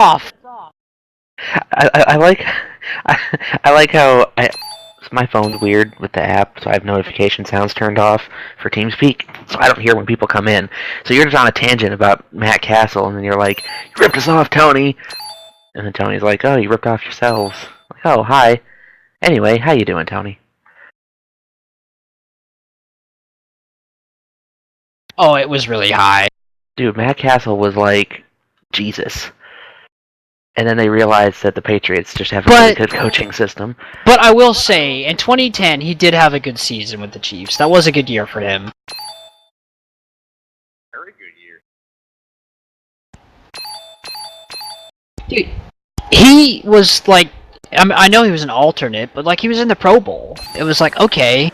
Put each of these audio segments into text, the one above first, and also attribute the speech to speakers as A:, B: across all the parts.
A: off.
B: I like I like how my phone's weird with the app, so I have notification sounds turned off for TeamSpeak, so I don't hear when people come in. So you're just on a tangent about Matt Castle, and then you're like, "You ripped us off, Tony," and then Tony's like, "Oh, you ripped off yourselves." Like, "Oh, hi." Anyway, how you doing, Tony?
A: Oh, it was really high.
B: Dude, Matt Castle was like Jesus. And then they realized that the Patriots just have a really good coaching system.
A: But I will say, in 2010, he did have a good season with the Chiefs. That was a good year for him.
C: Very good
A: Dude,
C: year.
A: he was like, I know he was an alternate, but like he was in the Pro Bowl. It was like, okay.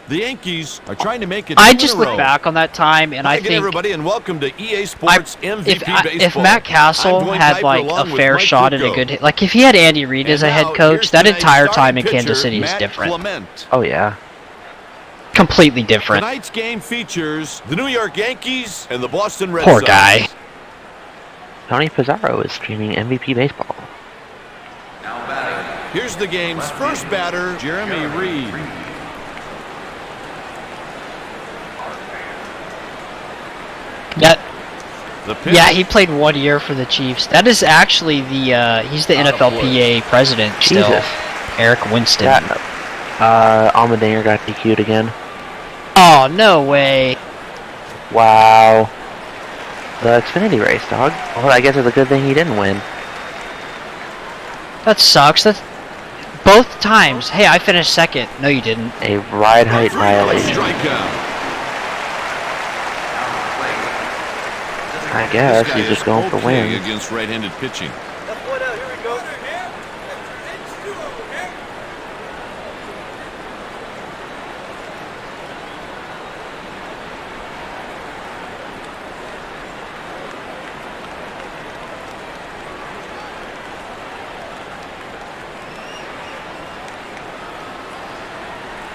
D: The Yankees are trying to make it.
A: I just look back on that time, and I think
D: everybody, and welcome to EA Sports MVP Baseball.
A: If Matt Castle had like a fair shot at a good, like if he had Andy Reid as a head coach, that entire time in Kansas City is different.
B: Oh yeah,
A: completely different.
D: Tonight's game features the New York Yankees and the Boston Red Sox.
A: Poor guy.
B: Tony Pizarro is streaming MVP Baseball.
D: Here's the game's first batter, Jeremy Reed.
A: Yeah, he played 1 year for the Chiefs. That is actually the, he's the NFLPA president still.
B: Jesus.
A: Eric Winston.
B: Almendinger got DQ'd again.
A: Oh, no way.
B: Wow. The Xfinity race, dog. Well, I guess it's a good thing he didn't win.
A: That sucks. That's both times. Hey, I finished second. No, you didn't.
B: A ride height violation. I guess he's just going for wins.
D: Against right-handed pitching.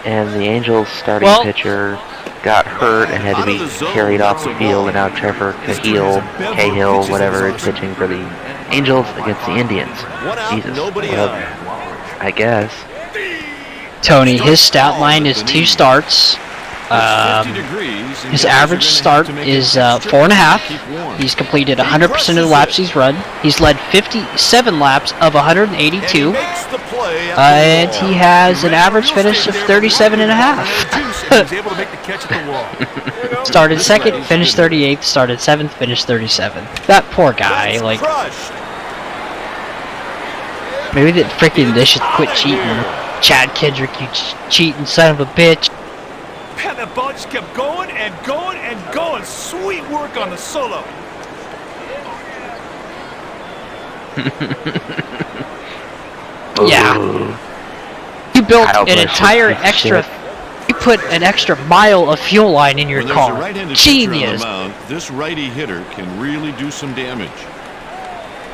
B: And the Angels' starting pitcher got hurt and had to be carried off the field, and now Trevor Cahill, whatever, is pitching for the Angels against the Indians. Jesus. Well, I guess.
A: Tony, his stat line is 2 starts. His average start is 4.5. He's completed 100% of the laps he's run. He's led 57 laps of 182. And he has an average finish of 37.5. Started second, finished 38th. Started 7th, finished 37th. That poor guy, like... Maybe they should quit cheating. Chad Kendrick, you cheating son of a bitch.
E: And the ball just kept going and going and going. Sweet work on the solo.
A: Yeah. You built an entire extra... You put an extra mile of fuel line in your car. Genius.
D: This righty hitter can really do some damage.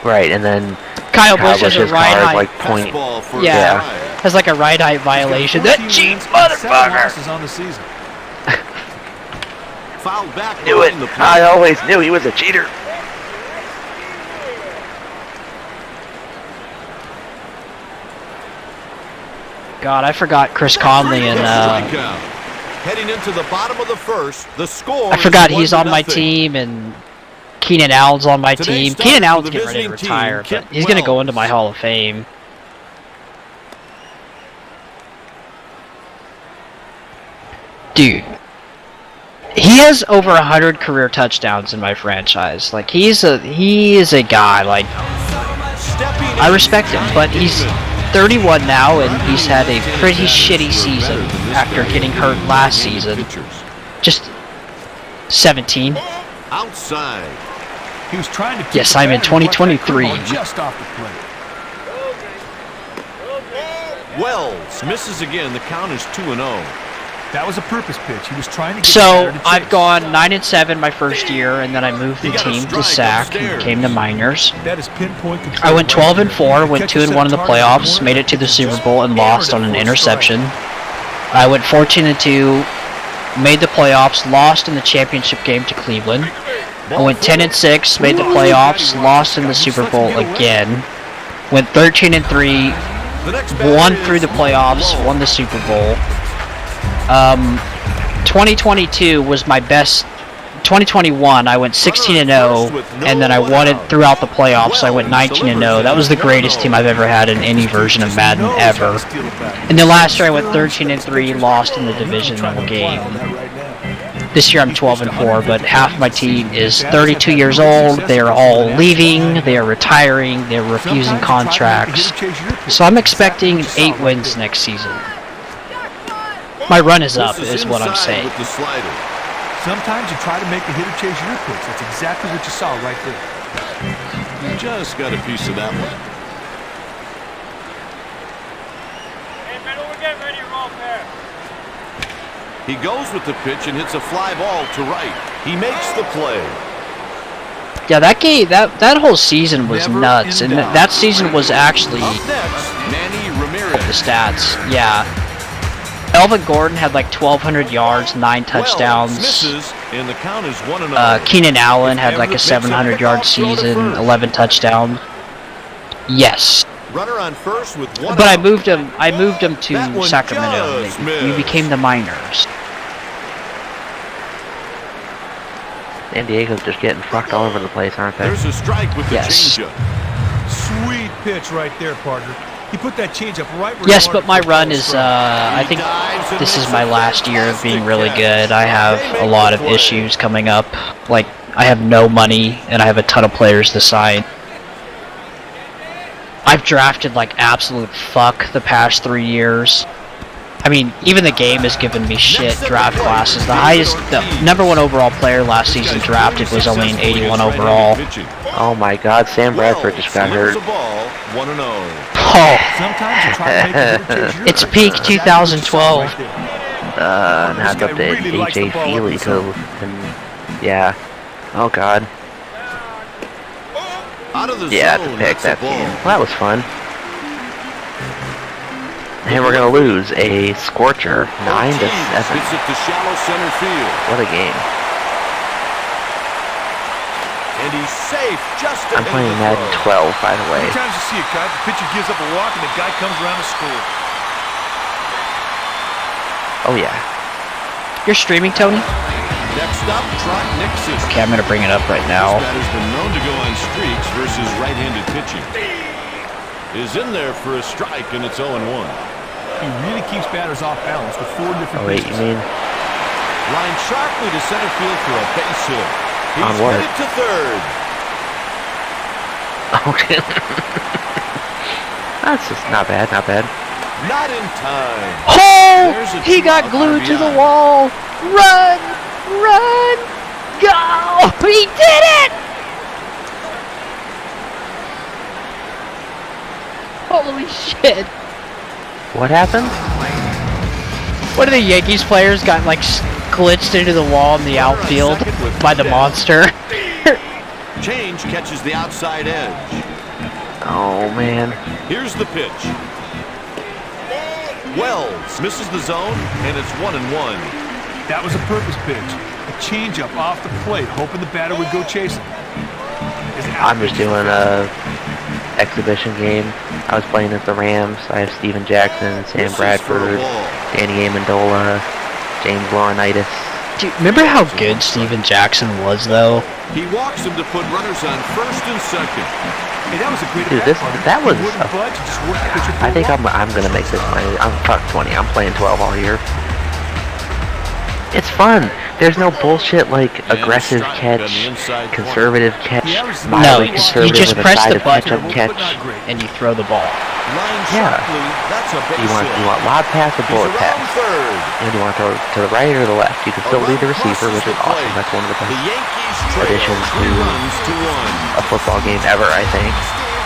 B: Right, and then
A: Kyle Busch has a ride height.
B: Like point.
A: Yeah, has like a ride height violation. That cheap motherfucker!
E: On the season.
D: Fouled back.
B: Knew it. I always knew he was a cheater.
A: God, I forgot Chris Conley and
D: heading into the bottom of the first. The score.
A: I forgot he's on my team and Keenan Allen's on my team. Keenan Allen's getting ready to retire, but he's gonna go into my Hall of Fame. Dude, he has over 100 career touchdowns in my franchise. Like he is a guy. Like I respect him, but he's 31 now, and he's had a pretty shitty season after getting hurt last season. Just 17.
D: Outside.
E: He was trying to.
A: Yes, I'm in 2023.
E: Just off the plate.
D: Wells misses again. The count is 2-0.
E: That was a purpose pitch. He was trying to get
A: So I've gone 9-7 my first year, and then I moved the team to SAC and came to minors.
E: That is pinpoint control.
A: I went 12-4, went 2-1 in the playoffs, made it to the Super Bowl, and lost on an interception. I went 14-2, made the playoffs, lost in the championship game to Cleveland. I went 10-6, made the playoffs, lost in the Super Bowl again. Went 13-3, won through the playoffs, won the Super Bowl. 2022 was my best. 2021, I went 16-0, and then I won it throughout the playoffs. I went 19-0. That was the greatest team I've ever had in any version of Madden ever. And then last year I went 13-3, lost in the divisional game. This year I'm 12-4, but half my team is 32 years old. They are all leaving. They are retiring. They're refusing contracts. So I'm expecting 8 wins next season. My run is up, is what I'm saying.
E: Sometimes you try to make the hitter chase your pitch. That's exactly what you saw right there.
D: You just got a piece of that one.
C: Hey, middle, we're getting ready to roll pair.
D: He goes with the pitch and hits a fly ball to right. He makes the play.
A: Yeah, that game, that whole season was nuts, and that season was actually
D: Up next, Manny Ramirez.
A: the stats. Yeah. Elvin Gordon had like 1,200 yards, 9 touchdowns.
D: Misses, and the count is 1-0.
A: Keenan Allen had like a 700-yard season, 11 touchdowns. Yes.
D: Runner on first with 1
A: But I
D: out.
A: moved him to
D: That one
A: Sacramento.
D: just
A: We
D: missed.
A: became the Miners.
B: San Diego's just getting fucked all over the place, aren't they?
D: There's a strike with the
A: Yes.
D: changeup.
E: Sweet pitch right there, partner. He put that changeup right where
A: Yes,
E: you
A: but
E: wanted
A: my
E: it to
A: run
E: go
A: is,
E: strong.
A: I think this is my last year of being really good. I have a lot of issues coming up. Like, I have no money, and I have a ton of players to sign. I've drafted like absolute fuck the past 3 years. I mean, even the game has given me shit draft classes. The #1 overall player last season drafted was only an 81 overall.
B: Oh my god, Sam Bradford just got hurt.
A: Oh,
E: Sometimes you try to make the hitter chase your
A: it's
E: pitch.
A: peak
E: That's exactly
A: 2012.
E: what you saw right there.
B: Now it's up to
E: Really likes the
B: AJ
E: ball
B: Feely
E: up
B: to, and yeah. Oh god. Yeah, to pick that team. Well, that was fun. And we're gonna lose a scorcher, 9-7.
D: Hits it to shallow center field.
B: What a game.
D: And he's safe just
B: I'm
D: ahead
B: playing
D: of the
B: Madden
D: throw.
B: 12, by the way.
E: Sometimes you see it, Kyle. The pitcher gives up a walk and the guy comes around to score.
B: Oh yeah.
A: You're streaming, Tony?
D: Next up, Trot Nixon.
A: Okay, I'm gonna bring it up right now.
D: This batter's been known to go on streaks versus right-handed pitching. Is in there for a strike, and it's 0-1.
E: He really keeps batters off balance with 4 different
B: Oh wait,
E: pitches.
B: you mean?
D: Line sharply to center field for a base hit. He's
B: On what?
D: headed to third.
B: Okay. That's just not bad, not bad.
D: Not in time.
A: Oh!
D: There's a
A: He got
D: two-out
A: glued to the
D: RBI.
A: wall! Run! Run! Go! He did it! Holy shit!
B: What happened?
A: One of the Yankees players got like glitched into the wall in the outfield by the monster.
D: Change catches the outside edge.
B: Oh man.
D: Here's the pitch. Wells misses the zone, and it's 1-1.
E: That was a purpose pitch. A changeup off the plate, hoping the batter would go chasing.
B: I'm just doing a exhibition game. I was playing as the Rams. I have Steven Jackson, Sam
D: This is for a
B: Bradford,
D: ball.
B: Danny Amendola, James Laurinaitis.
A: Dude, remember how good Steven Jackson was, though?
D: He walks him to put runners on first and second.
E: Hey, that was a great
B: Dude,
E: at-bat,
B: this-
E: partner.
B: that
E: He
B: was
E: wouldn't
B: a-
E: budge, he just worked the pitcher for
B: I think
E: a walk.
B: I'm gonna make this I'm fuck 20. I'm playing 12 all year. It's fun. There's no bullshit like aggressive
D: strike
B: catch,
D: on the inside corner.
B: conservative catch,
E: Yeah, it was-
A: No,
B: mildly
A: you
B: conservative
A: just
B: with a
A: press
B: side
A: the
B: of
A: button.
B: ketchup catch.
E: But not great.
A: And you throw the ball.
D: Line
B: Yeah.
D: sharply, that's a base
B: You want
D: hit.
B: lob pass or
D: He's
B: bullet
D: around
B: pass?
D: third.
B: And you want to throw to the right or the left. You can still lead the receiver, which is awesome. That's one of the
D: The
B: best
D: Yankees trail
B: additions
D: 3
B: to
D: runs to 1.
B: a football game ever, I think.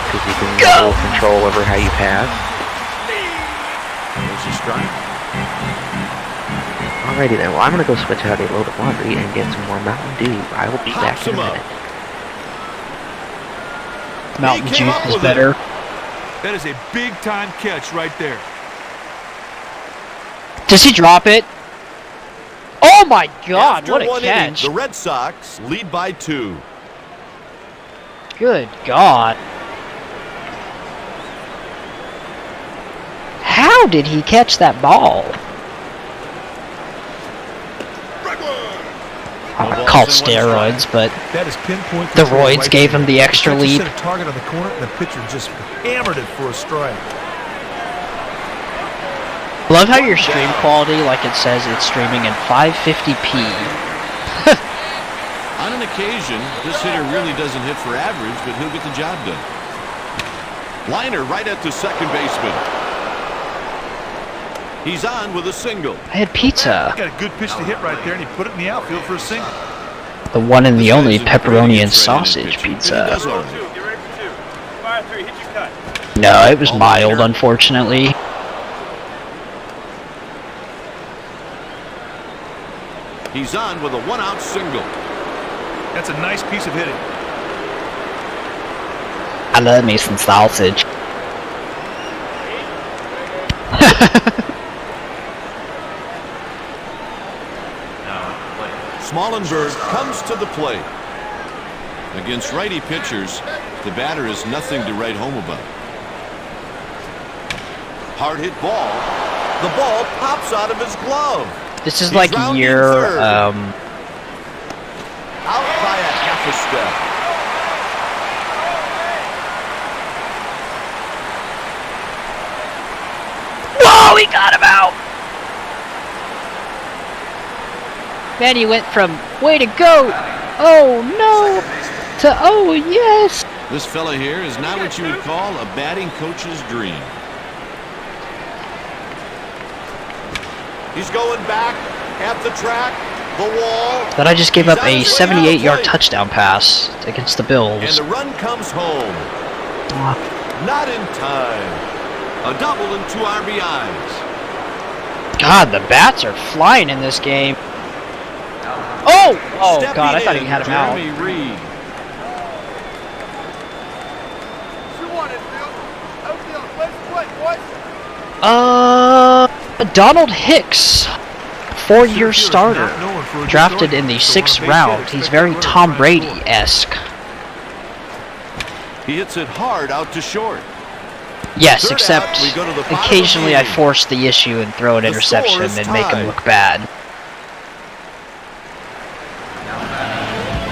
B: Because you can have a little control over how you pass.
D: There's a strike.
B: Alrighty then, well I'm gonna go switch out a load of laundry and get some more Mountain Dew. I will be back
D: Pops
B: in a
D: him up.
B: minute.
A: Mountain
D: He came
A: Juice
D: up
A: is
D: with
A: better.
E: That is a big-time catch right there.
A: Does he drop it? Oh my God!
D: After
A: What a
D: one inning,
A: catch!
D: the Red Sox lead by 2.
A: Good God! How did he catch that ball? Called steroids, but
E: That is pinpoint
A: the
E: control
A: roids
E: right
A: gave
E: there.
A: him the extra
E: catcher
A: leap.
E: set a target on the corner, and the pitcher just hammered it for a strike.
A: Love how your stream quality, like it says, it's streaming in 550p.
D: On an occasion, this hitter really doesn't hit for average, but he'll get the job done. Liner right at the second baseman. He's on with a single.
A: I had pizza.
E: Got a good pitch to hit right there, and he put it in the outfield for a single.
A: The one and the only
D: This guy's a
A: pepperoni and
D: brilliant right-handed
A: sausage
D: pitcher, and he
A: pizza.
D: does all right.
C: 2. Get ready for 2. Fire 3. Hit your cut.
A: No, it was mild, unfortunately.
D: He's on with a 1-out single.
E: That's a nice piece of hitting.
A: I love me some sausage.
D: Smallenberg comes to the plate. Against righty pitchers, the batter is nothing to write home about. Hard hit ball. The ball pops out of his glove.
A: This is
D: He's
A: like
D: rounding
A: year,
D: third. Out by a half a step.
A: Whoa, he got him out! Man, he went from, way to go, oh no, to, oh yes!
D: This fella here is not what you would call a batting coach's dream. He's going back at the track, the wall.
A: But I just gave up a
D: He's on his way to the
A: 78-yard
D: plate.
A: touchdown pass against the
D: And
A: Bills.
D: the run comes home. Not in time. A double and 2 RBIs.
A: God, the bats are flying in this game. Oh! Oh
D: Stepping
A: God, I thought he
D: in,
A: had him out.
D: Jeremy Reed.
A: Donald Hicks, 4-year starter, drafted in the 6th round. He's very Tom Brady-esque.
D: He hits it hard out to short.
A: Yes,
D: Third
A: except
D: out, we go to the bottom of
A: occasionally
D: the
A: I
D: inning.
A: force the issue and throw an
D: The
A: interception
D: score is
A: and make him
D: tied.
A: look bad.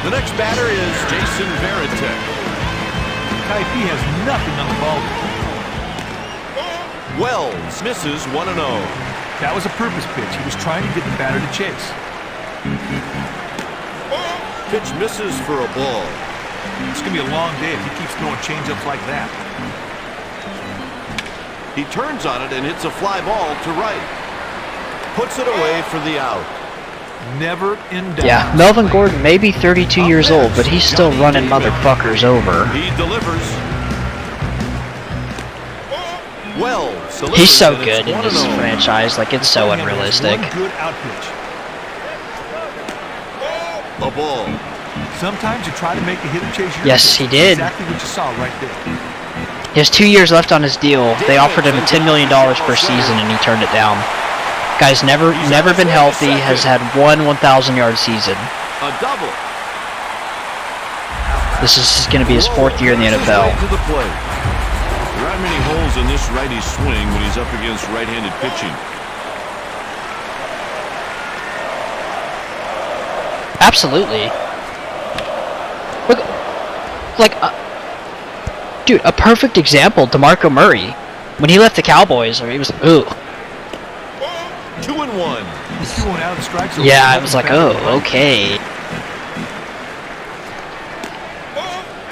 D: The next batter is Jason Varitek.
E: Kaipi has nothing on the ball.
D: Wells misses 1-0.
E: That was a purpose pitch. He was trying to get the batter to chase.
D: Pitch misses for a ball.
E: It's going to be a long day if he keeps throwing changeups like that.
D: He turns on it and hits a fly ball to right. Puts it away for the out.
E: Never in doubt.
A: Yeah, Melvin Gordon may be 32 years old, but he's still running motherfuckers over.
D: He delivers. Wells delivers.
A: He's so
D: and it's
A: good in this
D: 1-0.
A: franchise, like it's so
E: One
A: unrealistic.
E: good out pitch.
D: A ball.
E: Sometimes you try to make the hitter chase your
A: Yes,
E: pitch.
A: he did.
E: Exactly what you saw right there.
A: He has 2 years left on his deal. They offered him $10 million per season and he turned it down. Guy's never been healthy, has had one 1,000-yard season.
D: A double.
A: This is going to be his 4th year in the NFL.
D: To the plate. There aren't many holes in this righty swing when he's up against right-handed pitching.
A: Absolutely. Look, like, dude, a perfect example, DeMarco Murray. When he left the Cowboys, I mean, he was like, ooh.
D: 2-1.
E: He's throwing out of the strike zone.
A: Yeah, I was like, oh, okay.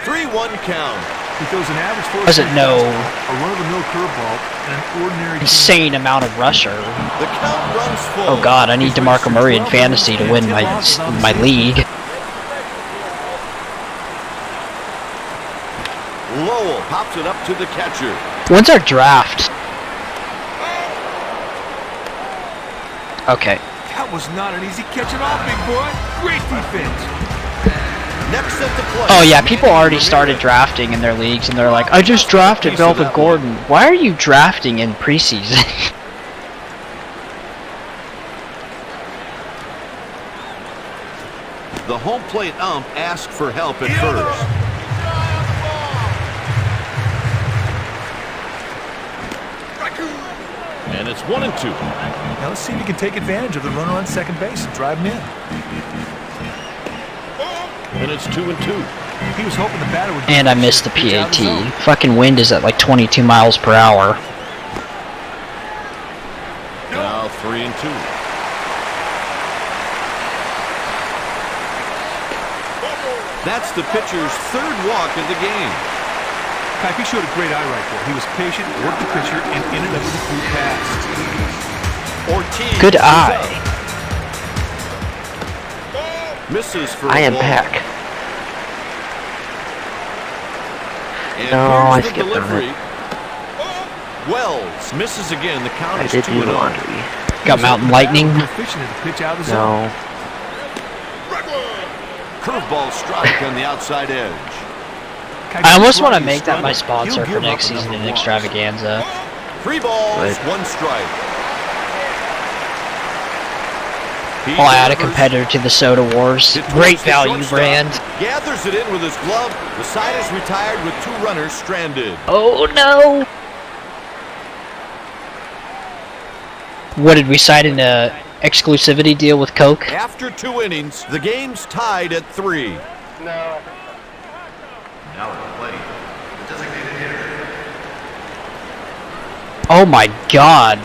E: 3-1 count. He throws an average force.
A: Doesn't know
E: a run-of-the-mill curveball and an ordinary.
A: insane amount of rusher.
D: The count runs full.
A: Oh god, I need DeMarco Murray in fantasy to win my league.
D: Lowell pops it up to the catcher.
A: When's our draft? Okay.
E: That was not an easy catch at all, big boy. Great defense.
D: Next at the plate.
A: Oh yeah, people already started drafting in their leagues and they're like, I just drafted Melvin Gordon. Why are you drafting in preseason?
D: The home plate ump asked for help at first. And it's 1-2.
E: Now let's see if he can take advantage of the runner on second base and drive him in.
D: And it's 2-2.
E: He was hoping the batter would.
A: And I missed the PAT. Fucking wind is at like 22 miles per hour.
D: Now 3-2. That's the pitcher's third walk of the game.
E: Kike, he showed a great eye right there. He was patient, worked the pitcher, and ended up with a free pass.
D: Ortiz.
A: Good eye.
D: Misses for
B: I
D: a
B: am
D: ball.
B: back.
D: And
B: No,
D: here's
B: I
D: the
B: skipped on
D: delivery.
B: it.
D: Wells misses again. The count
B: I
D: is
B: did do
D: 2-0.
B: the laundry.
A: Got Mountain Lightning.
E: Efficient at the pitch out of the zone.
B: No.
D: Curveball strike on the outside edge.
E: Kike,
A: I almost want to
E: he's
A: make that my
E: stunning.
A: sponsor
E: He'll
A: for
E: give up
A: next
E: a
A: season
E: number
A: in
E: of walks.
A: Extravaganza.
D: 3 balls,
B: Good.
D: 1 strike. He
A: I'll add a
D: delivers.
A: competitor to the Soda Wars.
D: Hit
A: Great
D: towards the
A: value
D: shortstop.
A: brand.
D: Gathers it in with his glove. The side is retired with 2 runners stranded.
A: Oh no! What did we sign in a exclusivity deal with Coke?
D: After 2 innings, the game's tied at 3.
A: Oh my god.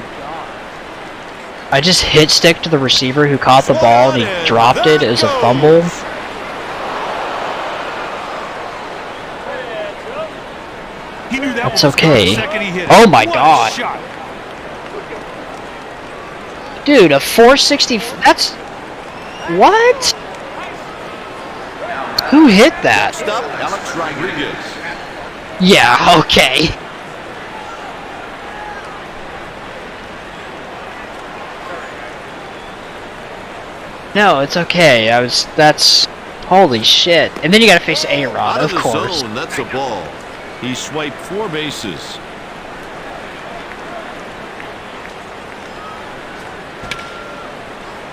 A: I just hit stick to the receiver who caught the ball and he dropped it as a fumble.
E: He knew that
A: That's
E: was
A: okay.
E: the second he hit it.
A: Oh my
E: What a
A: God.
E: shot.
A: Dude, a 460. That's. What? Who hit that?
D: Next up, Alex Rodriguez.
A: Yeah, okay. No, it's okay. That's. Holy shit. And then you gotta face A-Rod,
D: Out
A: of
D: of the
A: course.
D: zone, that's a ball. He swiped 4 bases.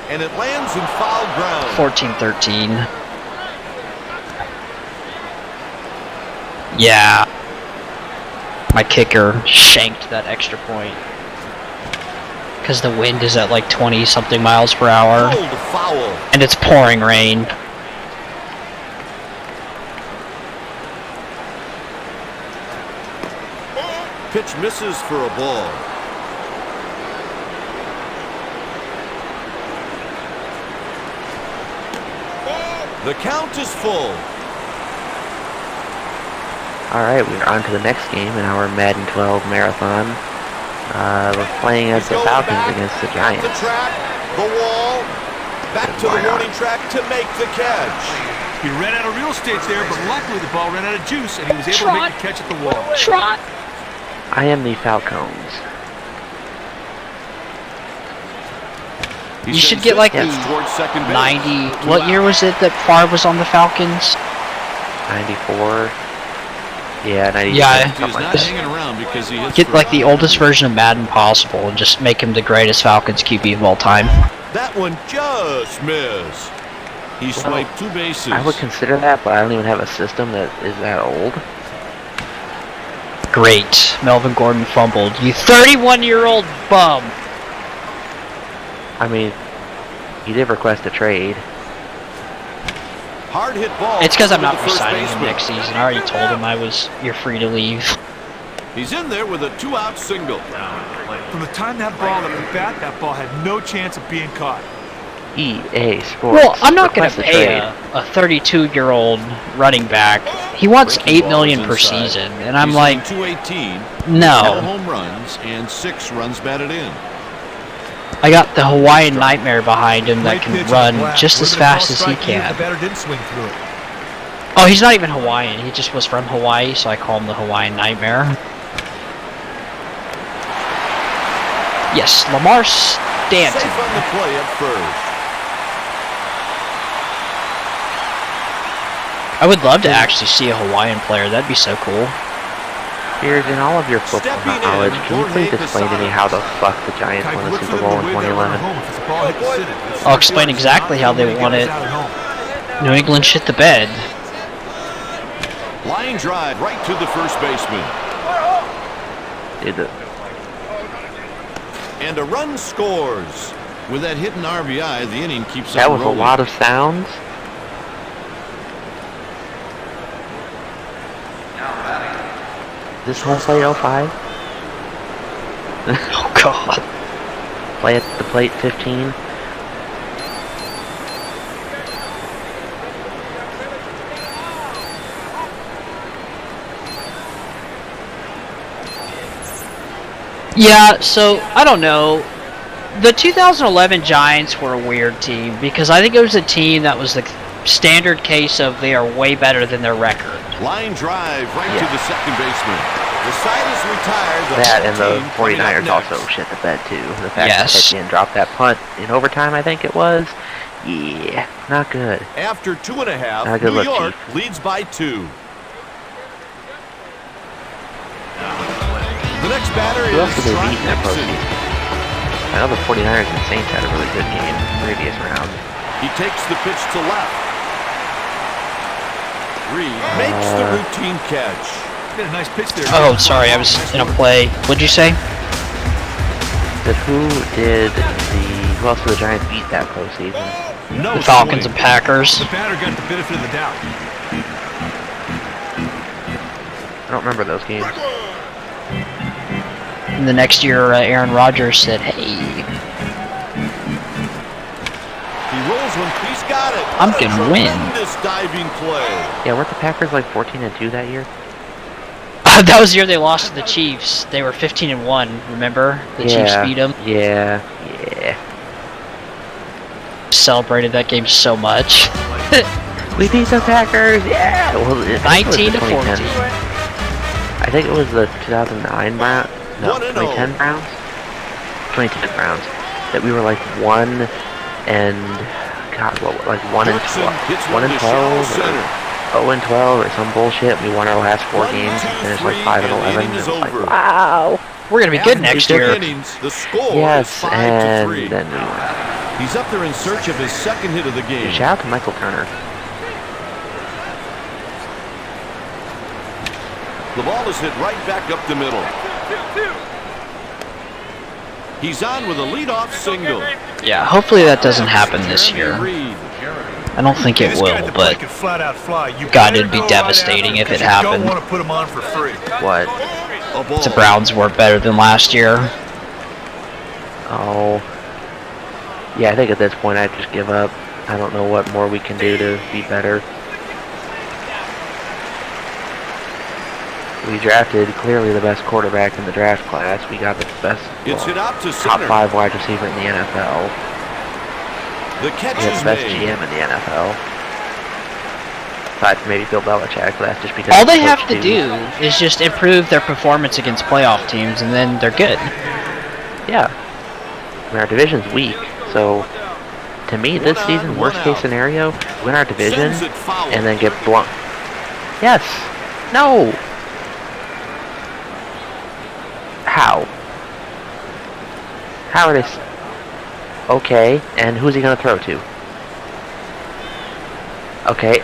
D: And it lands in foul ground.
A: 14-13. Yeah. My kicker shanked that extra point. Because the wind is at like 20-something miles per hour.
D: Called a foul.
A: And it's pouring rain.
D: Pitch misses for a ball. The count is full.
B: Alright, we're on to the next game in our Madden 12 marathon. We're playing as the
D: He's going
B: Falcons
D: back
B: against the
D: at
B: Giants.
D: The track, the wall, back to
B: Why
D: the
B: not?
D: warning track to make the catch.
E: He ran out of real estate there, but luckily the ball ran out of juice, and he was able to make the catch at the wall.
A: Trot.
B: I am the Falcons.
D: He
A: You should
D: sends
A: get
D: it
A: like
B: the
D: towards second base.
A: 90. What year was it that Favre was on the Falcons?
B: 94. Yeah, 94.
A: Yeah.
D: He's
B: Something like
D: not
B: that.
D: hanging around because he hits
A: Get
D: for
A: like the
D: a-
A: oldest version of Madden possible and just make him the greatest Falcons QB of all time.
D: That one just missed. He swiped 2 bases.
B: I would consider that, but I don't even have a system that is that old.
A: Great. Melvin Gordon fumbled. You 31-year-old bum.
B: I mean, he did request a trade.
D: Hard hit ball.
A: It's because I'm
D: to the
A: not
D: first
A: re-signing him
D: baseman.
A: next season. I already told him you're free to leave.
D: He's in there with a 2-out single.
E: From the time that ball hit the bat, that ball had no chance of being caught.
B: EA Sports.
A: Well, I'm not going to
B: request
A: pay a 32-year-old running back. He wants
D: Breaking
A: $8
D: ball
A: million
D: is
A: per
D: inside.
A: season, and I'm
D: He's
A: like,
D: hitting 218.
A: no.
D: 10 home runs and 6 runs batted in.
A: I got the Hawaiian Nightmare behind him that
E: Great
A: can
E: pitch
A: run
E: on Black.
A: just as
E: Would've been
A: fast
E: called
A: as he
E: strike even if
A: can.
E: The batter didn't swing through it.
A: Oh, he's not even Hawaiian. He just was from Hawaii, so I call him the Hawaiian Nightmare. Yes, Lamar Stanton.
D: Safe on the play at first.
A: I would love to actually see a Hawaiian player. That'd be so cool.
B: Here's in all of your football
D: Stepping in,
B: knowledge, can you
D: Jorge
B: please explain to me how the fuck the Giants
E: Kike,
B: won the
E: look
B: Super
E: for them
B: Bowl
E: to
B: in
E: wave that runner
B: 2011?
E: home if it's a ball hit the center. It's
A: I'll explain exactly how they
E: not
A: won
E: gonna
A: it.
E: get out at home.
A: New England shit the bed.
D: Line drive right to the first baseman. And a run scores. With that hit and RBI, the inning keeps
B: That
D: on
B: was
D: rolling.
B: a lot of sounds. This whole plate 05?
A: Oh god.
B: Play at the plate 15.
A: Yeah, so, I don't know. The 2011 Giants were a weird team because I think it was a team that was the standard case of they are way better than their record.
D: Line drive right to the second baseman. The side is retired.
B: That and the
D: team coming up
B: 49ers
D: next.
B: also shit the bed too. The fact
A: Yes.
B: that Etienne dropped that punt in overtime, I think it was. Yeah, not good.
D: After 2.5,
B: Not a good
D: New
B: look,
D: York
B: Chief.
D: leads by 2. The next batter
B: Who else
D: is
B: did they
D: Trot
B: beat in that
D: Nixon.
B: postseason? I know the 49ers and Saints had a really good game in the previous round.
D: He takes the pitch to left. Reed makes the routine catch.
E: Got a nice pitch there.
A: Oh, sorry, I was in a play. What'd you say?
B: Who else did the Giants beat that postseason?
D: No
A: The Falcons
D: swing.
A: and Packers.
E: The batter got the benefit of the doubt.
B: I don't remember those games.
A: And the next year, Aaron Rodgers said, hey,
D: He rolls one. He's got it.
A: I'm
D: What a
A: gonna win.
D: tremendous diving play.
B: Yeah, weren't the Packers like 14-2 that year?
A: that was the year they lost to the Chiefs. They were 15-1, remember? The Chiefs beat them.
B: Yeah.
A: Celebrated that game so much.
B: We beat the Packers, yeah! Well, I think it was
A: 19
B: the
A: to
B: 2010
A: 14.
B: I think it was the 2009 Browns. No,
D: 1-0.
B: 2010 Browns? 2010 Browns. That we were like 1 and... God, what, like 1 and 12?
D: Woodson hits
B: 1
D: one
B: and
D: to shallow
B: 12?
D: center.
B: Or 0 and 12 or some bullshit. We won our last 4
D: 1,
B: games and
D: 2,
B: finished like
D: 3,
B: 5 and
D: and the
B: 11.
D: inning is
B: And it's like,
D: over.
B: wow!
A: We're going to be good
D: After
A: next
D: 3
A: year.
D: innings, the score
B: Yes,
D: is 5 to
B: and
D: 3.
B: then we won.
D: He's up there in search of his second hit of the game.
B: Shout out to Michael Turner.
D: The ball is hit right back up the middle. He's on with a leadoff single.
A: Yeah, hopefully that doesn't happen this year.
D: Reed.
A: I don't think it
E: This guy at
A: will,
E: the
A: but
E: plate can flat out fly. You
A: God,
E: better
A: it'd be
E: go right
A: devastating
E: after
A: if
E: him,
A: it
E: 'cause you
A: happened.
E: don't want to put him on for free.
B: What?
D: A ball.
A: the Browns were better than last year.
B: Oh. Yeah, I think at this point I'd just give up. I don't know what more we can do to be better. We drafted clearly the best quarterback in the draft class. We got the best,
D: It's hit out to
B: top
D: center.
B: 5 wide receiver in the NFL.
D: The catch
B: We have
D: is
B: the best
D: made.
B: GM in the NFL. Aside from maybe Bill Belichick, but that's just because
A: All
B: he's
A: they have
B: coach
A: to
B: too.
A: do is just improve their performance against playoff teams, and then they're good.
B: Yeah. I mean, our division's weak, so to me, this
D: One on,
B: season,
D: one
B: worst case
D: out.
B: scenario, win our division
D: Sends it foul.
B: and then get blown. Yes. No. How? How are they? Okay, and who's he gonna throw to? Okay.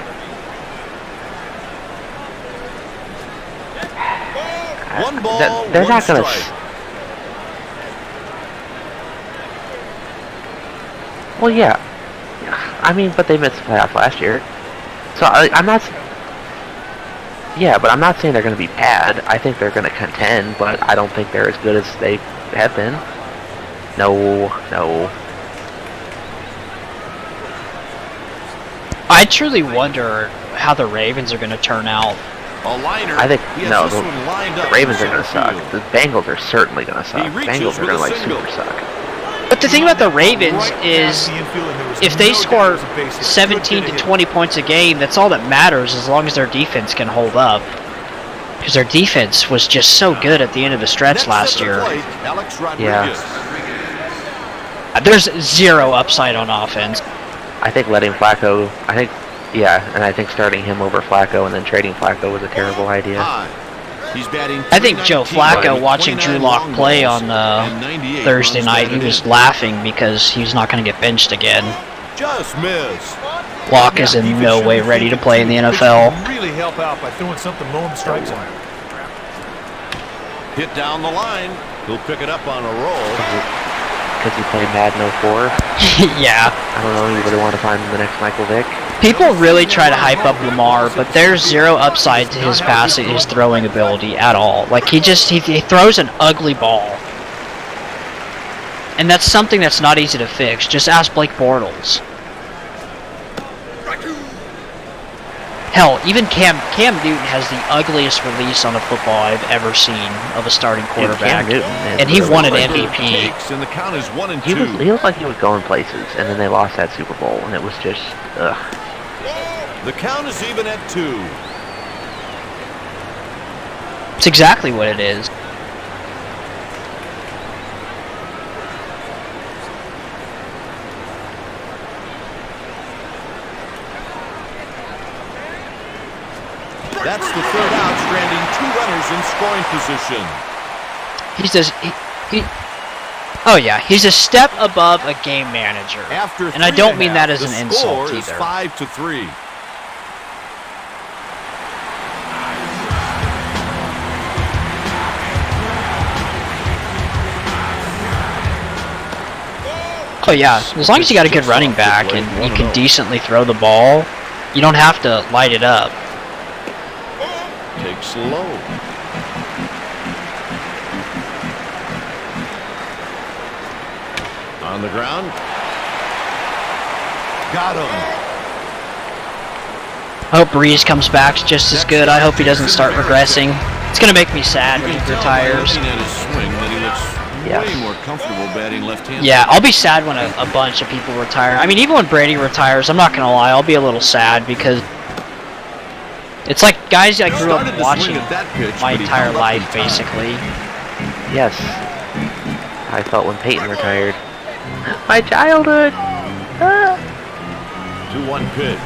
D: One ball,
B: They're
D: one
B: not gonna.
D: strike.
B: Well, yeah. I mean, but they missed the playoffs last year. So I'm not. Yeah, but I'm not saying they're going to be bad. I think they're going to contend, but I don't think they're as good as they have been. No.
A: I truly wonder how the Ravens are going to turn out.
D: A liner.
B: I think
D: He has
B: no.
D: this one lined
B: The
D: up
B: Ravens
D: in
B: are going to
D: center
B: suck.
D: field.
B: The Bengals are certainly going to suck.
D: He
B: The
D: reaches
B: Bengals are
D: with
B: going to
D: a
B: like
D: single.
B: super suck.
A: But the thing about the Ravens
E: Right
A: is,
E: past the infield, and there was
A: if they
E: no doubt
A: score
E: it was a base hit.
A: 17
E: Good
A: to
E: hit.
A: 20 points a game, that's all that matters as long as their defense can hold up. Because their defense was just so good at the end of the stretch
D: Next
A: last
D: at the
A: year.
D: plate, Alex
B: Yeah.
D: Rodriguez.
A: There's zero upside on offense.
B: I think letting Flacco. And I think starting him over Flacco and then trading Flacco was a terrible idea.
D: High. He's batting
A: I think Joe
D: 319,
A: Flacco, watching
D: 29
A: Drew Lock
D: long
A: play
D: balls,
A: on
D: and 98
A: Thursday
D: runs
A: night, he
D: batted
A: was
D: in.
A: laughing because he's not going to get benched again.
D: Just missed.
A: Locke is in no way ready to play in the NFL.
E: Really help out by throwing something low in the strike zone.
D: Hit down the line. He'll pick it up on a roll.
B: Because he played Madden 04.
A: Yeah.
B: I don't know, you really want to find the next Michael Vick.
A: People really try to hype up Lamar, but there's zero upside to his passing, his throwing ability at all. Like, he throws an ugly ball. And that's something that's not easy to fix. Just ask Blake Bortles. Hell, even Cam Newton has the ugliest release on a football I've ever seen of a starting quarterback.
B: Cam Newton,
A: and he won an MVP.
D: And the count is 1-2.
B: He looked like he was going places, and then they lost that Super Bowl, and it was just, ugh.
D: The count is even at 2.
A: It's exactly what it is.
D: That's the third out, stranding 2 runners in scoring position.
A: He's just oh yeah, he's a step above a game manager.
D: After
A: and I don't mean that as
D: the
A: an
D: score
A: insult
D: is
A: either.
D: 5-3.
A: Oh yeah, as long as you got a good running back and you can decently throw the ball, you don't have to light it up.
D: Takes low. On the ground. Got him.
A: I hope Breeze comes back just as good. I hope he doesn't start regressing. It's gonna make me sad when he retires.
D: Looking at his swing that he looks way more comfortable batting left-handed.
A: Yeah, I'll be sad when a bunch of people retire. I mean, even when Brady retires, I'm not gonna lie, I'll be a little sad because it's like guys I grew up watching my entire life, basically.
B: Yes. I felt when Peyton retired. My childhood!
D: 2-1 pitch.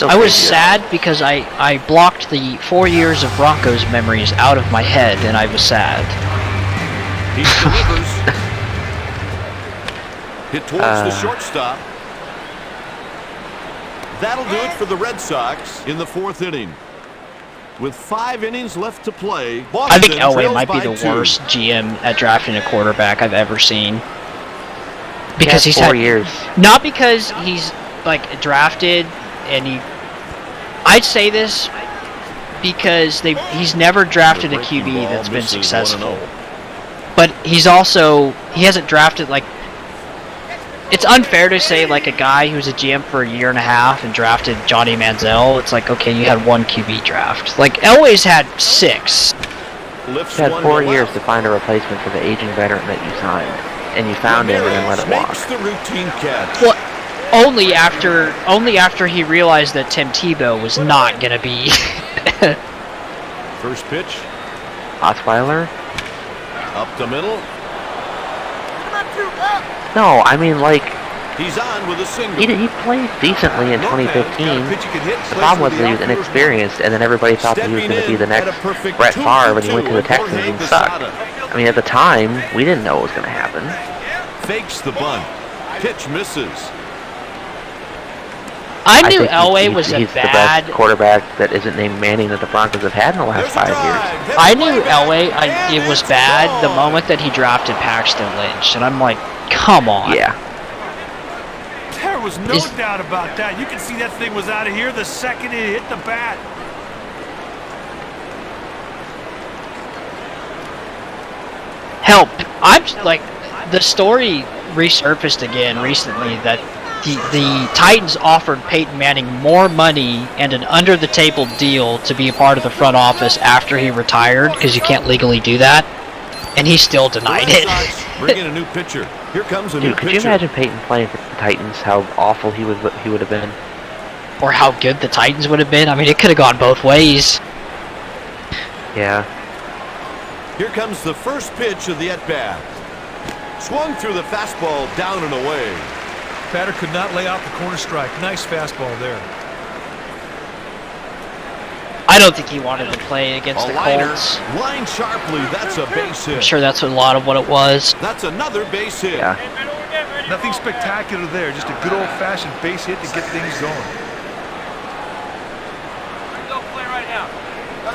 A: I was sad because I blocked the 4 years of Broncos memories out of my head, and I was sad.
D: He delivers. Hit towards the shortstop. That'll do it for the Red Sox in the 4th inning. With 5 innings left to play, Boston
A: I think Elway might be the
D: 2.
A: worst GM at drafting a quarterback I've ever seen. Because he's
B: 4
A: had
B: years.
A: Not because he's like drafted and I'd say this because he's never drafted a QB that's been successful. But he hasn't drafted like. It's unfair to say like a guy who's a GM for a year and a half and drafted Johnny Manziel. It's like, okay, you had 1 QB draft. Like Elway's had 6.
B: You had 4 years to find a replacement for the aging veteran that you signed, and you found him and then let it walk.
D: The routine catch.
A: Well, only after he realized that Tim Tebow was not gonna be.
D: First pitch.
B: Osweiler?
D: Up the middle.
B: No, I mean like
D: He's on with a single.
B: he played decently in 2015. The problem was that he was inexperienced, and then everybody thought that he was going to be the next Brett Favre, and he went to the Texans and sucked. I mean, at the time, we didn't know what was going to happen.
D: Fakes the bunt. Pitch misses.
A: I knew Elway was
B: he's the best quarterback that isn't named Manning that the Broncos have had in the last 5 years.
A: I knew Elway. It was bad the moment that he drafted Paxton Lynch, and I'm like, come on.
B: Yeah.
E: There was no doubt about that. You can see that thing was out of here the second it hit the bat.
A: Help! I'm like, the story resurfaced again recently that the Titans offered Peyton Manning more money and an under-the-table deal to be a part of the front office after he retired, because you can't legally do that, and he still denied it.
D: Bring in a new pitcher. Here comes a new pitcher.
B: Could you imagine Peyton playing for the Titans? How awful he would have been.
A: Or how good the Titans would have been. I mean, it could have gone both ways.
B: Yeah.
D: Here comes the first pitch of the at-bat. Swung through the fastball, down and away.
E: Batter could not lay out the corner strike. Nice fastball there.
A: I don't think he wanted to play against the Colts.
D: Line sharply. That's a base hit.
A: I'm sure that's a lot of what it was.
D: That's another base hit.
B: Yeah.
E: Nothing spectacular there, just a good old-fashioned base hit to get things going.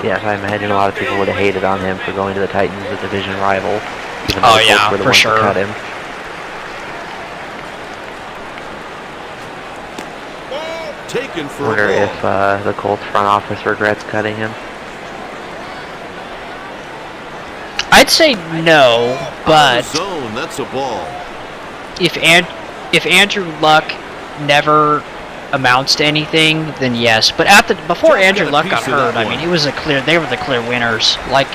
B: Yes, I imagine a lot of people would have hated on him for going to the Titans, the division rival. Even though
A: Oh,
B: the Colts
A: yeah,
B: were the
A: for
B: ones
A: sure.
B: to cut him.
D: Taken for
B: I wonder
D: a
B: if
D: ball.
B: the Colts front office regrets cutting him.
A: I'd say no,
D: Out of
A: but
D: the zone, that's a ball.
A: if Andrew Luck never amounts to anything, then yes. But before
D: Just
A: Andrew
D: got a
A: Luck got
D: piece of that
A: hurt, I
D: one.
A: mean, they were the clear winners. Like,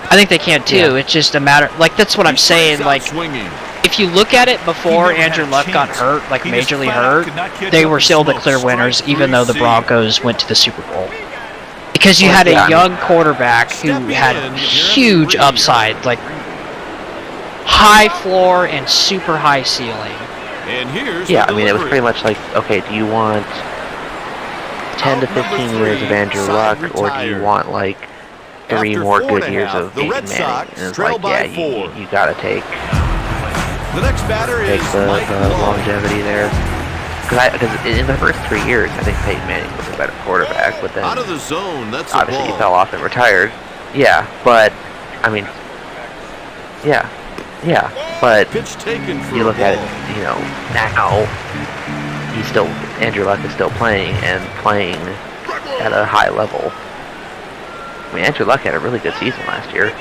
A: I think they can too.
B: Yeah.
A: It's just a matter, like, that's what I'm saying. Like,
D: Swinging.
A: if you look at it before
E: He never had
A: Andrew
E: a
A: Luck got
E: chance.
A: hurt, like
E: He just
A: majorly
E: flat out
A: hurt,
E: could not catch
A: they
E: up
A: were
E: and
A: still the
E: smoke.
A: clear winners,
E: Strike
A: even though the
E: three,
A: Broncos went to the Super Bowl. Because you
B: Well,
A: had a
B: yeah, I mean-
A: young quarterback who
D: Stepping
A: had
D: in,
A: huge
D: Jeremy Reed.
A: upside, like high floor and super high ceiling.
D: And here's
B: Yeah,
D: the
B: I mean, it was
D: delivery.
B: pretty much like, okay, do you want 10 to
D: Out number
B: 15 years of
D: three,
B: Andrew
D: side
B: Luck, or do you
D: retired.
B: want, like, 3
D: After
B: more
D: 4
B: good
D: and a
B: years
D: half,
B: of
D: the
B: Peyton
D: Red
B: Manning?
D: Sox
B: And it's
D: trail
B: like,
D: by
B: yeah,
D: 4.
B: you gotta take
D: The next batter is
B: the
D: Mike Lowe.
B: longevity there. Because in the first 3 years, I think Peyton Manning was a better quarterback, but then
D: Out of the zone, that's a
B: obviously
D: ball.
B: he fell off and retired. Yeah, but, I mean, yeah, but
D: Pitch taken for
B: you
D: a
B: look
D: ball.
B: at it, you know, now, Andrew Luck is still playing, and playing at a high level. I mean, Andrew Luck had a really good season last year.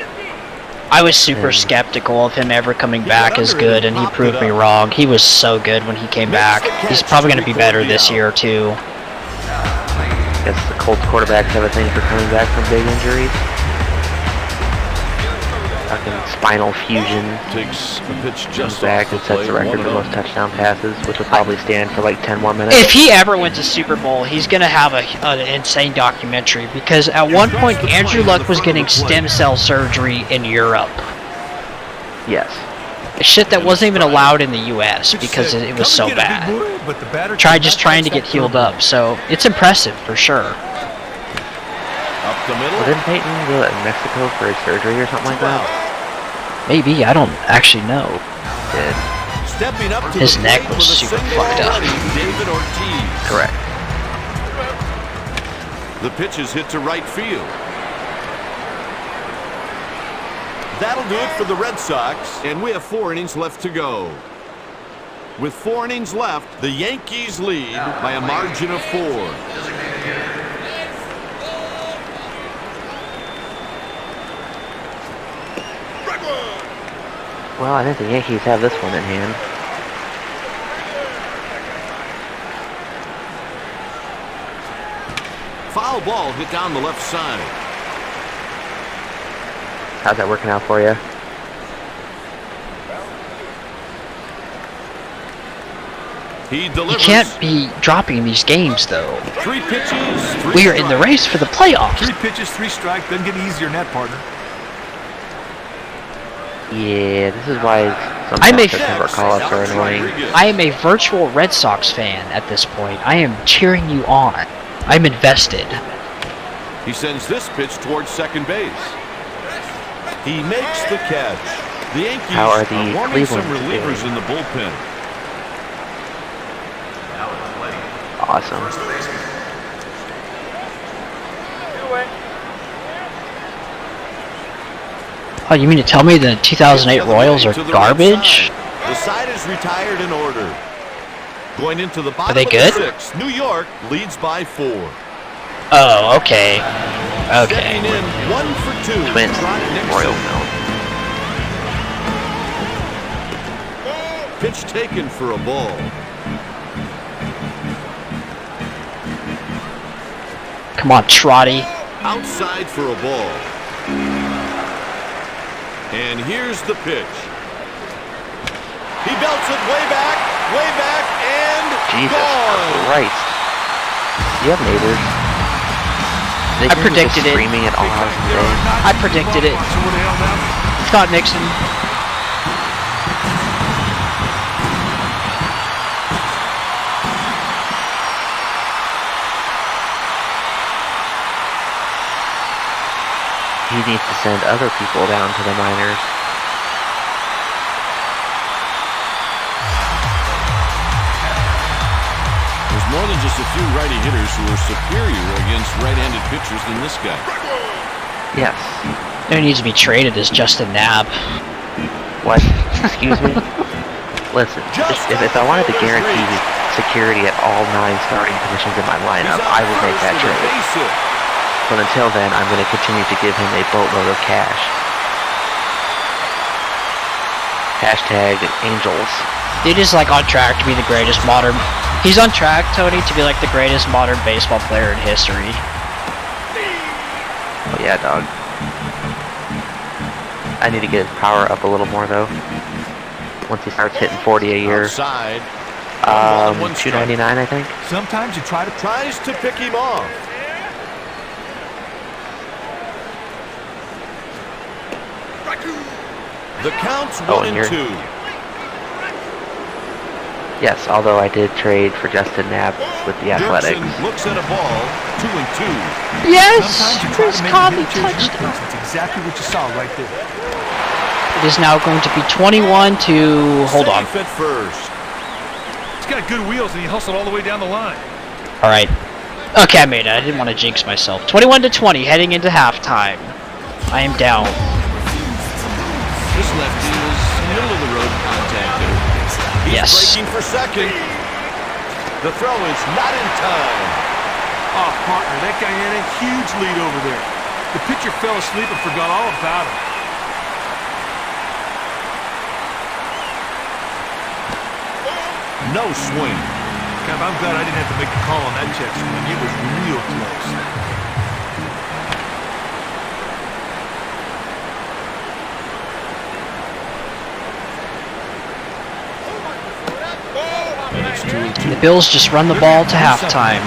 A: I was super
B: And-
A: skeptical of him ever coming
D: He
A: back
D: got
A: as
D: under it
A: good,
D: and
A: and he
D: popped
A: proved
D: it
A: me
D: up.
A: wrong. He was so good when he came
D: Makes
A: back.
D: the
A: He's
D: catch
A: probably
D: to
A: going to be
D: record
A: better
D: the
A: this
D: out.
A: year, too.
B: I guess the Colts quarterbacks have a thing for coming back from big injuries. Fucking spinal fusion.
D: Takes the pitch
B: Comes
D: just
B: back
D: off
B: and
D: the
B: sets
D: plate.
B: the record for
D: 1-0.
B: most touchdown passes, which will probably stand for like 10 more minutes.
A: If he ever went to Super Bowl, he's going to have an insane documentary, because at one point, Andrew Luck was getting stem cell surgery in Europe.
B: Yes.
A: Shit that wasn't even allowed in the U.S. because it was so bad. Trying to get healed up, so it's impressive for sure.
D: Up the middle.
B: Well, didn't Peyton go to Mexico for his surgery or something like that?
A: Maybe, I don't actually know.
B: Did.
D: Stepping up to
A: His
D: the
A: neck
D: plate
A: was
D: with a
A: super
D: single
A: fucked up.
D: already, David Ortiz.
B: Correct.
D: The pitch is hit to right field. That'll do it for the Red Sox, and we have 4 innings left to go. With 4 innings left, the Yankees lead by a margin of 4.
B: Well, I think the Yankees have this one in hand.
D: Foul ball hit down the left side.
B: How's that working out for you?
D: He
A: You
D: delivers.
A: can't be dropping these games, though.
D: 3 pitches, 3
A: We are in the
D: strikes.
A: race for the playoffs.
E: 3 pitches, 3 strikes, doesn't get easier than that, partner.
B: Yeah, this is why
A: I may-
B: sometimes September call-ups are annoying.
A: I am a virtual Red Sox fan at this point. I am cheering you on. I'm invested.
D: He sends this pitch towards second base. He makes the catch. The Yankees
B: How are the
D: warming some
B: Cleveland
D: relievers
B: doing?
D: in the bullpen.
B: Awesome.
A: Oh, you mean to tell me the 2008 Royals are
D: To the right
A: garbage?
D: side. The side is retired in order. Going into the bottom
A: they
D: of
A: good?
D: the 6th, New York leads by 4.
A: Oh, okay.
D: Stepping in 1 for 2.
B: Twins,
D: Trot Nixon.
B: Royals no.
D: Pitch taken for a ball.
A: Come on, Trotty.
D: Outside for a ball. And here's the pitch. He belts it way back, and
B: Jesus
D: gone.
B: Christ. You have neighbors. They
A: I
B: can be just
A: predicted it.
B: screaming at all hours of the day.
A: I predicted it. Scott Nixon.
B: He needs to send other people down to the minors.
D: There's a few righty hitters who are superior against right-handed pitchers than this guy.
B: Yes.
A: There needs to be traded as Justin Knapp.
B: What? Excuse me? Listen, if I wanted to guarantee security at all 9 starting positions in my lineup, I would make that trade. But until then, I'm going to continue to give him a boatload of cash. Hashtag Angels.
A: Dude is like on track to be the greatest modern. He's on track, Tony, to be like the greatest modern baseball player in history.
B: Oh yeah, dog. I need to get his power up a little more though. Once he starts hitting 40 a year.
D: Outside.
B: $2.99 I think.
E: Sometimes you
D: Tries to pick him off. The count's 1-2.
B: Yes, although I did trade for Justin Knapp with the Athletics.
D: Dirksen looks at a ball. 2-2.
A: Yes! Chris Conley touchdown.
E: That's exactly what you saw right there.
A: It is now going to be 21 to... Hold on.
D: Safe at first.
E: He's got good wheels and he hustled all the way down the line.
A: Alright. Okay, I made it. I didn't want to jinx myself. 21 to 20, heading into halftime. I am down.
D: This lefty was middle of the road contact there. He's
A: Yes.
D: breaking for second. The throw is not in time.
E: Oh, partner, that guy had a huge lead over there. The pitcher fell asleep and forgot all about him.
D: No swing.
E: Kev, I'm glad I didn't have to make the call on that check swing. It was real close.
A: The Bills just run the ball to halftime.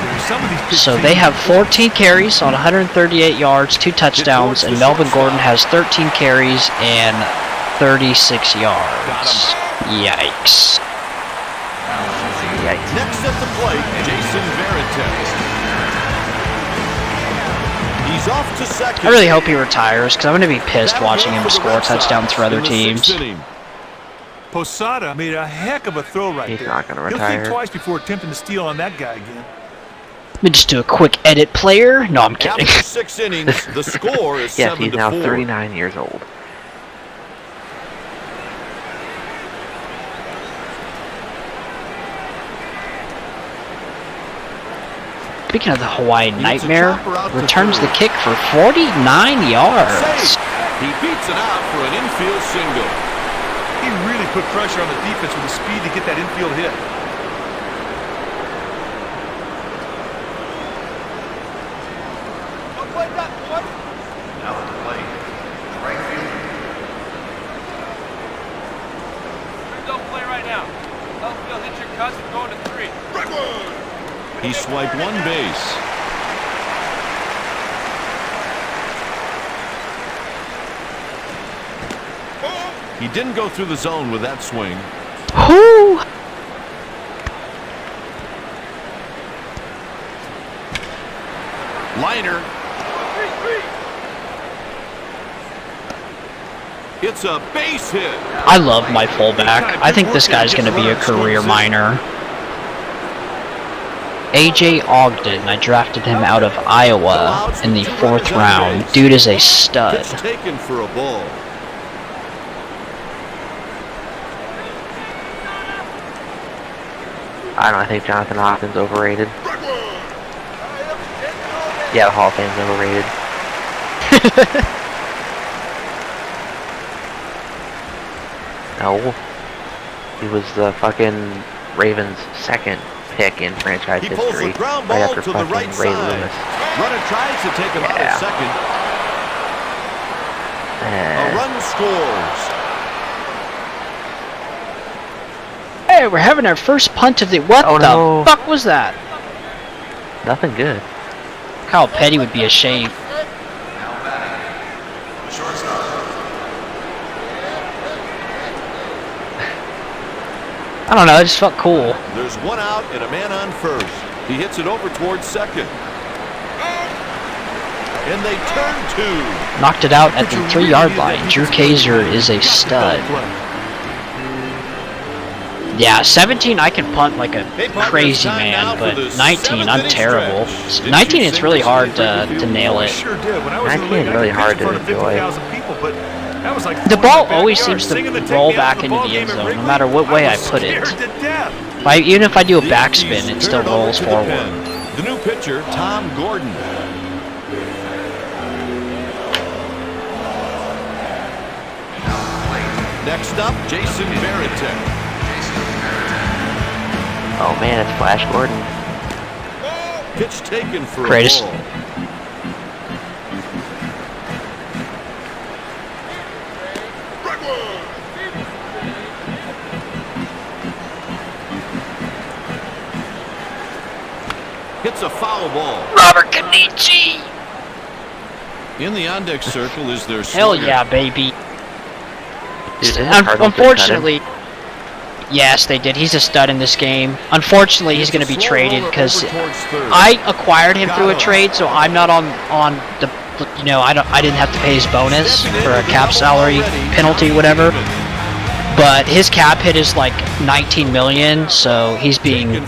A: So they have 14 carries on 138 yards, 2 touchdowns, and Melvin Gordon has 13 carries and 36 yards. Yikes.
D: Next at the plate, Jason Veritek. He's off to second.
A: I really hope he retires, because I'm going to be pissed watching him score touchdowns for other teams.
E: Posada made a heck of a throw right there.
B: He's not going to
E: He'll
B: retire.
E: think twice before attempting to steal on that guy again.
A: Let me just do a quick edit, player. No, I'm kidding.
D: After 6 innings, the score is
B: Yes,
D: 7-4.
B: he's now 39 years old.
A: Speaking of the Hawaiian Nightmare, returns the kick for 49 yards.
D: He beats it out for an infield single.
E: He really put pressure on the defense with the speed to get that infield hit.
C: Don't play right now. Outfield, hit your cuts and go into 3.
D: He swiped one base. He didn't go through the zone with that swing.
A: Whoo!
D: Liner. It's a base hit.
A: I love my fullback. I think this guy's going to be a career minor. AJ Ogden. I drafted him out of Iowa in the 4th round. Dude is a stud.
D: It's taken for a ball.
B: I don't know, I think Jonathan Hopkins overrated. Yeah, the Hall of Fame's overrated. No. He was the fucking Ravens' 2nd pick in franchise
D: He pulls
B: history.
D: the ground
B: Right
D: ball
B: after
D: to the
B: fucking
D: right
B: Ray
D: side.
B: Lewis.
D: Runner tries to take him out at second. A run scores.
A: Hey, we're having our first punt of the... What
B: Oh,
A: the
B: no.
A: fuck was that?
B: Nothing good.
A: Kyle Petty would be ashamed. I don't know, it just felt cool.
D: There's one out and a man on first. He hits it over towards second. And they turn 2.
A: Knocked it out at the 3-yard line. Drew Kaiser is a stud. Yeah, 17 I can punt like a
D: Hey, partner,
A: crazy
D: it's time now
A: man,
D: for the
A: but 19
D: seventh
A: I'm
D: inning
A: terrible.
D: stretch. Didn't
A: 19
D: you
A: it's
D: sing
A: really
D: the
A: hard
D: song
A: to nail
E: I
A: it.
E: sure did. When I was in the
B: 19
E: league, I
B: really
E: could
B: hard
E: pitch in
B: to
E: front of
B: enjoy.
E: 50,000 people, but that was like
A: The
E: fun in
A: ball
E: my
A: always
E: backyard,
A: seems to
E: singing the Take
A: roll
E: Me Out
A: back
E: to the
A: into
E: Ball
A: the
E: Game
A: end
E: at
A: zone, no
E: Wrigley.
A: matter what way I
E: was
A: put it.
E: scared to death.
A: Even if I do a
D: The
A: backspin,
D: Yankees
A: it
D: turn
A: still
D: over
A: rolls
D: to the
A: forward.
D: pen. The new pitcher, Tom Gordon. Next up, Jason Varitek.
B: Oh man, it's Flash Gordon.
D: Pitch taken for
A: Greatest.
D: a ball. Hits a foul ball.
A: Robert Kenichi!
D: In the on-deck circle is their
A: Hell
D: slugger.
A: yeah, baby.
B: Dude, didn't the Cardinals just cut him?
A: Unfortunately, yes, they did. He's a stud in this game. Unfortunately, he's going to be traded because I acquired him through a trade, so I'm not on the. You know, I didn't have to pay his bonus for a cap salary penalty, whatever. But his cap hit is like 19 million, so he's being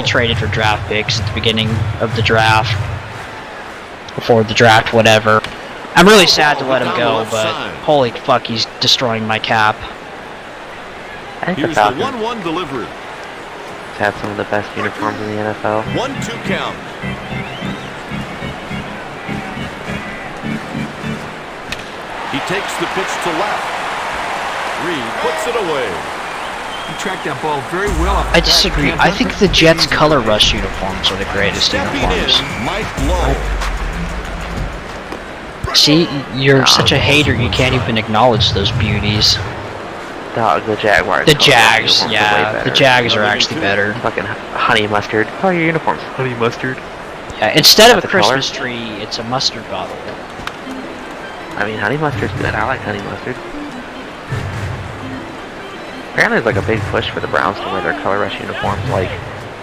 A: traded for draft picks at the beginning of the draft, before the draft, whatever. I'm really sad to let him go, but holy fuck, he's destroying my cap.
B: I think the
D: Here's the
B: Falcons
D: 1-1 delivery.
B: have some of the best uniforms in the NFL.
D: 1-2 count. He takes the pitch to left. Reed puts it away.
E: He tracked that ball very well.
A: I disagree. I think the Jets' color rush uniforms are the greatest
D: Stepping
A: uniforms.
D: in, Mike Lowe.
A: See, you're such a hater, you can't even acknowledge those beauties.
B: The Jaguars.
A: The
B: color
A: Jags,
B: uniforms are way
A: yeah,
B: better.
A: the Jags are actually better.
B: Fucking honey mustard. Oh, your uniforms. Honey mustard.
A: Yeah, instead of a
B: That's the color?
A: Christmas tree, it's a mustard bottle.
B: I mean, honey mustard's good. I like honey mustard. Apparently, there's like a big push for the Browns to wear their color rush uniforms like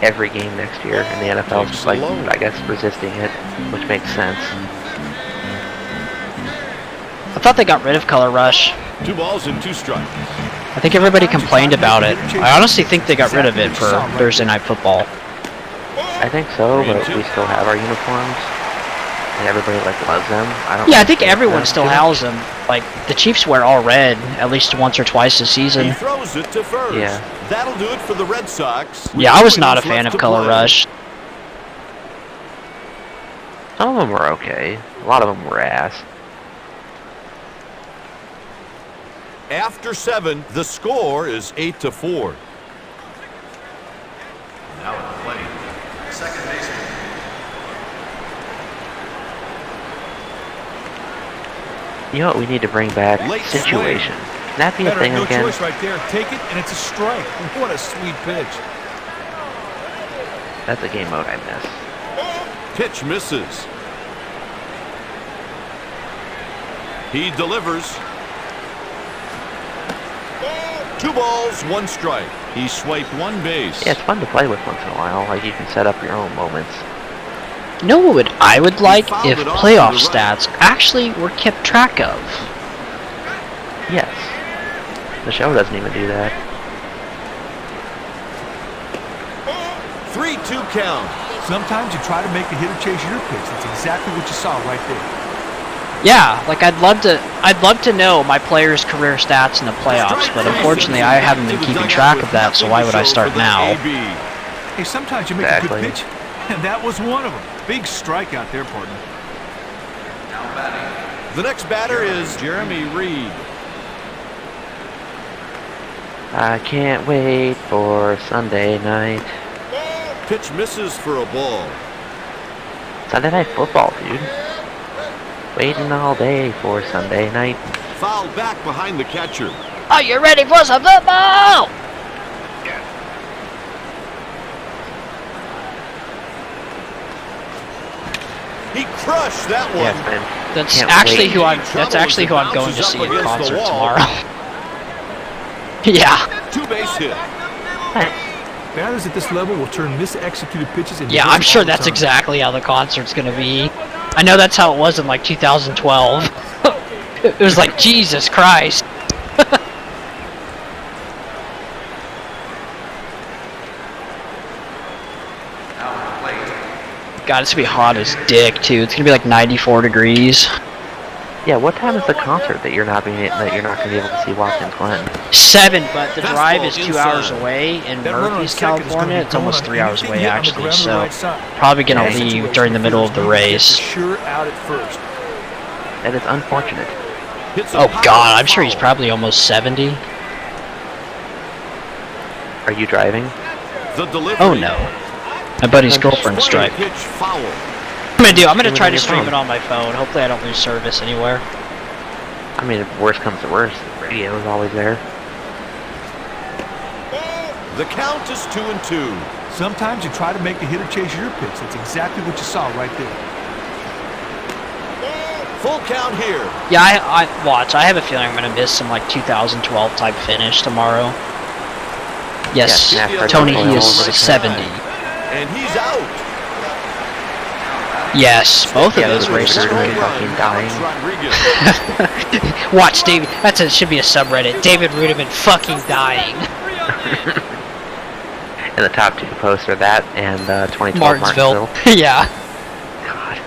B: every game next year, and the NFL's just like, I guess, resisting it, which makes sense.
A: I thought they got rid of color rush.
D: 2 balls and 2 strikes.
A: I think everybody complained about it. I honestly think they got rid of it for Thursday Night Football.
B: I think so, but we still have our uniforms, and everybody like loves them.
A: Yeah, I think everyone still has them. Like, the Chiefs wear all red at least once or twice a season.
D: He throws it to first.
B: Yeah.
D: That'll do it for the Red Sox.
A: Yeah, I was not a fan of color rush.
B: Some of them were okay. A lot of them were ass.
D: After 7, the score is 8-4.
F: Now at the plate, second baseman.
B: You know what we need to bring back?
D: Late
B: Situation. Can that be a
E: Better
B: thing
E: have no
B: again?
E: choice right there. Take it, and it's a strike. What a sweet pitch.
B: That's a game mode I miss.
D: Pitch misses. He delivers. 2 balls, 1 strike. He swiped 1 base.
B: Yeah, it's fun to play with once in a while. Like, you can set up your own moments.
A: You know what I would like if playoff stats actually were kept track of?
B: Yes. The show doesn't even do that.
D: 3-2 count.
E: Sometimes you try to make a hitter chase your pitch. That's exactly what you saw right there.
A: Yeah, like I'd love to know my players' career stats in the playoffs, but unfortunately I haven't been keeping track of that, so why would I start now?
E: Hey, sometimes you make
B: Exactly.
E: a good pitch, and that was one of them. Big strikeout there, partner.
F: Now batting.
D: The next batter is Jeremy Reed.
B: I can't wait for Sunday night.
D: Pitch misses for a ball.
B: Sunday night football, dude. Waiting all day for Sunday night.
D: Foul back behind the catcher.
A: Are you ready for some football?
D: He crushed that one.
B: Yes, man.
A: That's
B: Can't
A: actually
B: wait.
A: who I'm going to see in concert tomorrow. Yeah.
D: 2 base hit.
E: Batters at this level will turn misexecuted pitches into
A: Yeah,
E: hits
A: I'm sure
E: all the
A: that's
E: time.
A: exactly how the concert's gonna be. I know that's how it was in like 2012. It was like, Jesus Christ. God, it's gonna be hot as dick too. It's gonna be like 94 degrees.
B: Yeah, what time is the concert that you're not gonna be able to see Watkins Glen?
A: 7, but the drive is
D: Fastball
A: 2 hours
D: inside.
A: away in
E: That runner on
A: Murphy's,
E: second is gonna
A: California.
E: be
A: It's almost
E: going
A: 3
E: on
A: hours
E: anything
A: away
E: hit on the
A: actually,
E: ground on the
A: so
E: right side.
A: probably gonna
B: Yeah.
A: leave during the middle of the race.
E: Sure out at first.
B: That is unfortunate.
D: Hits a
A: Oh
D: power
A: God, I'm sure he's
D: foul.
A: probably almost 70.
B: Are you driving?
D: The delivery.
A: Oh no, my buddy's girlfriend's
D: Swing
A: driving.
D: pitch foul.
A: I'm gonna
B: Do it
A: try
B: on
A: to
B: your
A: stream
B: phone.
A: it on my phone. Hopefully I don't lose service anywhere.
B: I mean, if worst comes to worst, the radio is always there.
D: The count is 2-2.
E: Sometimes you try to make a hitter chase your pitch. That's exactly what you saw right there.
D: Full count here.
A: Yeah, I watch. I have a feeling I'm gonna miss some like 2012 type finish tomorrow. Yes,
B: Yeah, NASCAR
A: Tony,
B: Oil
A: he is
B: over the
A: 70.
D: And he's out.
A: Yes, both
B: Yeah,
A: of those
B: those
A: races
B: are
A: were
B: really
A: good.
B: fucking dying.
D: Alex Rodriguez.
A: Watch David. Should be a subreddit. David Rudiman fucking dying.
B: And the top two posts are that and 2012
A: Martinsville.
B: Martinsville.
A: Yeah.
B: God.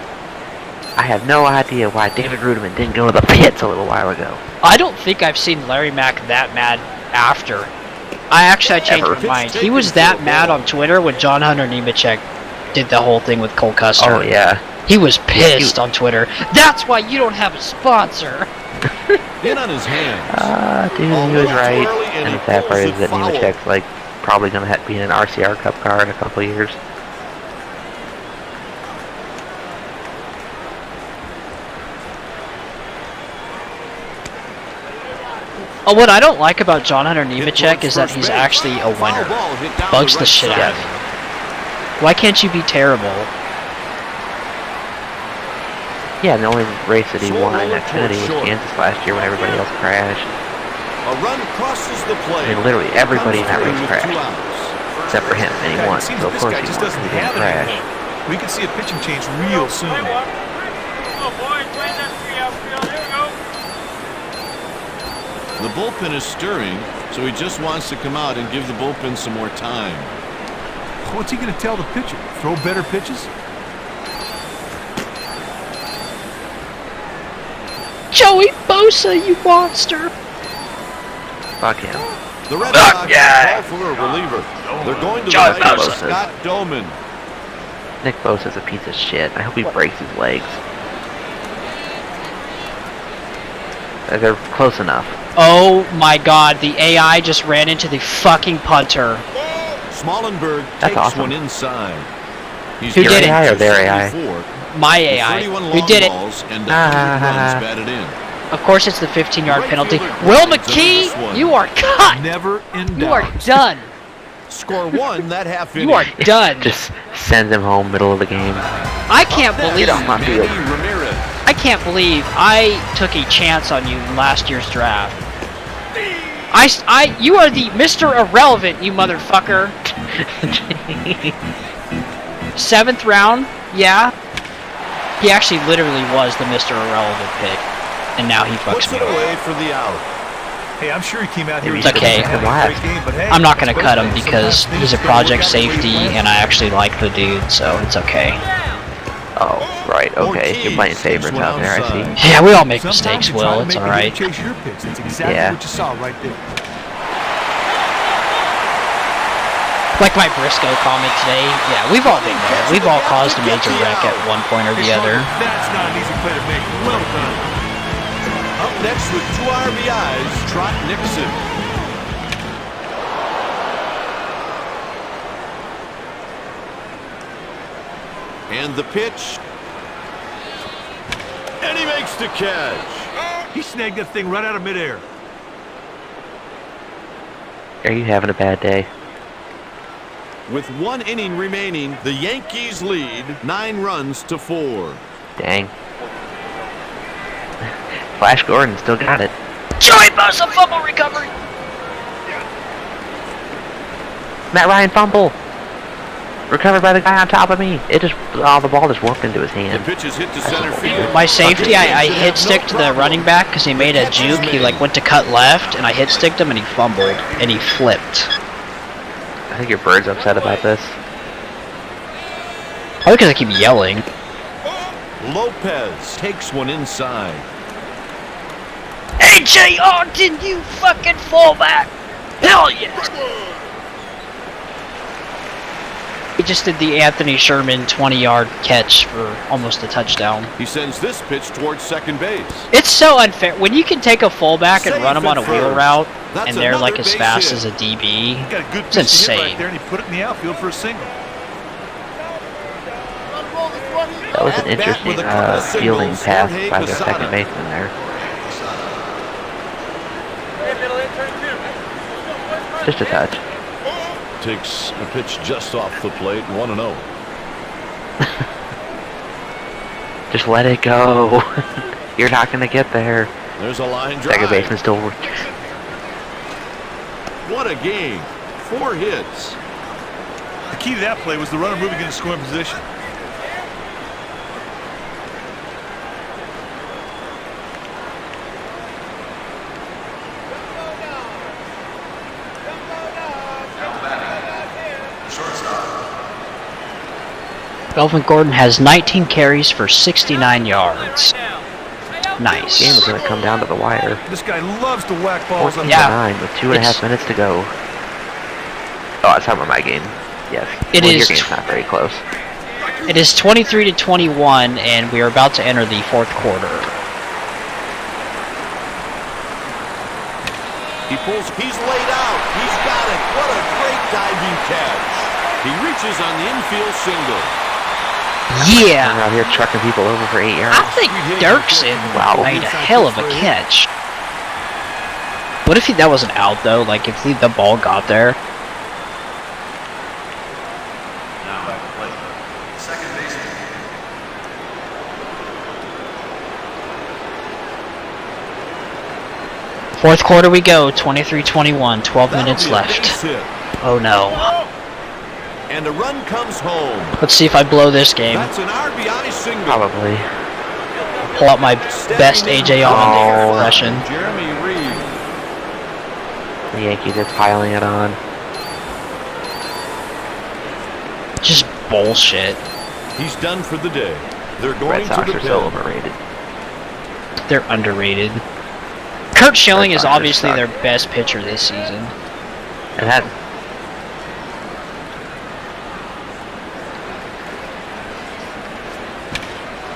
B: I have no idea why David Rudiman didn't go to the pits a little while ago.
A: I don't think I've seen Larry Mack that mad after. I changed
B: Ever.
A: my mind. He was that mad on Twitter when John Hunter Nemechek did the whole thing with Cole Custer.
B: Oh, yeah.
A: He was pissed on Twitter. That's why you don't have a sponsor.
D: In on his hands.
B: Dude, he was right. And the sad part is that Nemechek's, like, probably going to be in an RCR Cup car in a couple of years.
A: Oh, what I don't like about John Hunter Nemechek is that he's actually a winner. Bugs the shit out of me. Why can't you be terrible?
B: Yeah, and the only race that he won in Xfinity was Kansas last year when everybody else crashed.
D: A run crosses the plate.
B: I mean, literally everybody in that race
D: With
B: crashed.
D: 2 outs.
B: Except for him, and he
E: God,
B: won.
E: it seems
B: So of
E: this
B: course
E: guy
B: he
E: just
B: won.
E: doesn't
B: He didn't
E: have it
B: crash.
E: anymore. We could see a pitching change real soon.
D: The bullpen is stirring, so he just wants to come out and give the bullpen some more time.
E: What's he going to tell the pitcher? Throw better pitches?
A: Joey Bosa, you monster!
B: Fuck him.
D: The Red Sox call for a reliever. They're going to
A: John
D: the right
B: Bosa.
D: Scott Doman.
B: Nick Bosa's a piece of shit. I hope he breaks his legs. They're close enough.
A: Oh my god, the AI just ran into the fucking punter.
D: Smallenberg
B: That's
D: takes
B: awesome.
D: one inside. He's
A: Who
D: got
A: did it?
B: AI or their AI?
D: 274
A: My
D: with
A: AI.
D: 31
A: Who
D: long
A: did it?
D: balls and 100 runs batted in.
A: Of course it's the 15-yard
D: Right
A: penalty.
D: fielder
A: Will
D: Grimes under this one.
A: McKee, you are cut!
E: Never in
A: You are
E: doubt.
A: done.
D: Score one that half inning.
A: You are done.
B: Just sends him home middle of the game.
A: I can't believe
B: Get off my
D: Manny
B: field.
D: Ramirez.
A: I can't believe I took a chance on you in last year's draft. You are the Mr. Irrelevant, you motherfucker. 7th round, yeah. He actually literally was the Mr. Irrelevant pick, and now he fucks
D: Puts
A: me
D: it
A: over.
D: away for the out.
E: Hey, I'm sure he came out here.
B: It's
A: okay.
E: having a great game, but hey,
A: I'm not gonna
E: it's
A: cut him
E: baseball.
A: because
E: Sometimes
A: he's a
E: things don't work
A: project
E: out the way you
A: safety,
E: planned.
A: and I actually like the dude, so it's okay.
B: Oh, right, okay. You're playing favorites out there, I see.
A: Yeah, we all make
E: Sometimes
A: mistakes,
E: you try
A: Will.
E: to
A: It's
E: make the
A: alright.
E: hitter chase your pitch. That's exactly
B: Yeah.
E: what you saw right there.
A: Like my Briscoe comment today, yeah, we've all been there. We've all caused a major wreck at one point or the other.
E: That's not an easy play to make. Well done.
D: Up next with 2 RBIs, Trot Nixon. And the pitch. And he makes the catch.
E: He snagged that thing right out of midair.
B: Are you having a bad day?
D: With 1 inning remaining, the Yankees lead 9 runs to 4.
B: Dang. Flash Gordon still got it.
A: Joey Bosa fumble recovery.
B: Matt Ryan fumble. Recovered by the guy on top of me. It just, the ball just warped into his
D: The
B: hand.
D: pitch is hit to center field.
A: My safety, I hit stick to the running back because he made a juke. He like went to cut left, and I hit sticked him, and he fumbled, and he flipped.
B: I think your bird's upset about this.
A: Probably because I keep yelling.
D: Lopez takes one inside.
A: AJ Ogden, you fucking fullback! Hell yes! He just did the Anthony Sherman 20-yard catch for almost a touchdown.
D: He sends this pitch towards second base.
A: It's so unfair. When you can take a fullback and run him on a wheel route,
D: That's
A: and they're like
D: another
A: as
D: base
A: fast
D: hit.
A: as a DB,
E: He got a good
A: it's
E: pitch to hit
A: insane.
E: right there, and he put it in the outfield for a single.
B: That was an
D: At bat
B: interesting
D: with a couple of
B: fielding
D: singles,
B: pass
D: Jorge
B: by the
D: Posada.
B: second baseman there. Just a touch.
D: Takes a pitch just off the plate, 1-0.
B: Just let it go. You're not gonna get there.
D: There's a line drive.
B: Second baseman still.
D: What a game. 4 hits.
E: The key to that play was the runner moving into scoring position.
A: Melvin Gordon has 19 carries for 69 yards. Nice.
B: Game is gonna come down to the wire.
E: This guy loves to whack balls up.
B: 14-9 with 2.5
A: It's-
B: minutes to go. Oh, that's how my game. Yes.
A: It
B: Well,
A: is
B: Your game's not very close.
A: It is 23-21, and we are about to enter the fourth quarter.
D: He's laid out. He's got it. What a great diving catch. He reaches on the infield single.
B: I'm
A: Yeah,
B: out here trucking people over for 8 yards.
A: I think Dirksen
B: Wow.
A: made a hell of a catch. What if that wasn't out though? Like if the ball got there?
F: Now at the plate. Second baseman.
A: Fourth quarter we go, 23-21, 12
D: That'll
A: minutes
D: be a
A: left.
D: base hit.
A: Oh no.
D: And a run comes home.
A: Let's see if I blow this game.
D: That's an RBI single.
B: Probably.
A: Pull out my best AJ Allmendinger impression.
D: Jeremy Reed.
B: The Yankees are piling it on.
A: Just bullshit.
D: He's done for the day. They're
B: Red
D: going to
B: Sox
D: the
B: are so
D: pen.
B: overrated.
A: They're underrated. Kurt Schilling
B: Red
A: is
B: Sox
A: obviously
B: suck.
A: their best pitcher this season.
B: And that.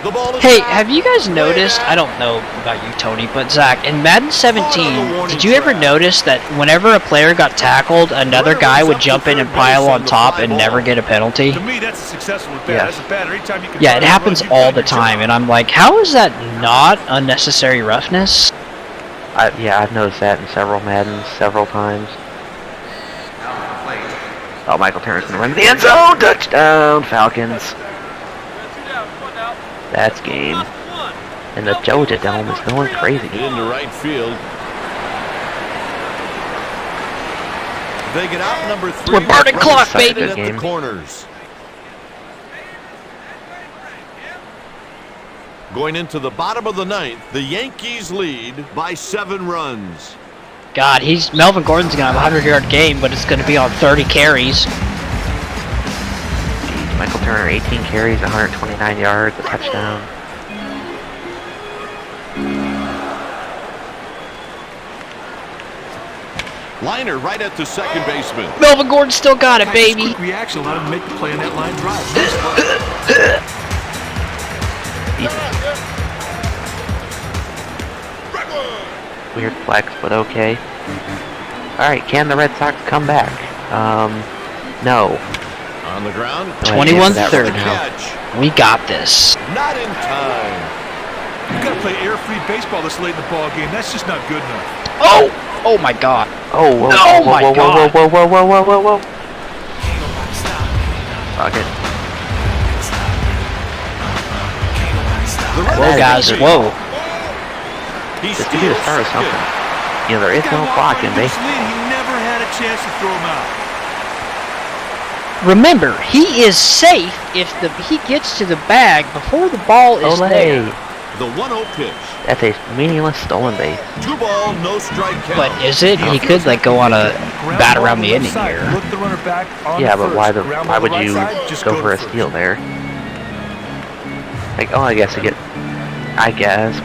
D: The ball is
A: Hey,
D: back.
A: have you guys noticed, I don't know about you, Tony, but Zach, in Madden 17, did you ever notice that whenever a player got tackled, another guy would jump in and pile on top and never get a penalty?
E: To me, that's a successful at bat.
B: Yes.
E: That's a batter. Anytime you can
A: Yeah,
E: find
A: it
E: a
A: happens
E: run, you've
A: all
E: done
A: the
E: your
A: time,
E: job.
A: and I'm like, how is that not unnecessary roughness?
B: Yeah, I've noticed that in several Maddens, several times.
F: Now at the plate.
B: Oh, Michael Turner's gonna run to the end zone! Touchdown, Falcons.
C: 2 down, 1 out.
B: That's game.
C: Lost 1.
B: And the Georgia Dome is going crazy.
D: into right field. They get out number 3.
A: We're burning
D: with
A: clock,
D: runners
B: baby.
D: at
B: Game.
D: the corners. Going into the bottom of the 9th, the Yankees lead by 7 runs.
A: God, Melvin Gordon's gonna have a 100-yard game, but it's gonna be on 30 carries.
B: Jeez, Michael Turner, 18 carries, 129 yards, a touchdown.
D: Liner right at the second baseman.
A: Melvin Gordon still got it, baby.
E: Quick reaction allowed him to make the play on that line drive.
B: Weird flex, but okay. Alright, can the Red Sox come back? No.
D: On the ground.
B: Go ahead and answer that
A: 21-3
B: right now.
D: Catch.
A: We got this.
D: Not in time.
E: You've got to play air-free baseball this late in the ball game. That's just not good enough.
A: Oh! Oh my God.
B: Oh, whoa,
A: Oh
B: whoa,
A: my
B: whoa,
A: God.
B: whoa, whoa, whoa, whoa, whoa, whoa, whoa. Fuck it.
D: The Red
A: Whoa,
D: Sox
A: guys,
D: lead.
A: whoa.
D: He
B: Just to do the
D: steals
B: start of
D: second.
B: something. You know, there is no
E: Guy
B: clock
E: walked
B: in
E: into this
B: baseball.
E: lead, he never had a chance to throw him out.
A: Remember, he is safe if he gets to the bag before the ball is there.
B: Olay.
D: The 1-0 pitch.
B: That's a meaningless stolen base.
D: 2 ball, no strike count.
A: But is it? He could like go on a
E: Ground
A: bat
E: ball
A: around
E: on
A: the
E: left
A: inning
E: side.
A: here.
E: Look the runner back on
B: Yeah,
E: the
B: but
E: first.
B: why
E: Ground
B: why
E: ball on
B: would
E: the right
B: you
E: side, just
B: go for a
E: to
B: steal
E: first.
B: there? Like, oh, I guess,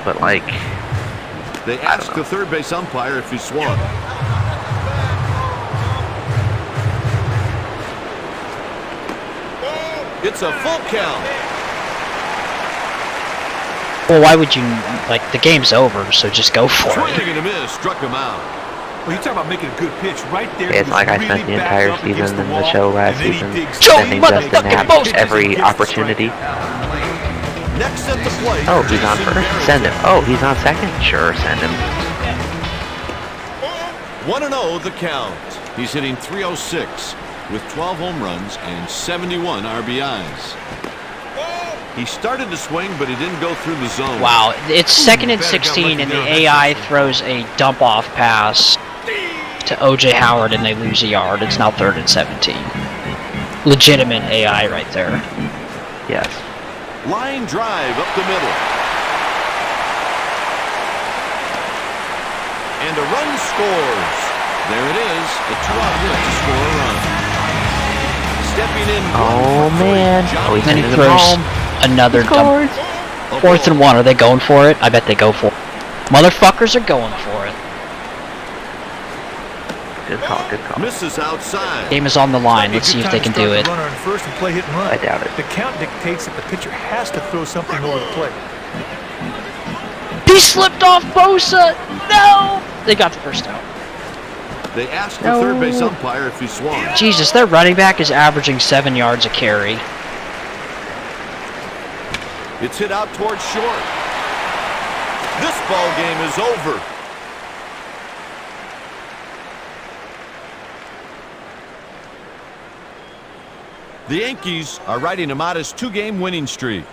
B: but like,
D: They asked the third base umpire if he swung. It's a full count.
A: Well, why would you, like, the game's over, so just go for
D: Swing
A: it.
D: and a miss, struck him out.
E: Well, you talk about making a good pitch right there.
B: it's like I spent the entire season in the show last season sending
A: motherfucking
B: Justin Knapp
A: bullshit.
B: every opportunity.
D: Next at the plate.
B: Oh, he's on first? Send him. Oh, he's on second? Sure, send him.
D: 1-0 the count. He's hitting .306 with 12 home runs and 71 RBIs. He started to swing, but he didn't go through the zone.
A: Wow, it's 2nd and 16, and the AI throws a dump-off pass to O.J. Howard, and they lose a yard. It's now 3rd and 17. Legitimate AI right there.
B: Yes.
D: Line drive up the middle. And a run scores. There it is, a 2-out hit to score a run. Stepping in.
B: Oh, man. Oh, he's
A: Then he
B: sending him
A: throws
B: home.
A: another dump. 4th and 1. Are they going for it? I bet they go for it. Motherfuckers are going for it.
B: Good call, good call.
D: Misses outside.
A: Game is on the line. Let's see if they can do it.
E: Runner on first and play hit and run.
B: I doubt it.
E: The count dictates that the pitcher has to throw something over the plate.
A: He slipped off Bosa! No! They got the first out.
D: They asked the third base umpire if he swung.
A: Jesus, their running back is averaging 7 yards a carry.
D: It's hit out towards short. This ball game is over. The Yankees are riding a modest 2-game winning streak.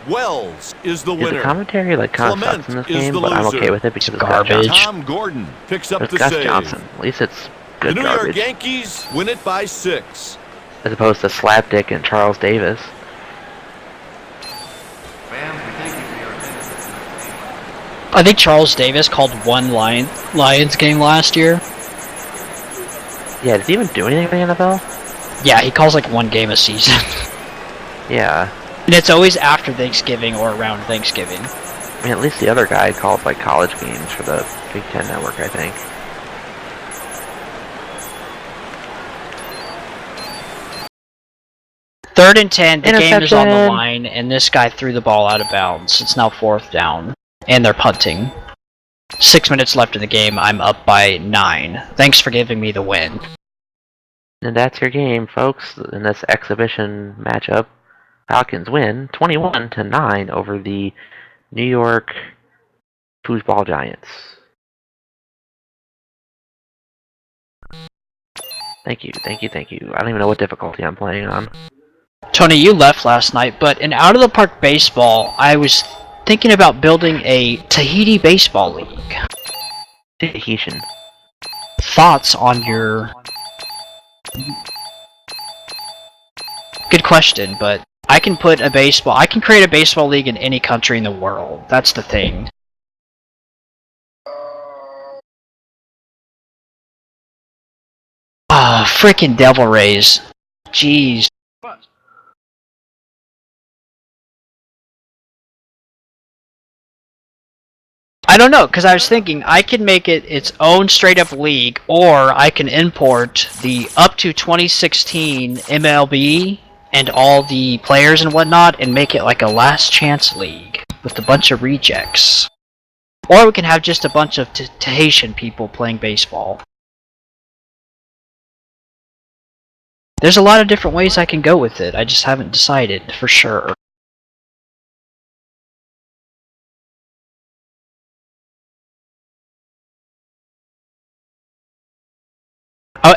D: Wells is the winner.
B: The commentary like kind of
D: Clement
B: sucks in this
D: is
B: game,
D: the
B: but I'm
D: loser.
B: okay with it because it's
A: Garbage.
B: Gus Johnson.
D: Tom Gordon picks up
B: It's
D: the
B: Gus
D: save.
B: Johnson. At least it's
D: The
B: good
D: New
B: garbage.
D: York Yankees win it by 6.
B: As opposed to Slapdick and Charles Davis.
F: Fans, we thank you for your attention.
A: I think Charles Davis called one Lions game last year.
B: Yeah, does he even do anything in the NFL?
A: Yeah, he calls like one game a season.
B: Yeah.
A: And it's always after Thanksgiving or around Thanksgiving.
B: I mean, at least the other guy called like college games for the Big Ten Network, I think.
A: Third and 10, the game is on the
B: Interception.
A: line, and this guy threw the ball out of bounds. It's now 4th down, and they're punting. 6 minutes left in the game. I'm up by 9. Thanks for giving me the win.
B: And that's your game, folks. In this exhibition matchup, Falcons win 21-9 over the New York Foosball Giants. Thank you, thank you, thank you. I don't even know what difficulty I'm playing on.
A: Tony, you left last night, but in Out of the Park Baseball, I was thinking about building a Tahiti Baseball League.
B: Tahitian.
A: Thoughts on your... Good question, but I can create a baseball league in any country in the world. That's the thing. Ah, frickin' Devil Rays. Jeez. I don't know, because I was thinking I could make it its own straight-up league, or I can import the up to 2016 MLB and all the players and whatnot and make it like a last chance league with a bunch of rejects. Or we can have just a bunch of Tahitian people playing baseball. There's a lot of different ways I can go with it, I just haven't decided for sure.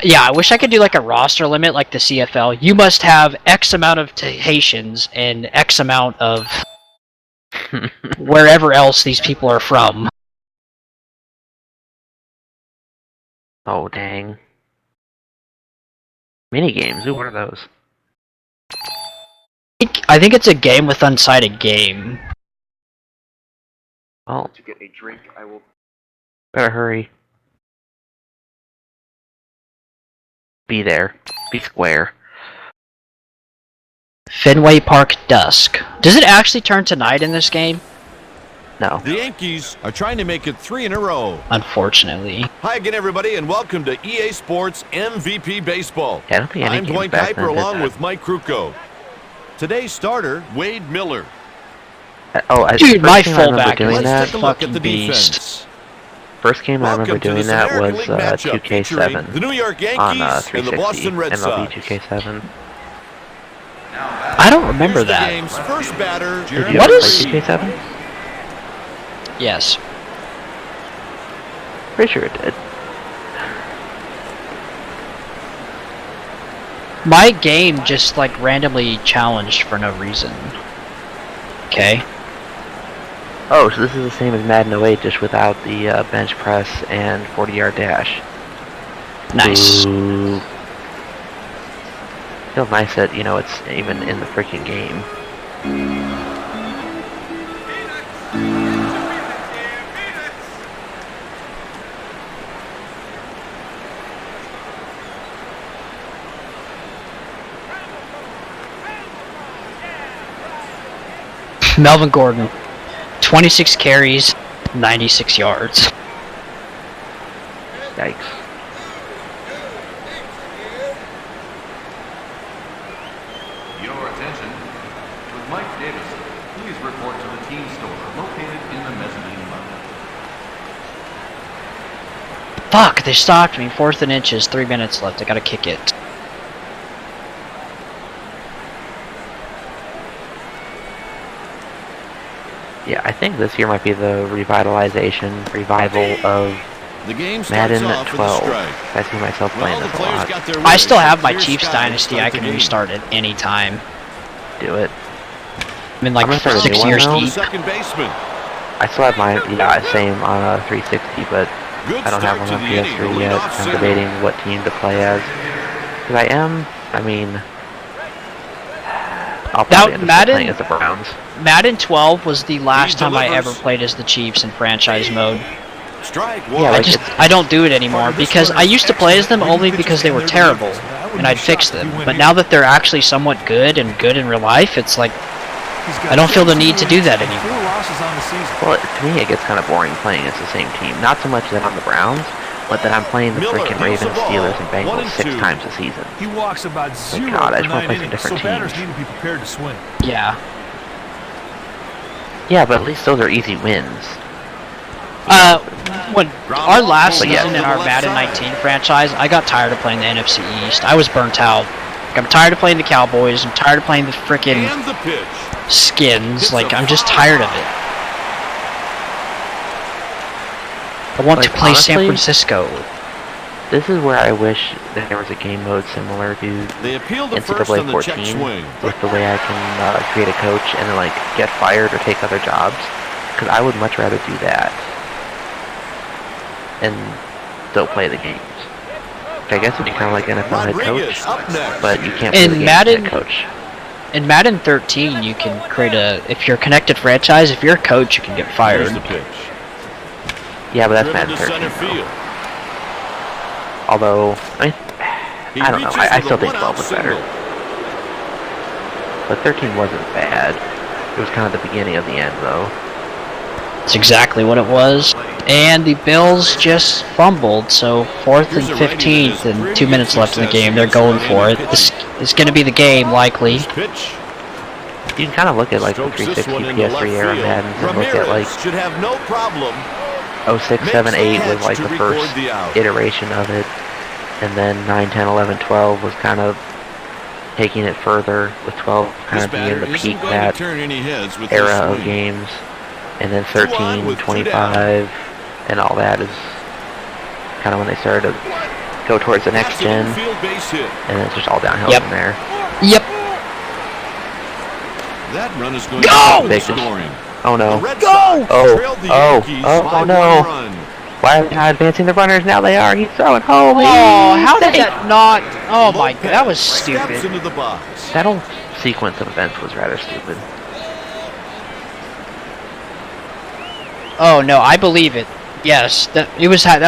A: Yeah, I wish I could do like a roster limit like the CFL. You must have X amount of Tahitians and X amount of wherever else these people are from.
B: Oh, dang. Minigames, ooh, what are those?
A: I think it's a game with unsighted game.
B: Oh,
F: To get a drink, I will.
B: better hurry. Be there. Be square.
A: Fenway Park dusk. Does it actually turn to night in this game?
B: No.
D: The Yankees are trying to make it 3 in a row.
A: Unfortunately.
D: Hi again, everybody, and welcome to EA Sports MVP Baseball.
B: Yeah, I don't think any
D: I'm
B: game's
D: Dwight
B: back
D: Kuiper
B: then, did
D: along
B: that?
D: with Mike Krukow. Today's starter, Wade Miller.
A: Dude, my
B: first game I remember
A: fullback
B: doing
A: is
B: that.
D: Let's take a look at
A: fucking
D: the
A: beast.
D: defense.
B: First game I remember
D: Welcome to
B: doing
D: this
B: that
D: American
B: was
D: League matchup
B: 2K7
D: featuring the New York
B: on
D: Yankees and the
B: 360
D: Boston Red
B: MLB
D: Sox.
B: 2K7.
A: I don't remember
D: Here's the
A: that.
D: game's first batter,
B: Did you
A: What
B: ever
A: is-
B: play 2K7?
A: Yes.
B: Pretty sure it did.
A: My game just like randomly challenged for no reason. Okay.
B: Oh, so this is the same as Madden 08, just without the bench press and 40-yard dash.
A: Nice.
B: Ooh. Feels nice that, it's even in the freaking game.
A: Melvin Gordon. 26 carries, 96 yards.
B: Yikes.
F: Your attention. With Mike Davis, please report to the team store located in the mezzanine level.
A: Fuck, they stopped me. 4th and inches, 3 minutes left. I gotta kick it.
B: Yeah, I think this year might be the revival of
D: The game starts
B: Madden
D: off with a
B: 12.
D: strike.
B: I see myself playing
D: Well, the
B: this a
D: players
B: lot.
D: got their
A: I still
D: wish.
A: have my
D: Clear
A: Chiefs
D: sky to
A: dynasty.
D: start
A: I
D: the
A: can
D: game.
A: restart at any time.
B: Do it.
A: I'm in like
B: I'm gonna start a
A: 6
B: new one
A: years
B: now.
D: The
A: deep.
D: second baseman.
B: I still have mine, same on a 360, but
D: Good
B: I don't have
D: start
B: one
D: to
B: on
D: the inning. The
B: PS3 yet.
D: leadoff
B: I'm
D: single.
B: debating what team to play as. Because I'll probably end up
A: Madden-
B: playing as the Browns.
A: Madden 12 was the last
D: He
A: time I
D: delivers.
A: ever played as the Chiefs in franchise mode.
D: Strike
B: Yeah,
D: one.
B: like
A: I don't do it anymore because I used to play as them only because they were terrible and I'd fix them. But now that they're actually somewhat good in real life, it's like I don't feel the need to do that anymore.
E: 4 losses on the season.
B: Well, to me, it gets kind of boring playing as the same team. Not so much that I'm the Browns, but that I'm playing the
D: Miller
B: freaking
D: deals the
B: Ravens,
D: ball.
B: Steelers, and
D: 1
B: Bengals
D: and
B: 6
D: 2.
B: times a season.
E: He walks about 0
B: God, I
E: per
B: just wanna
E: 9
B: play some
E: innings, so
B: different
E: batters
B: teams.
E: need to be prepared to swing.
A: Yeah.
B: Yeah, but at least those are easy wins.
A: When our last
B: But yeah.
A: season in our Madden 19 franchise, I got tired of playing the NFC East. I was burnt out. Like, I'm tired of playing the Cowboys. I'm tired of playing the frickin'
D: And the pitch.
A: Skins. Like, I'm just tired of it. I want to
B: Like,
A: play San
B: honestly,
A: Francisco.
B: This is where I wish that there was a game mode similar to
D: They appeal to first
B: NCAA
D: on the check
B: 14
D: swing.
B: with the way I can create a coach and then get fired or take other jobs. Because I would much rather do that and still play the games. I guess it'd be kind of like NFL head
D: Rodriguez
B: coach,
D: up next.
B: but you can't play
A: In
B: the game
A: Madden-
B: head coach.
A: In Madden 13, you can create if you're a connected franchise, if you're a coach, you can get
D: Here's
A: fired.
D: the pitch.
B: Yeah, but that's
D: Driven
B: Madden
D: to
B: 13.
D: center
B: though.
D: field.
B: Although,
D: He
B: I don't know.
D: reaches
B: I
D: for
B: still
D: the
B: think 12 was
D: one-out
B: better.
D: single.
B: But 13 wasn't bad. It was kind of the beginning of the end, though.
A: That's exactly what it was. And the Bills just fumbled, so 4th and
D: Here's a righty that
A: 15th
D: has
A: and
D: pretty
A: 2 minutes
D: good
A: left in the
D: success
A: game. They're
D: against
A: going
D: the
A: for it.
D: pitching.
A: This is going to be the game, likely.
D: This pitch.
B: You can kind of look at the
D: Strokes this
B: 360
D: one into left
B: PS3 era
D: field.
B: Maddens and look at
D: Ramirez should have no problem.
B: 06,
D: Makes
B: 7,
D: the
B: 8
D: catch
B: was
D: to
B: the
D: record
B: first
D: the out.
B: iteration of it. And then 9, 10, 11, 12 was kind of taking it further, with 12 kind
D: This
B: of being
D: batter
B: the
D: isn't
B: peak
D: going
B: that
D: to turn any heads with
B: era
D: this
B: of
D: swing.
B: games. And then
D: 2 on
B: 13,
D: with 2
B: 25, and all that is kind of when they started to go towards the next
D: That's an
B: gen.
D: infield base hit.
B: And it's just all downhill
A: Yep.
B: from there.
A: Yep.
D: That run is going
A: Go!
D: to open the
B: They just-
D: scoring.
B: Oh
D: The
B: no.
D: Red
A: Go!
D: Sox
B: Oh,
D: trailed the
B: oh,
D: Yankees
B: oh,
D: by
B: oh, no.
D: 1 run.
B: Why are they not advancing the runners? Now they are. He's throwing home.
A: Oh, how did that not... Oh my god, that was
D: Steps
A: stupid.
D: into the box.
B: That whole sequence of events was rather stupid.
A: Oh no, I believe it. Yes, that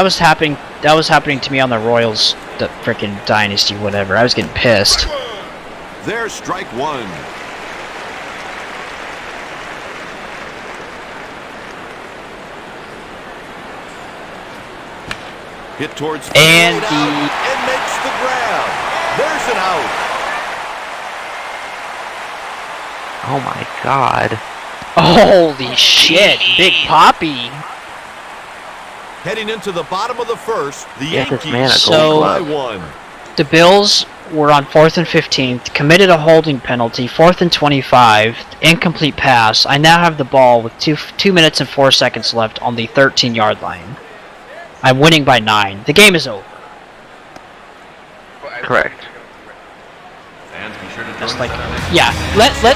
A: was happening to me on the Royals, the frickin' dynasty, whatever. I was getting pissed.
D: There's strike one. Hit towards
A: And
D: and makes the grab. There's an out.
B: Oh my God.
A: Holy shit, Big Poppy.
D: Heading into the bottom of the first, the
B: Get this
D: Yankees
B: man a gold
A: So-
D: by
B: glove.
D: 1.
A: The Bills were on 4th and 15th, committed a holding penalty, 4th and 25, incomplete pass. I now have the ball with 2 minutes and 4 seconds left on the 13-yard line. I'm winning by 9. The game is over.
B: Correct.
F: Fans, be sure to
A: Just
F: join
A: like,
F: us next
A: yeah.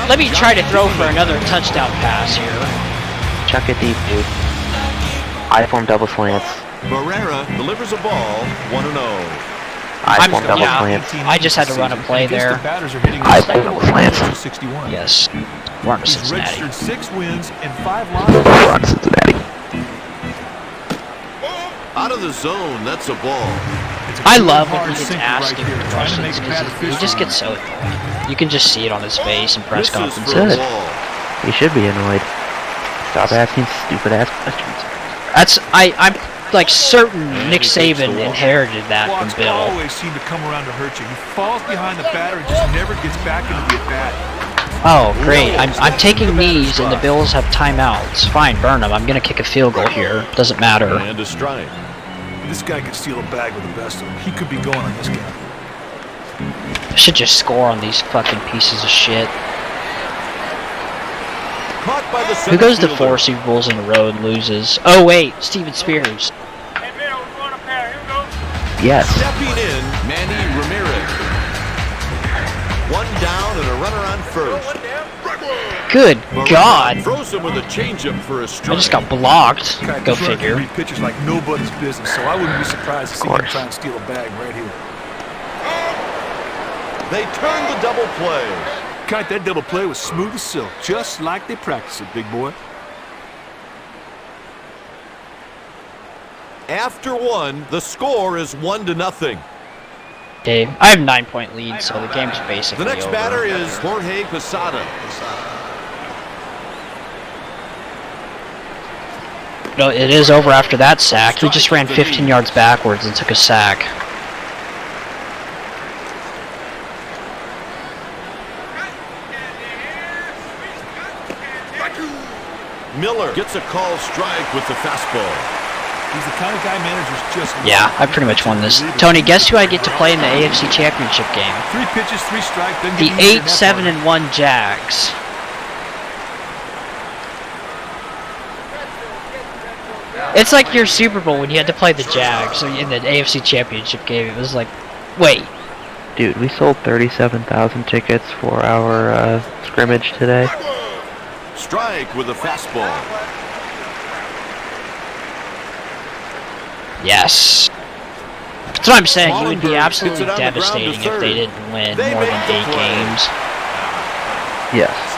A: Let me try to throw for another touchdown pass here.
B: Chuck it deep, dude. I-form double slants.
D: Barrera delivers a ball, 1-0.
B: I-form double
A: yeah.
B: slants.
A: I just had to run a play there.
B: I-form double slants.
A: Yes. We're on to
E: He's
A: Cincinnati.
E: registered 6 wins and 5 losses.
B: We're on Cincinnati.
D: Out of the zone, that's a ball.
A: I love when he gets asked if he rushes because he just gets so annoyed. You can just see it on his face in press
D: This is
A: conferences.
D: for a
B: Good.
D: ball.
B: You should be annoyed. Stop asking stupid ass questions.
A: I'm like certain Nick Saban inherited that
E: Blocks
A: from Bill.
E: always seem to come around to hurt you. He falls behind the batter and just never gets back into the at-bat.
A: Oh, great. I'm taking knees and the Bills have timeouts. Fine, burn them. I'm going to kick a field goal here. Doesn't matter.
D: And a strike.
E: This guy could steal a bag with the best of them. He could be going on this guy.
A: I should just score on these fucking pieces of shit.
D: Caught by the
A: Who goes to
D: center
A: 4
D: fielder.
A: Super Bowls in a row and loses? Oh, wait. Steven Spears.
C: Hey, man, we're going up there. Here we go.
B: Yes.
D: Stepping in, Manny Ramirez. 1 down and a runner on first.
A: Good
D: Barrera
A: God.
D: throws him with a changeup for a
A: I
D: strike.
A: just got blocked.
E: Guy
A: Go
E: can run
A: figure.
E: 3 pitches like nobody's business, so I wouldn't be surprised to see him
B: course.
E: try and steal a bag right here.
D: They turn the double play.
E: Kite, that double play was smooth as silk, just like they practice it, big boy.
D: After 1, the score is 1-0.
A: Dave, I have 9-point lead, so the game's basically
D: The next
A: over.
D: batter is Jorge Posada.
A: No, it is over after that sack. He just ran 15 yards backwards and took a sack.
D: Miller gets a call strike with the fastball.
E: He's the kind of guy managers just love.
A: Yeah, I pretty much won this. Tony, guess who I get to play in the AFC Championship game?
E: 3 pitches, 3 strikes, then
A: The
E: get easier than that
A: 8, 7,
E: part.
A: and 1 Jags. It's like your Super Bowl when you had to play the Jags in the AFC Championship game. It was like, wait,
B: Dude, we sold 37,000 tickets for our scrimmage today.
D: Strike with a fastball.
A: yes. That's what I'm saying. You would be
D: Wallenberg
A: absolutely
D: hits it on the ground to
A: devastating if
D: third.
A: they didn't win
D: They
A: more
D: make
A: than
D: the
A: 8
D: play.
A: games.
B: Yes.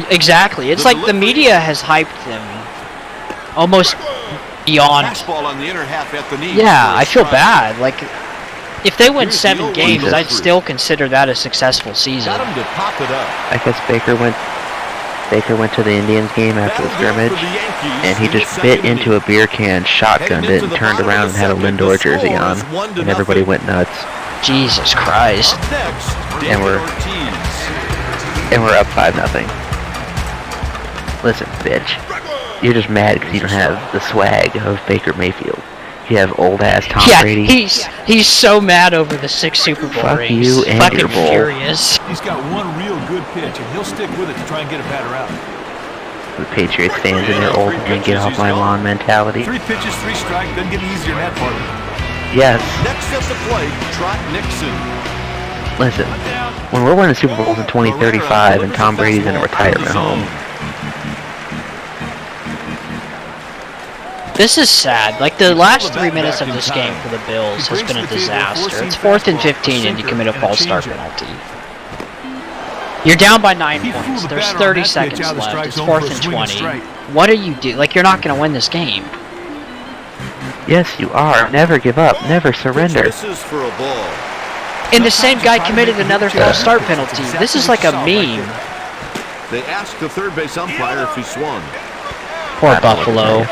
A: Exactly. It's
D: The
A: like the
D: delivery-
A: media has hyped them almost beyond.
D: Fastball on the inner half at the knee.
A: Yeah,
D: for a
A: I feel
D: strike.
A: bad. Like, if they win
D: Here's
A: 7
D: the 0-1
A: games, I'd
D: delivery.
A: still consider that a successful season.
D: Got him to pop it up.
B: I guess Baker went to the Indians game after the
D: That'll do it
B: scrimmage,
D: for the Yankees
B: and he
D: in the
B: just bit
D: second
B: into a
D: inning.
B: beer can, shotgunned
D: Heading
B: it,
D: into
B: and
D: the
B: turned
D: bottom of
B: around
D: the
B: and had a
D: second,
B: Lindor
D: the
B: jersey
D: score
B: on,
D: is 1-0.
B: and everybody went nuts.
A: Jesus Christ.
D: Up next,
B: And
D: David
B: we're-
D: Ortiz.
B: And we're up 5-0. Listen, bitch. You're just mad because you don't have the swag of Baker Mayfield. You have old-ass Tom
A: Yeah,
B: Brady.
A: he's so mad over the 6 Super Bowl
B: Fuck
A: rings.
B: you and
A: Fucking
B: your bowl.
A: furious.
E: He's got one real good pitch, and he'll stick with it to try and get a batter out.
B: The Patriots fans in their old man get off my lawn mentality.
E: 3 pitches, 3 strikes, doesn't get easier than that part.
B: Yes.
D: Next at the plate, Trot Nixon.
B: Listen, when we're winning Super Bowls in 2035 and Tom Brady's in a retirement home,
A: This is sad. Like, the last 3 minutes of this game for the Bills has been a disaster. It's 4th and 15 and you commit a false start penalty. You're down by 9 points. There's 30 seconds left. It's 4th and 20. What do you do? Like, you're not going to win this game.
B: Yes, you are. Never give up. Never surrender.
D: Misses for a ball.
A: And the same guy committed another false start penalty. This is like a meme.
D: They asked the third base umpire if he swung.
A: Poor Buffalo.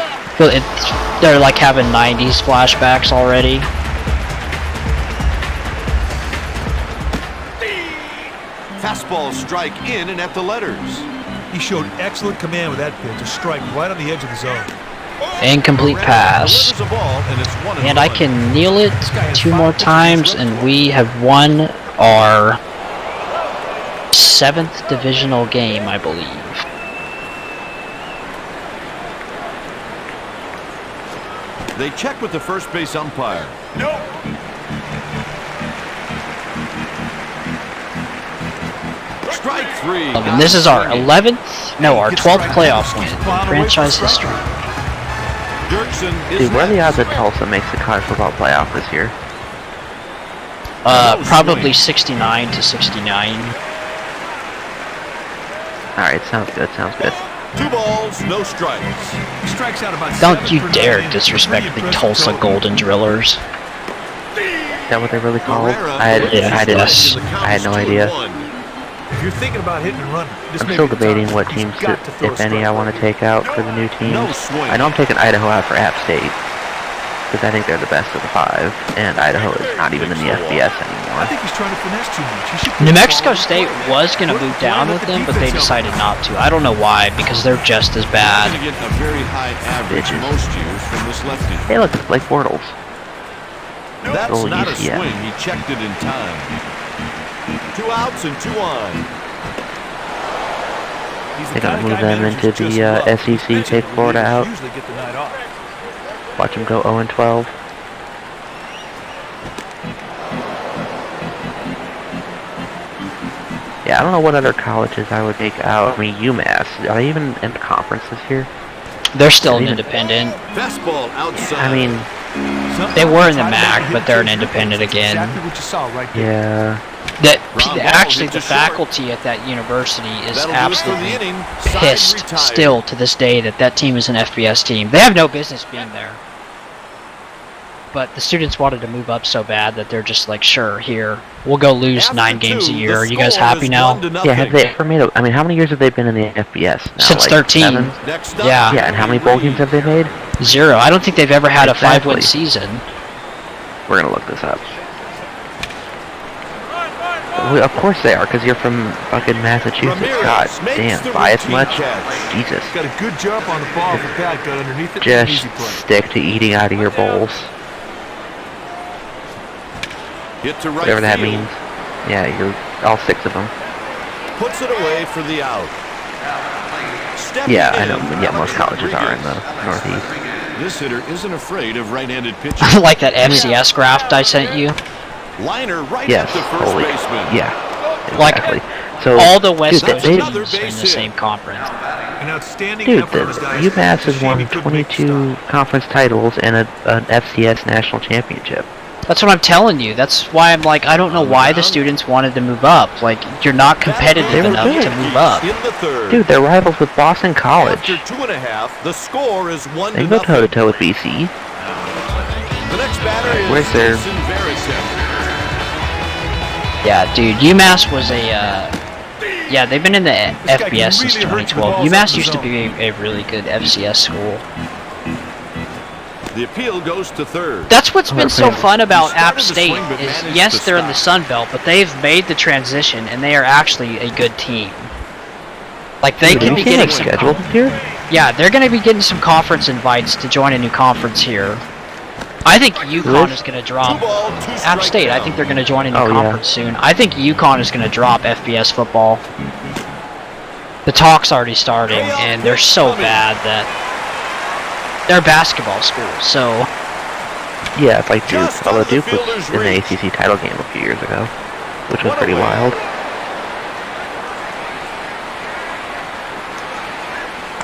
A: They're like having 90s flashbacks already.
D: Fastball strike in and at the letters.
E: He showed excellent command with that pitch, a strike right on the edge of the zone.
A: Incomplete pass.
D: Delivers a ball, and it's 1-1.
A: And I can kneel it 2 more times, and we have won our 7th divisional game, I believe.
D: They check with the first base umpire.
E: Nope.
D: Strike 3.
A: And this is our 11th, no, our 12th playoff win in franchise history.
D: Dirksen is
B: Dude, what are the odds
D: next.
B: that Tulsa makes the college football playoff this year?
A: Probably 69 to 69.
B: Alright, sounds good, sounds good.
D: 2 balls, no strikes.
E: He strikes out about
A: Don't
E: 7
A: you
E: per
A: dare
E: nine.
A: disrespect
E: Pretty
A: the
E: impressive
A: Tulsa
E: throw.
A: Golden Drillers.
B: Is that what they're really called?
D: Guerrero
B: I
A: Yeah,
B: didn't.
A: yes.
B: I had no idea.
E: If you're thinking about hitting and running, this
B: I'm
E: may
B: still
E: be the time.
B: debating what
E: He's
B: teams,
E: got to throw a
B: if any,
E: strike
B: I want to take out for the new teams.
D: No swing.
B: I know I'm taking Idaho out for App State, because I think they're the best of the 5, and Idaho is not even in the FBS
E: I
B: anymore.
E: think he's trying to finesse too much. He should
A: New
E: put the
A: Mexico
E: ball in
A: State
E: front.
A: was going to move down with them, but they decided not to. I don't know why, because they're just as
D: Going
A: bad.
D: to get a very high average
B: Bitches.
D: most years from this lefty.
B: Hey, look, it's Blake Bortles.
D: That's
B: Oh,
D: not a
B: UCF.
D: swing. He checked it in time. 2 outs and 2 on.
E: He's the
B: They're gonna
E: kind of
B: move
E: guy
B: them
E: managers
B: into
E: just
B: the
E: love.
B: SEC,
E: Pitching
B: take Florida
E: relievers
B: out.
E: Usually get the night off.
B: Watch them go 0-12. Yeah, I don't know what other colleges I would take out. I mean, UMass. Are they even in the conference this year?
A: They're still an independent.
D: Fastball outside.
B: I mean,
A: They were in the MAC, but they're an independent again.
E: Exactly what you saw right there.
B: yeah.
A: That
D: Ground ball
A: actually
D: hit
A: the
D: to short.
A: faculty at that university is
D: That'll do it for the
A: absolutely
D: inning. Side
A: pissed
D: retired.
A: still to this day that team is an FBS team. They have no business being there. But the students wanted to move up so bad that they're just like, sure, here, we'll go lose
D: After
A: 9 games a
D: 2,
A: year.
D: the
A: Are you guys
D: score
A: happy
D: is
A: now?
D: 1-0.
B: Yeah, have they ever made a... I mean, how many years have they been in the FBS now?
A: Since
B: Like
A: 13.
B: 7?
D: Next up,
A: Yeah.
B: Yeah, and how many bowl games have they made?
A: 0. I don't think they've ever had a 5-win
B: Exactly.
A: season.
B: We're gonna look this up. Well, of course they are, because you're from fucking Massachusetts. God
D: Ramirez makes
B: damn,
D: the
B: bias
D: routine
B: much?
D: catch.
B: Jesus.
E: Got a good jump on the ball. The bat got underneath it.
B: Just
E: Easy play.
B: stick to eating out of your bowls.
D: Hit to right
B: Whatever that
D: field.
B: means. Yeah, you're all 6 of them.
D: Puts it away for the out. Stepping
B: Yeah, I know.
D: in,
B: Yeah, most colleges are in the Northeast.
D: This hitter isn't afraid of right-handed pitching.
A: Like that FCS graft I sent you.
D: Liner right
B: Yes,
D: at the first
B: holy.
D: baseman.
B: Yeah,
A: Like,
B: exactly. So,
A: All the West
B: dude,
A: Coast
B: they-
A: teams are in the same conference.
E: An outstanding
B: Dude,
E: effort of his guys.
B: UMass
E: It's a
B: has
E: shame
B: won
E: he couldn't make the
B: 22 conference titles and an FCS national championship.
A: That's what I'm telling you. That's why I'm like, I don't know why the students wanted to move up. Like, you're not competitive
B: They were
A: enough
B: good.
A: to move up.
D: In the third.
B: Dude, they're rivals with Boston College.
D: After 2.5, the score is 1-0.
B: They can go toe to toe with BC.
D: The next batter is
B: Where's their-
D: Jason Varitek.
A: Yeah, dude, UMass was a, yeah, they've been in the
E: This guy
A: FBS
E: can
A: since
E: really hurt you with
A: 2012.
E: balls
A: UMass
E: up
A: used
E: the
A: to be a really good FCS school.
D: The appeal goes to third.
A: That's what's been so fun about
D: He started
A: App
D: to
A: State
D: swing, but
A: is,
D: managed
A: yes,
D: to
A: they're in the
D: stop.
A: Sun Belt, but they've made the transition, and they are actually a good team. Like, they
B: Dude,
A: can
B: you
A: be
B: see
A: getting
B: their
A: some...
B: schedule here?
A: Yeah, they're going to be getting some conference invites to join a new conference here. I think UConn is going to drop...
D: 2-ball, 2
A: App
D: strike
A: State, I
D: count.
A: think they're going to join a new
B: Oh, yeah.
A: conference soon. I think UConn is going to drop FBS football. The talk's already starting, and they're so bad that they're a basketball school, so...
B: Yeah, it's like Duke.
D: Just
B: Although
D: out of the
B: Duke was
D: fielder's
B: in the
D: reach.
B: ACC title game a few years ago, which was
D: One
B: pretty
D: away.
B: wild.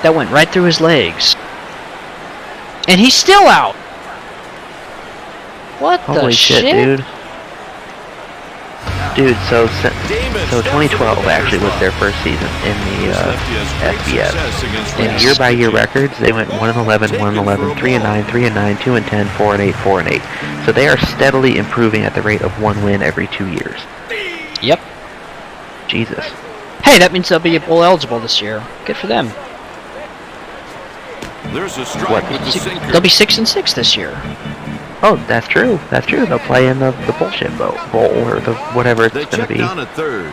A: That went right through his legs. And he's still out! What the
B: Holy shit, dude. Dude, so 2012 actually was their first season in the FBS. And year-by-year records, they went 1-11, 1-11, 3-9, 3-9, 2-10, 4-8, 4-8. So they are steadily improving at the rate of one win every 2 years.
A: Yep.
B: Jesus.
A: Hey, that means they'll be bowl eligible this year. Good for them.
D: There's a strike with the sinker.
A: They'll be 6-6 this year.
B: Oh, that's true. That's true. They'll play in the bullshit bowl or the whatever it's
D: They
B: going to
D: check
B: be.
D: down at third.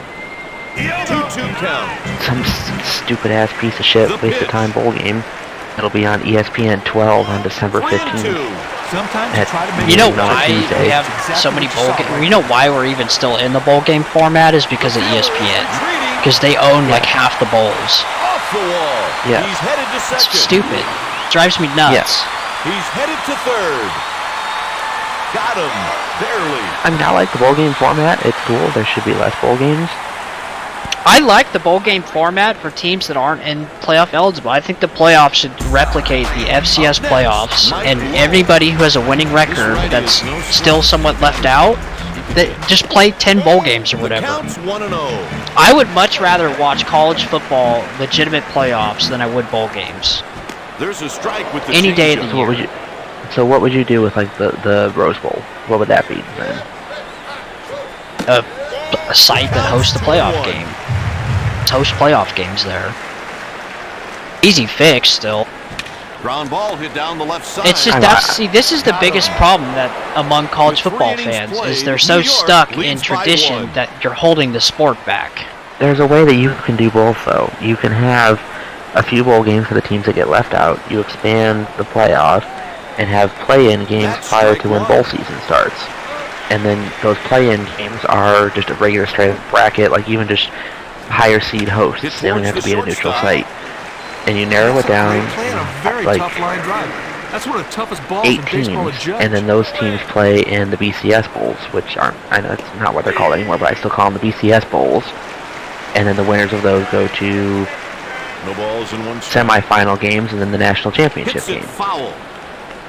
D: 2-2 count.
B: Some stupid ass piece of shit waste of time bowl game. It'll be on ESPN 12 on December 15th.
E: Sometimes you try to make
A: You know
B: Maybe not
A: why
B: Tuesday.
A: we have so many bowl games? You know why we're even still in the bowl game format is because of ESPN. Because they own like half the bowls.
D: Off the wall.
B: Yeah.
D: He's headed to second.
A: It's stupid. Drives me nuts.
B: Yeah.
D: He's headed to third. Got him. Barely.
B: I mean, I like the bowl game format. It's cool. There should be less bowl games.
A: I like the bowl game format for teams that aren't in playoff eligible. I think the playoffs should replicate the FCS playoffs, and everybody who has a winning record that's still somewhat left out, that just play 10 bowl games or
D: The
A: whatever.
D: count's 1-0.
A: I would much rather watch college football legitimate playoffs than I would bowl games.
D: There's a strike with the
A: Any day of
D: changeup.
A: the
B: So what would you do with like the Rose Bowl? What would that be then?
A: A site that hosts the playoff game. Host playoff games there. Easy fix still.
D: Ground ball hit down the left side.
A: It's just see, this is the biggest problem that among college football fans is they're so stuck in tradition that you're holding the sport back.
B: There's a way that you can do both though. You can have a few bowl games for the teams that get left out. You expand the playoff and have play-in games prior to when bowl season starts. And then those play-in games are just a regular straight bracket, like even just higher seed hosts. They don't have to be at a neutral site. And you narrow it down like
E: That's one of the toughest balls
B: 8
E: in baseball
B: teams,
E: to judge.
B: and then those teams play in the BCS bowls, which aren't, I know it's not what they're called anymore, but I still call them the BCS bowls. And then the winners of those go to
D: No balls in one strike.
B: semifinal games and then the national championship
D: Hits it
B: game.
D: foul.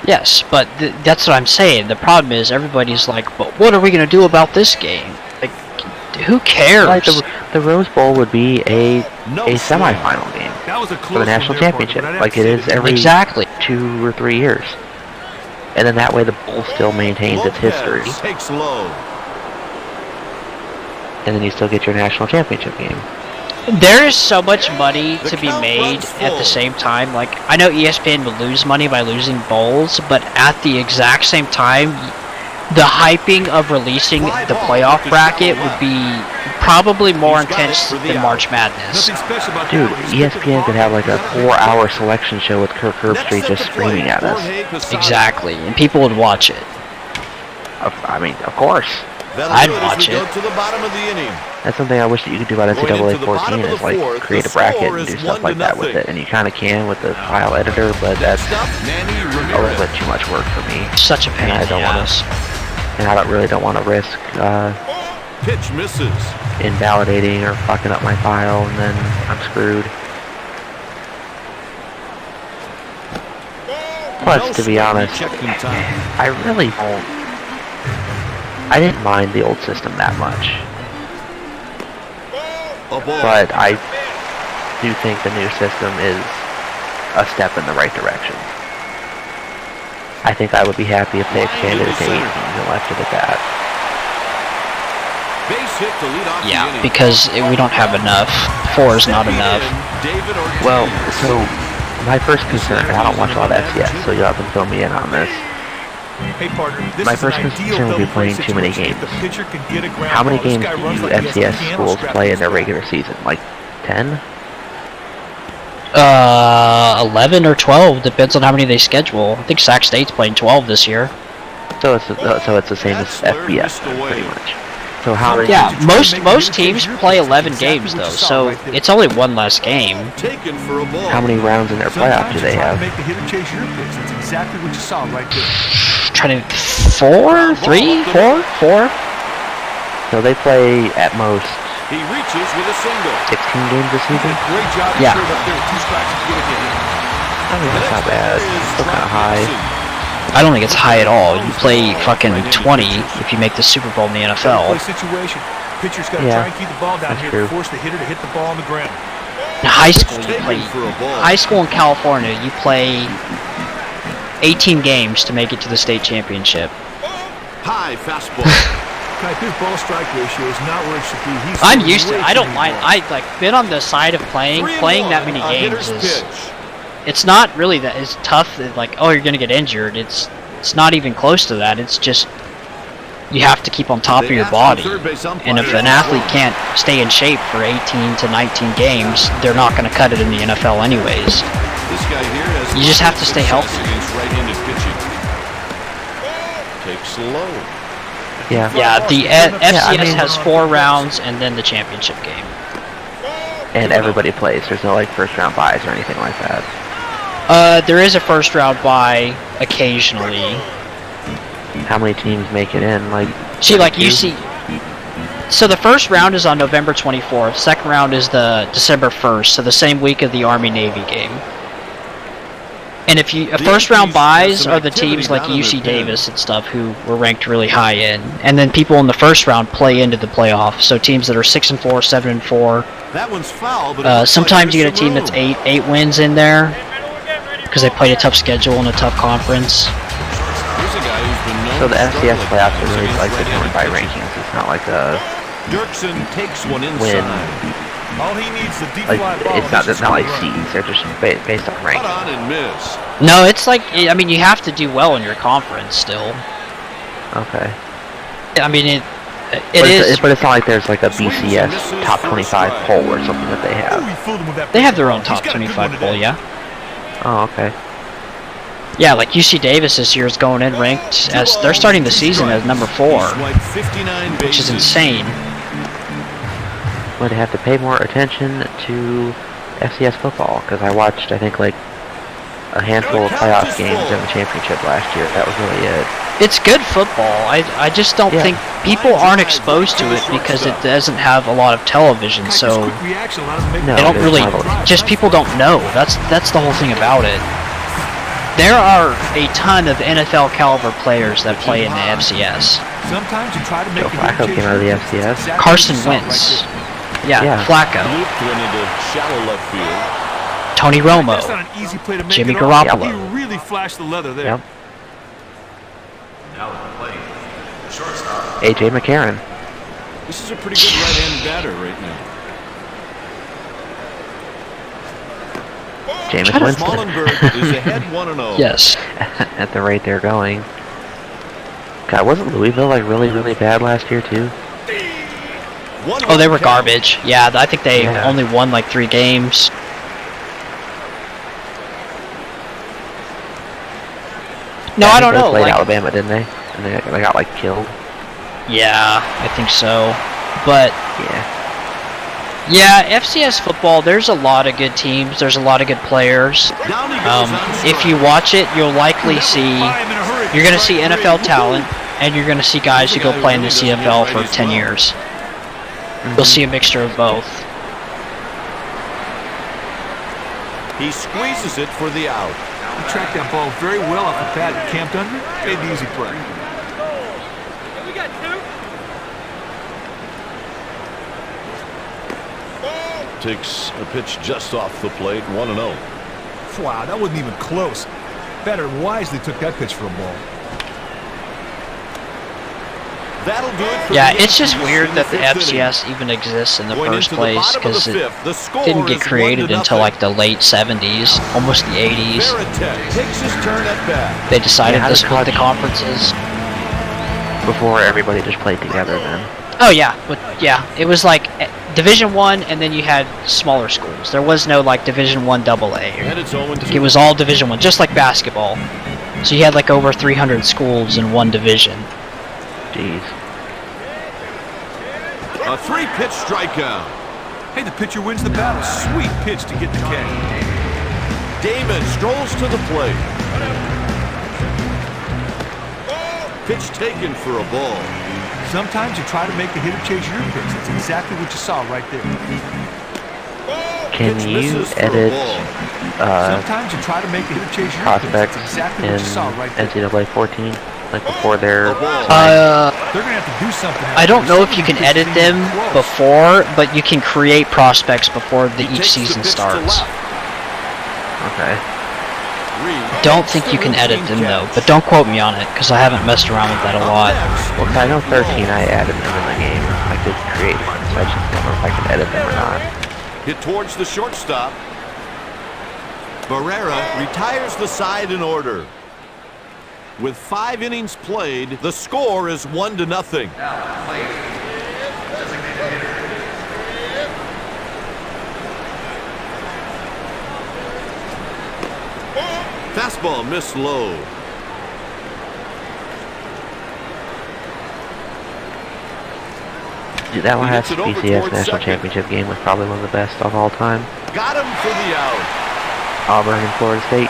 A: Yes, but that's what I'm saying. The problem is everybody's like, but what are we going to do about this game? Like, who cares?
B: Like the Rose Bowl would be a semifinal game
E: That was a
B: for the
E: close
B: national
E: one there, partner,
B: championship,
E: but I'd have
B: like
E: to
B: it
E: say
B: is
E: that
B: every
A: Exactly.
B: 2 or 3 years. And then that way the bowl still maintains its history,
D: Lopez takes low.
B: and then you still get your national championship game.
A: There is so much money
D: The
A: to be
D: count
A: made
D: runs
A: at
D: full.
A: the same time. Like, I know ESPN would lose money by losing bowls, but at the exact same time, the hyping of releasing the playoff bracket would be probably more intense than March Madness.
E: Nothing special about
B: Dude,
E: that. He's got the
B: ESPN could have like a
E: ball.
B: 4-hour selection show with Kirk Herbstreit just screaming at us.
A: Exactly, and people would watch it.
B: I mean, of course.
A: I'd watch
D: Go
A: it.
D: to the bottom of the inning.
B: That's something I wish that you could do on
D: Going into
B: NCAA
D: the bottom
B: 14
D: of
B: is
D: the
B: like
D: fourth,
B: create
D: the
B: a bracket
D: score
B: and do
D: is
B: stuff
D: 1-0.
B: like that with it. And you kind of can with the file editor, but that's
D: Stop Manny
B: a
D: Ramirez.
B: little bit too much work for me.
A: Such a pain
B: And I
A: in the
B: don't want
A: ass.
B: to. And I really don't want to risk
D: Pitch misses.
B: invalidating or fucking up my file, and then I'm screwed. Plus, to be honest,
D: Checking time.
B: I really don't. I didn't mind the old system that much,
D: A ball.
B: but I do think the new system is a step in the right direction. I think I would be happy if they expanded it to 8 teams and left it at that.
D: Base hit to lead off the
A: Yeah,
D: inning.
A: because we don't have enough. 4 is not
D: Stepping
A: enough.
D: in, David Ortiz.
B: Well, so my first concern, and I don't watch a lot of FCS, so you'll have to fill me in on this.
E: Hey, partner, this
B: My
E: is
B: first
E: an ideal
B: concern would be
E: double play
B: playing too many
E: situation. If
B: games.
E: the pitcher can get a ground
B: How many
E: ball, this
B: games
E: guy runs
B: do
E: like he has
B: FCS
E: a piano
B: schools
E: strapped
B: play
E: to
B: in
E: his
B: their
E: neck.
B: regular season? Like 10?
A: 11 or 12, depends on how many they schedule. I think Sac State's playing 12 this year.
B: So it's the same as FBS, then, pretty much. So how many?
A: Yeah, most teams play 11 games though, so it's only one less game.
D: Taken for a ball.
B: How many rounds in their playoff do
E: Sometimes
B: they
E: you try to
B: have?
E: make the hitter chase your pitch. That's exactly what you saw right there.
A: Trying to 4, 3, 4, 4.
B: So they play at most
D: He reaches with a single.
B: 16 games this season.
E: Great job.
A: Yeah.
E: Straight up there with 2 strikes to get a hit.
B: I mean, that's not bad. It's still kind of high.
A: I don't think it's high at all. You play fucking 20 if you make the Super Bowl in the
E: Double play
A: NFL.
E: situation. Pitcher's got to try and keep the ball down here to force the hitter to hit the ball on the ground.
A: In high school in California, you play 18 games to make it to the state championship.
D: High fastball.
E: His ball strike ratio is not where it should be.
A: I'm used to it. I don't mind. I like been on the side of playing that many games is. It's not really that it's tough. Like, oh, you're gonna get injured. It's not even close to that. It's just you have to keep on top of your body. And if an athlete can't stay in shape for 18 to 19 games, they're not gonna cut it in the NFL anyways.
D: This guy here has
A: you just have to stay healthy.
D: Against right-handed pitching. Takes low.
B: Yeah.
A: Yeah, the FCS has 4 rounds and then the championship game.
B: And everybody plays. There's no like first round buys or anything like that.
A: There is a first round bye occasionally.
B: How many teams make it in? Like,
A: see, like you see. So the first round is on November 24th. Second round is the December 1st. So the same week of the Army-Navy game. And if you first round buys are the teams like UC Davis and stuff who were ranked really high in, and then people in the first round play into the playoffs. So teams that are 6-4, 7-4.
D: That one's foul, but
A: sometimes you get a team that's 8 wins in there because they played a tough schedule and a tough conference.
B: So the FCS playoffs are really like determined by rankings. It's not like a
D: Dirksen takes one inside.
E: All he needs is a deep
B: like
E: fly ball.
B: it's not like seeds. They're just based on rankings.
D: On and miss.
A: No, it's like I mean you have to do well in your conference still.
B: Okay.
A: I mean it
B: but it's not like there's like a BCS top 25 poll or something that they have.
A: They have their own top 25 poll, yeah.
B: Oh, okay.
A: Yeah, like UC Davis this year is going in ranked as they're starting the season as number 4, which is insane.
B: Would have to pay more attention to FCS football because I watched I think like a handful of playoff games in the championship last year. That was really it.
A: It's good football. I just don't think people aren't exposed to it because it doesn't have a lot of television. So they don't really. Just people don't know. That's the whole thing about it. There are a ton of NFL caliber players that play in the FCS.
E: Sometimes you try to make
B: Joe Flacco came out of the FCS.
A: Carson Wentz. Yeah, Flacco. Tony Romo. Jimmy Garoppolo.
E: He really flashed the leather there.
B: Yep.
F: Now at the plate, the shortstop.
B: AJ McCarron.
D: This is a pretty good right-handed batter right now.
B: Jameis Winston.
D: Smallenberg is ahead 1-0.
A: Yes.
B: At the rate they're going. God, wasn't Louisville like really bad last year too?
A: Oh, they were garbage. Yeah, I think they only won like 3 games. No, I don't know.
B: They played
A: like,
B: Alabama, didn't they? And they got like killed.
A: Yeah, I think so. But yeah, FCS football. There's a lot of good teams. There's a lot of good players. If you watch it, you'll likely see. You're going to see NFL talent, and you're going to see guys who go play in the CFL for 10 years. You'll see a mixture of both.
D: He squeezes it for the out.
E: He tracked that ball very well off the pad and camped under it. Made the easy play.
C: We got 2.
D: Takes a pitch just off the plate, 1-0.
E: Wow, that wasn't even close. Batter wisely took that pitch for a ball.
D: That'll do it for
A: Yeah, it's just weird that the FCS even exists in the first place because it didn't get created until like the late 70s, almost the 80s.
D: Takes his turn at bat.
A: They decided to split the conferences.
B: Before everybody just played together then.
A: Oh yeah, but yeah, it was like Division 1 and then you had smaller schools. There was no like Division 1 AA. It was all Division 1, just like basketball. So you had like over 300 schools in one division.
B: Jeez.
D: A 3-pitch strikeout.
E: Hey, the pitcher wins the battle. Sweet pitch to get the K.
D: Damon strolls to the plate. Pitch taken for a ball.
E: Sometimes you try to make the hitter chase your pitch. That's exactly what you saw right there.
B: Can you edit
E: Sometimes you try to make the hitter chase your pitch.
B: prospects
E: That's exactly
B: in
E: what you saw right there.
B: NCAA 14? like before their.
E: They're gonna have to do something.
A: I don't know if you can edit them before, but you can create prospects before each season starts.
B: Okay.
A: Don't think you can edit them though, but don't quote me on it, because I haven't messed around with that a lot.
B: Well, I know 13 I added them in the game. I did create one, so I just don't know if I can edit them or not.
D: Hit towards the shortstop. Barrera retires the side in order. With 5 innings played, the score is 1-0. Fastball missed low.
B: Dude, that last
D: hits it over
B: BCS
D: towards
B: National
D: second.
B: Championship game was probably one of the best of all time.
D: Got him for the out.
B: Auburn and Florida State.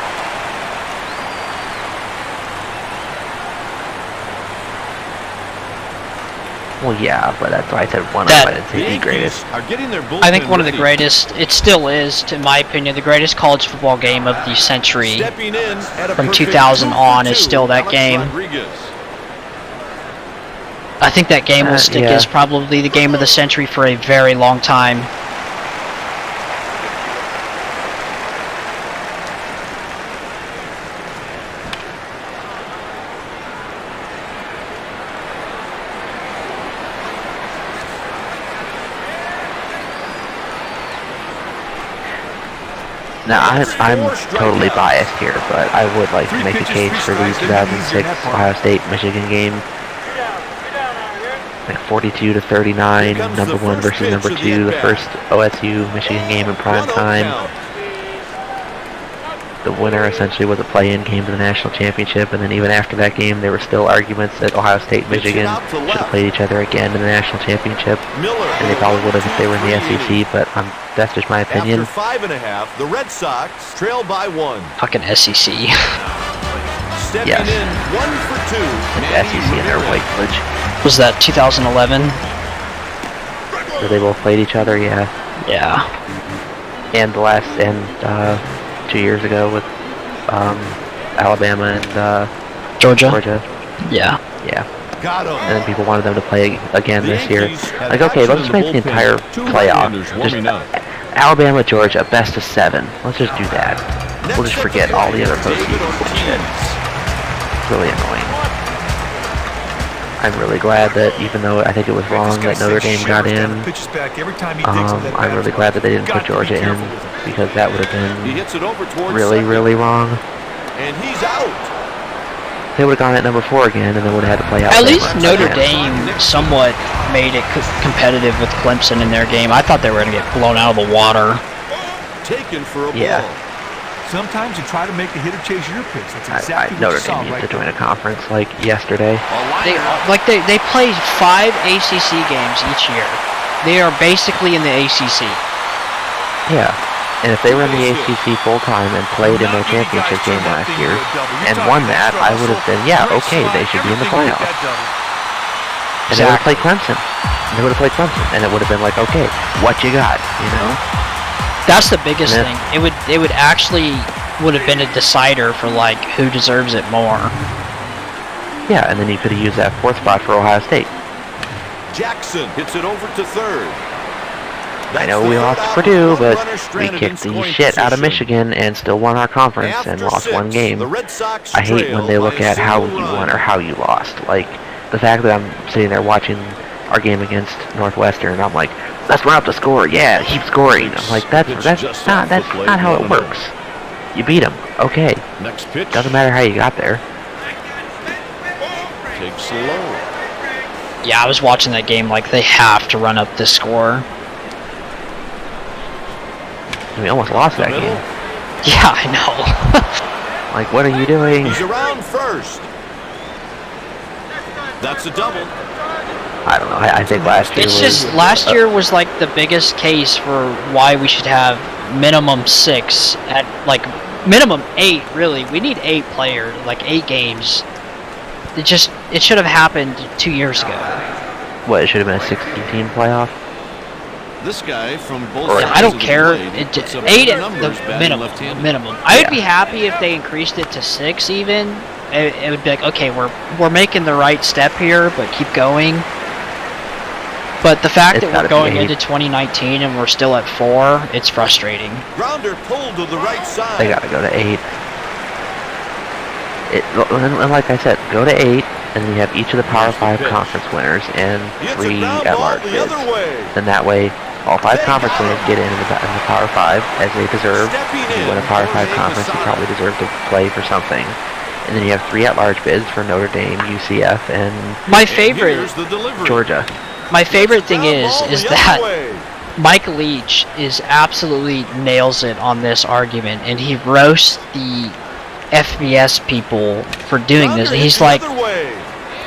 B: Well, yeah, but that's why I said one of them. I didn't say the greatest.
D: Are getting their
A: I think one of the
D: bullpen ready.
A: greatest, it still is, in my opinion, the greatest college football game of the century.
D: Stepping in at a
A: From
D: perfect
A: 2000 on is
D: 2-for-2,
A: still that
D: Alex
A: game.
D: Rodriguez.
A: I think that game will stick
B: yeah.
A: as probably the game of the century for a very long time.
B: Now, I'm totally biased here, but I would like to make a case for the 2006 Ohio State-Michigan game. Like 42-39, number 1 versus number 2, the first OSU-Michigan game in prime time. The winner essentially was a play-in game to the national championship, and then even after that game, there were still arguments that Ohio State and Michigan should have played each other again in the national championship, and they probably would have if they were in the SEC, but that's just my opinion.
D: After 5.5, the Red Sox trail by 1.
A: Fucking SEC.
D: Stepping
B: Yes.
D: in 1 for 2.
B: The SEC and their white village.
A: Was that 2011?
B: So they both played each other, yeah.
A: Yeah.
B: And the last, 2 years ago with Alabama and
A: Georgia?
B: Yeah.
D: Got him.
B: And then people wanted them to play again
D: The
B: this year.
D: Yankees have
B: Like, okay,
D: action
B: let's
D: in
B: just make the
D: bullpen.
B: entire
D: 2
B: playoff.
D: right-handers
B: Just
D: warming up.
B: Alabama, Georgia, best of 7. Let's just do that. We'll just forget all the other postseason bullshit. It's really annoying. I'm really glad that even though I think it was wrong that Notre Dame got in, I'm really glad that they didn't put Georgia in, because that would have
D: He
B: been
D: hits it over towards
B: really,
D: second,
B: really wrong.
D: and he's out.
B: They would have gone at number 4 again, and then would have had to play out.
A: At least Notre Dame somewhat made it competitive with Clemson in their game. I thought they were going to get blown out of the water.
D: Taken for a
B: Yeah.
D: ball.
E: Sometimes you try to make the hitter chase your pitch. That's exactly what
B: Notre
E: you saw
B: Dame needs
E: right
B: to join
E: there.
B: a conference like yesterday.
A: They play 5 ACC games each year. They are basically in the ACC.
B: Yeah. And if they were in the ACC full time and played in their championship game last year and won that, I would have been, yeah, okay, they should be in the playoffs. And they would have played Clemson. And it would have been like, okay, what you got, you know?
A: That's the biggest
B: Yeah.
A: thing. It would actually would have been a decider for like who deserves it more.
B: Yeah, and then you could have used that 4th spot for Ohio State.
D: Jackson hits it over to third.
B: I know we lost to Purdue, but we kicked the shit out of Michigan and still won our conference and lost 1 game. I hate when they look at how you won or how you lost. Like, the fact that I'm sitting there watching our game against Northwestern, and I'm like, let's run up the score. Yeah, keep scoring. I'm like, that's not how it works. You beat them. Okay.
D: Next pitch.
B: Doesn't matter how you got there.
D: Takes low.
A: Yeah, I was watching that game like they have to run up the score.
B: We almost lost that game.
A: Yeah, I know.
B: Like, what are you doing?
D: He's around first. That's a double.
B: I don't know. I think last year
A: It's
B: was...
A: just last year was like the biggest case for why we should have minimum 6 at like minimum 8. Really, we need 8 players, like 8 games. It should have happened 2 years ago.
B: What, it should have been a 16-team playoff?
D: This guy from both
B: Or-
D: sides
A: I don't
D: of the
A: care.
D: blade puts up
A: 8
D: better
A: at the
D: numbers batting
A: minimum.
D: left-handed.
A: Minimum. I would
B: Yeah.
A: be happy if they increased it to 6 even, it would be like, okay, we're making the right step here, but keep going. But the fact that we're going into 2019 and we're still at 4, it's frustrating.
D: Grounder pulled to the right side.
B: They gotta go to 8. And like I said, go to 8, and you have each of the Power 5 conference winners and 3 at-large bids. Then that way, all 5 conference winners get in the Power 5 as they deserve. If you win a Power 5 conference, you probably deserve to play for something. And then you have 3 at-large bids for Notre Dame, UCF, and
A: my favorite,
B: Georgia.
A: My favorite thing is that Mike Leach absolutely nails it on this argument, and he roasts the FBS people for doing this. And he's like,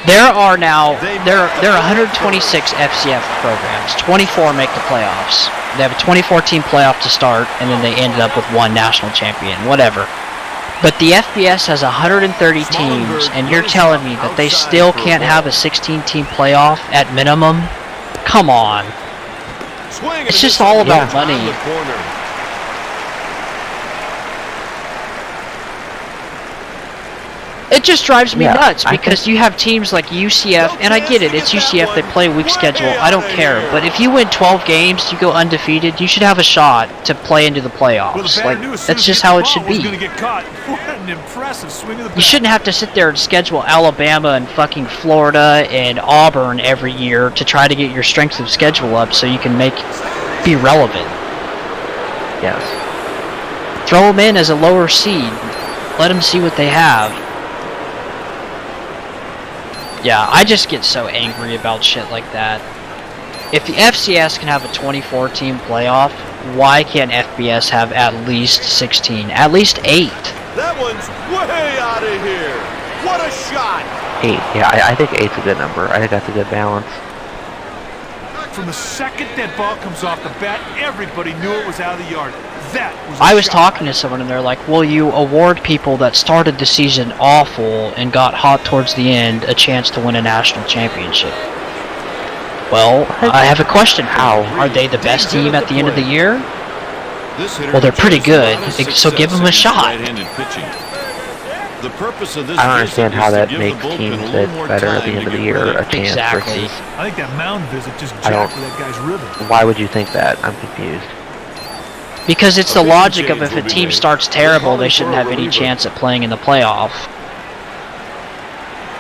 A: there are 126 FCS programs. 24 make the playoffs. They have a 24-team playoff to start, and then they ended up with 1 national champion, whatever. But the FBS has 130 teams, and you're telling me that they still can't have a 16-team playoff at minimum? Come on. It's just all about money. It just drives me nuts because you have teams like UCF, and I get it, it's UCF, they play a weak schedule, I don't care. But if you win 12 games, you go undefeated, you should have a shot to play into the playoffs. Like, that's just how it should be. You shouldn't have to sit there and schedule Alabama and fucking Florida and Auburn every year to try to get your strength of schedule up so you can be relevant.
B: Yes.
A: Throw them in as a lower seed. Let them see what they have. Yeah, I just get so angry about shit like that. If the FCS can have a 24-team playoff, why can't FBS have at least 16? At least 8?
D: That one's way out of here. What a shot!
B: 8. Yeah, I think 8's a good number. I think that's a good balance.
E: From the second that ball comes off the bat, everybody knew it was out of the yard.
A: I was talking to someone and they're like, well, you award people that started the season awful and got hot towards the end a chance to win a national championship. Well, I have a question. How? Are they the best team at the end of the year? Well, they're pretty good, so give them a shot.
D: The purpose of this
B: I don't understand how that makes teams that better at the end of the year a chance
A: Exactly.
B: versus...
E: I think that mound visit just jacked that guy's rhythm.
B: Why would you think that? I'm confused.
A: Because it's the logic of if a team starts terrible, they shouldn't have any chance at playing in the playoff.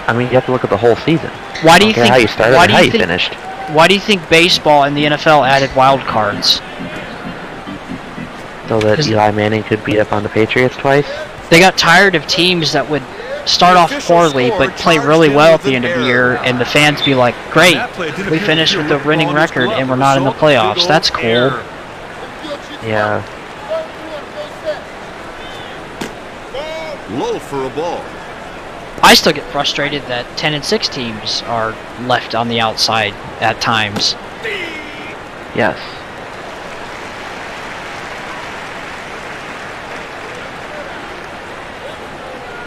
B: I mean, you have to look at the whole season.
A: Why do you think?
B: How you started and how you finished.
A: Why do you think baseball and the NFL added wild cards?
B: So that Eli Manning could beat up on the Patriots twice?
A: They got tired of teams that would start off poorly but play really well at the end of the year, and the fans be like, great, we finished with a winning record and we're not in the playoffs. That's cool.
B: Yeah.
D: Low for a ball.
A: I still get frustrated that 10 and 6 teams are left on the outside at times.
B: Yes.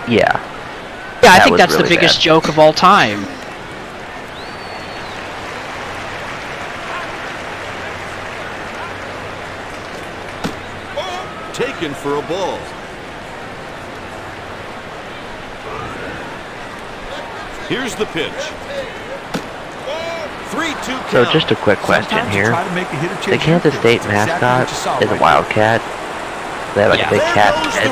B: Yeah.
A: Yeah, I think that's really the biggest joke of all time.
D: Taken for a ball. Here's the pitch. 3-2 count.
B: So just a quick question here. The Kansas State mascot is a wildcat. They have like a big cat head.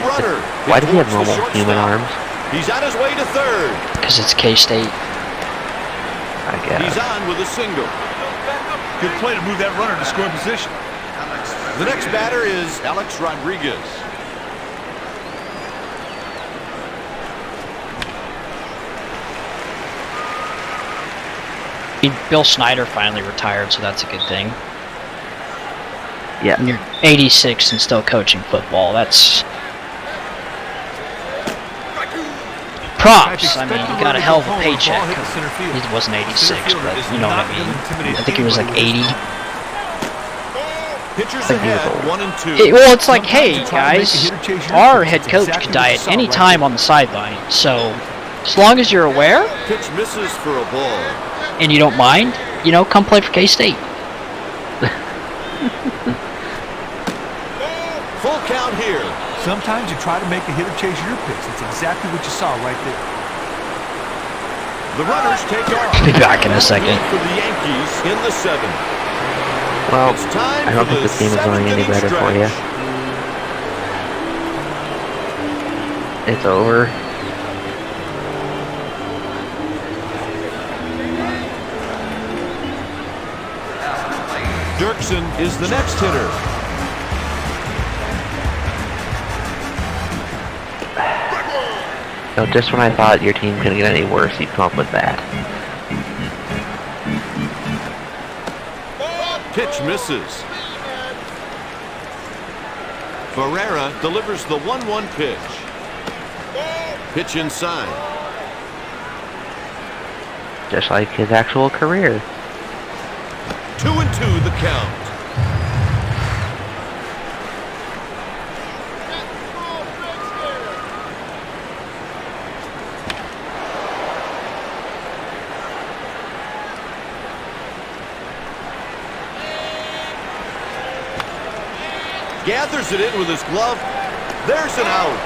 B: Why does he have normal human arms?
D: He's on his way to third.
A: Because it's K-State.
B: I guess.
D: He's on with a single.
E: Good play to move that runner to score position.
D: The next batter is Alex Rodriguez.
A: Bill Snyder finally retired, so that's a good thing.
B: Yeah.
A: And you're 86 and still coaching football. That's props. I mean, he got a hell of a paycheck. He wasn't 86, but you know what I mean. I think he was like 80.
D: Pitchers ahead, 1 and 2.
A: Well, it's like, hey guys, our head coach could die at any time on the sideline. So, as long as you're aware,
D: Pitch misses for a ball.
A: and you don't mind, you know, come play for K-State.
D: Full count here.
E: Sometimes you try to make a hitter chase your pitch. That's exactly what you saw right there.
D: The runners take off.
A: Be back in a second.
D: For the Yankees in the 7th.
B: Well,
D: It's time
B: I don't
D: for
B: think
D: the
B: this game is going any
D: 7th
B: better
D: inning
B: for you.
D: stretch.
B: It's over.
D: Dirksen is the next hitter.
B: So just when I thought your team couldn't get any worse, you come up with that.
D: Pitch misses. Ferreira delivers the 1-1 pitch. Pitch inside.
B: Just like his actual career.
D: 2-2 the count. Gathers it in with his glove. There's an out.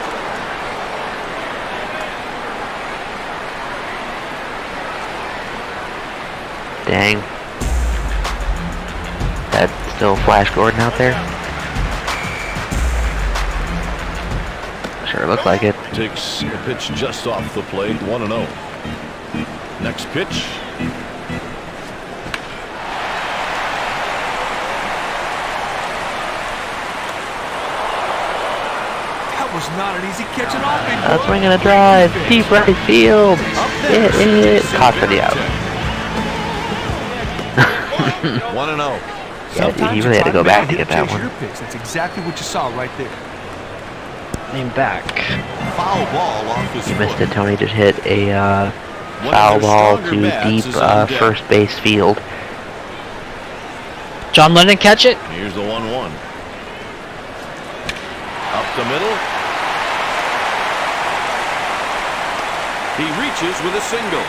B: Dang. That still Flash Gordon out there? Sure looks like it.
D: Takes a pitch just off the plate. 1-0. Next pitch.
E: Was not an easy catch at all, big boy.
B: Swinging a drive, deep right field. Caught for the out.
D: 1-0.
B: Yeah, dude, he really had to go back to get that one.
E: That's exactly what you saw right there.
A: Name back.
D: Foul ball off his
B: You missed
D: foot.
B: it. Tony just hit a
D: One
B: foul
D: of their
B: ball
D: stronger
B: to
D: bats
B: deep
D: is on deck.
B: first base field.
A: John Lennon catch it.
D: Here's the 1-1. Up the middle. He reaches with a single.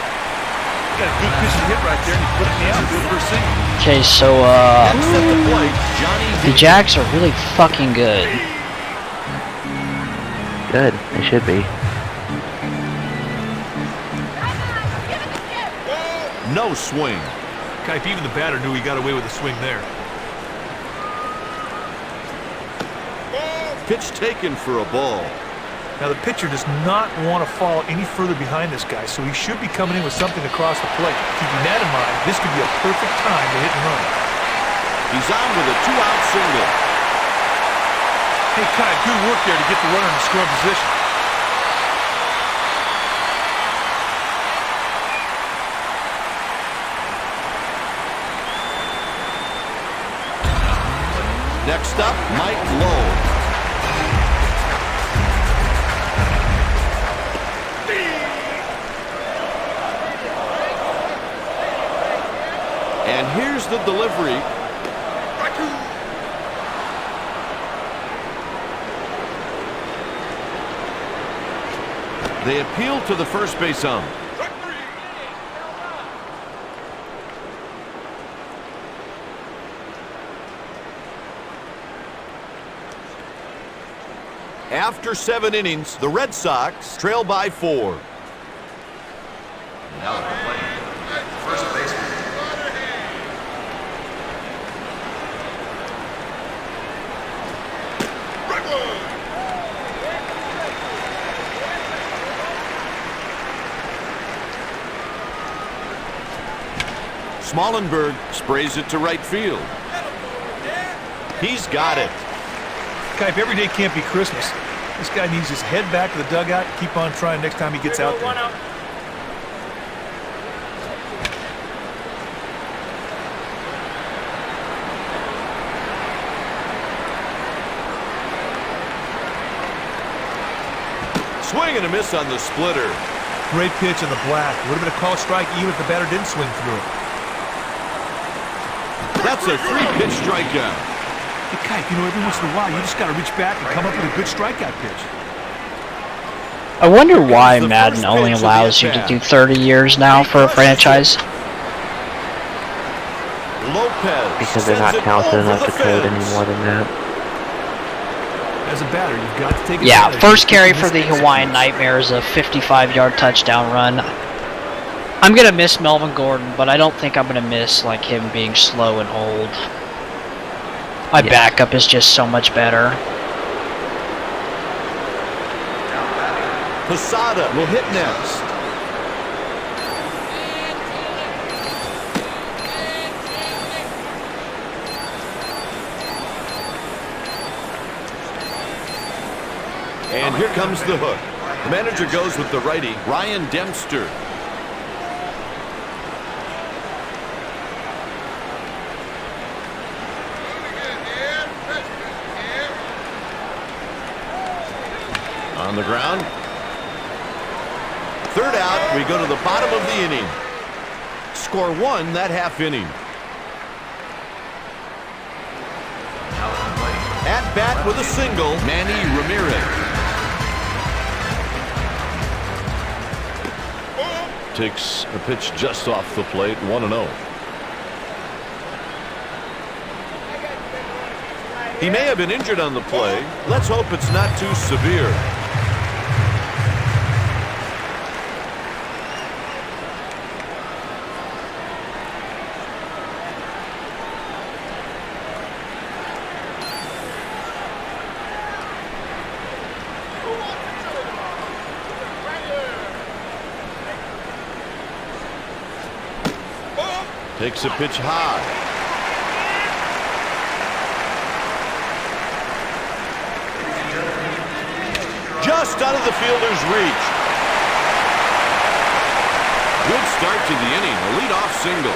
E: Got a good pitch to hit right there, and he put it in the outfield for a single.
A: Okay, so
D: Next at the plate, Johnny
A: the
D: D.
A: Jags are really fucking good.
B: Good. They should be.
D: No swing.
E: Kipe, even the batter knew he got away with a swing there.
D: Pitch taken for a ball.
E: Now, the pitcher does not want to fall any further behind this guy, so he should be coming in with something across the plate. Keeping that in mind, this could be a perfect time to hit and run.
D: He's on with a 2-out single.
E: Hey, Kipe, good work there to get the runner in scoring position.
D: Next up, Mike Lowe. And here's the delivery. They appeal to the first base ump. After 7 innings, the Red Sox trail by 4.
F: Now at the plate, first baseman.
D: Smallenberg sprays it to right field. He's got it.
E: Kipe, every day can't be Christmas. This guy needs his head back to the dugout and keep on trying next time he gets out there.
D: Swing and a miss on the splitter.
E: Great pitch on the black. Would have been a called strike even if the batter didn't swing through it.
D: That's a 3-pitch strikeout.
E: Hey, Kipe, you know, every once in a while, you just got to reach back and come up with a good strikeout pitch.
A: I wonder why
D: the
A: Madden
D: first
A: only
D: pitch of the
A: allows you to
D: at-bat.
A: do 30 years now for a franchise.
D: Lopez
B: Because they're not
D: sends it
B: talented
D: over
B: enough
D: the
B: to code
D: fence.
B: any more than that.
E: As as a batter, you've got to take
A: Yeah,
E: advantage
A: first
E: of
A: carry
E: this
A: for the
E: exit.
A: Hawaiian Nightmare is a 55-yard touchdown run. I'm gonna miss Melvin Gordon, but I don't think I'm gonna miss like him being slow and old. My backup is just so much better.
D: Posada will hit next. And here comes the hook. The manager goes with the righty, Ryan Dempster. On the ground. Third out, we go to the bottom of the inning. Score one that half inning. At bat with a single, Manny Ramirez. Takes a pitch just off the plate, 1-0. He may have been injured on the play. Let's hope it's not too severe. Takes a pitch high. Just out of the fielder's reach. Good start to the inning. A leadoff single.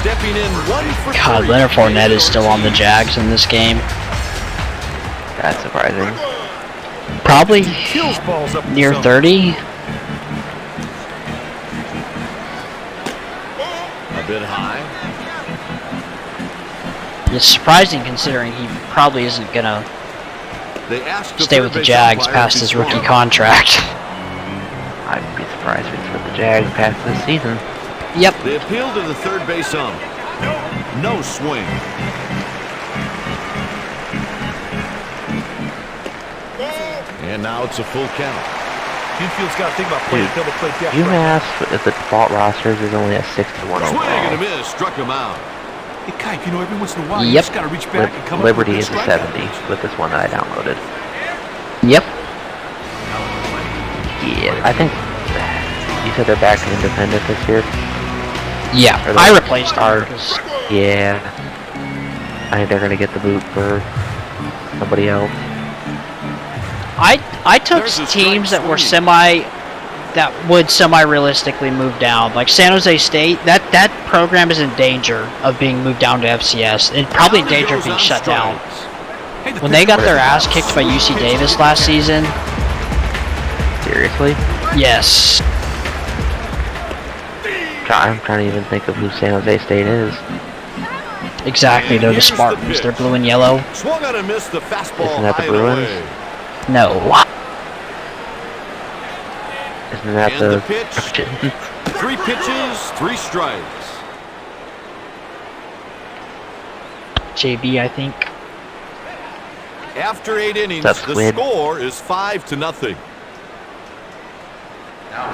D: Stepping in 1 for 3.
A: God, Leonard Fournette is still on the Jags in this game.
B: That's surprising.
A: Probably
E: Kills balls up the
A: near
E: zone.
A: 30.
D: A bit high.
A: It's surprising considering he probably isn't gonna
D: They asked
A: stay with the Jags past his rookie contract.
B: I'd be surprised if it's with the Jags past this season.
A: Yep.
D: They appeal to the third base ump. No swing. And now it's a full count.
E: Infield's got to think about playing double play depth.
B: UMass, if the default rosters is only a 6-1
D: Swing and a
B: overall.
D: miss. Struck him out.
E: Hey, Kike, you know, every once in a while, you
A: Yep.
E: just got to reach back and come
B: Liberty
E: up
B: is
E: with
B: a 70 with this one that I downloaded.
A: Yep.
B: Yeah, I think you said they're back in independent this year.
A: Yeah.
B: Or
A: I
B: the-
A: replaced him. 'Cause
B: Yeah, I think they're gonna get the boot for somebody else.
A: I took
D: There's a
A: teams
D: strike
A: that were
D: swing.
A: that would semi-realistically move down. Like San Jose State, that program is in danger of being moved down to FCS and probably in
D: Down he
A: danger of
D: goes
A: being
D: on
A: shut down.
D: strikes.
E: Hey, the
A: When they
E: pitcher-
A: got their ass kicked by UC Davis last season,
B: Seriously?
A: yes.
B: I'm trying to even think of who San Jose State is.
A: Exactly, they're the
D: Here's the
A: Spartans. They're
D: pitch.
A: blue and yellow.
D: Swung on and missed the fastball.
B: Isn't that the
D: high and
B: Bruins?
D: away.
A: No.
B: Isn't that
D: And the
B: the
D: pitch. 3 pitches, 3 strikes.
A: JB, I think.
D: After 8 innings,
B: What's up,
D: the
B: Squid?
D: score is 5-0.
F: Now to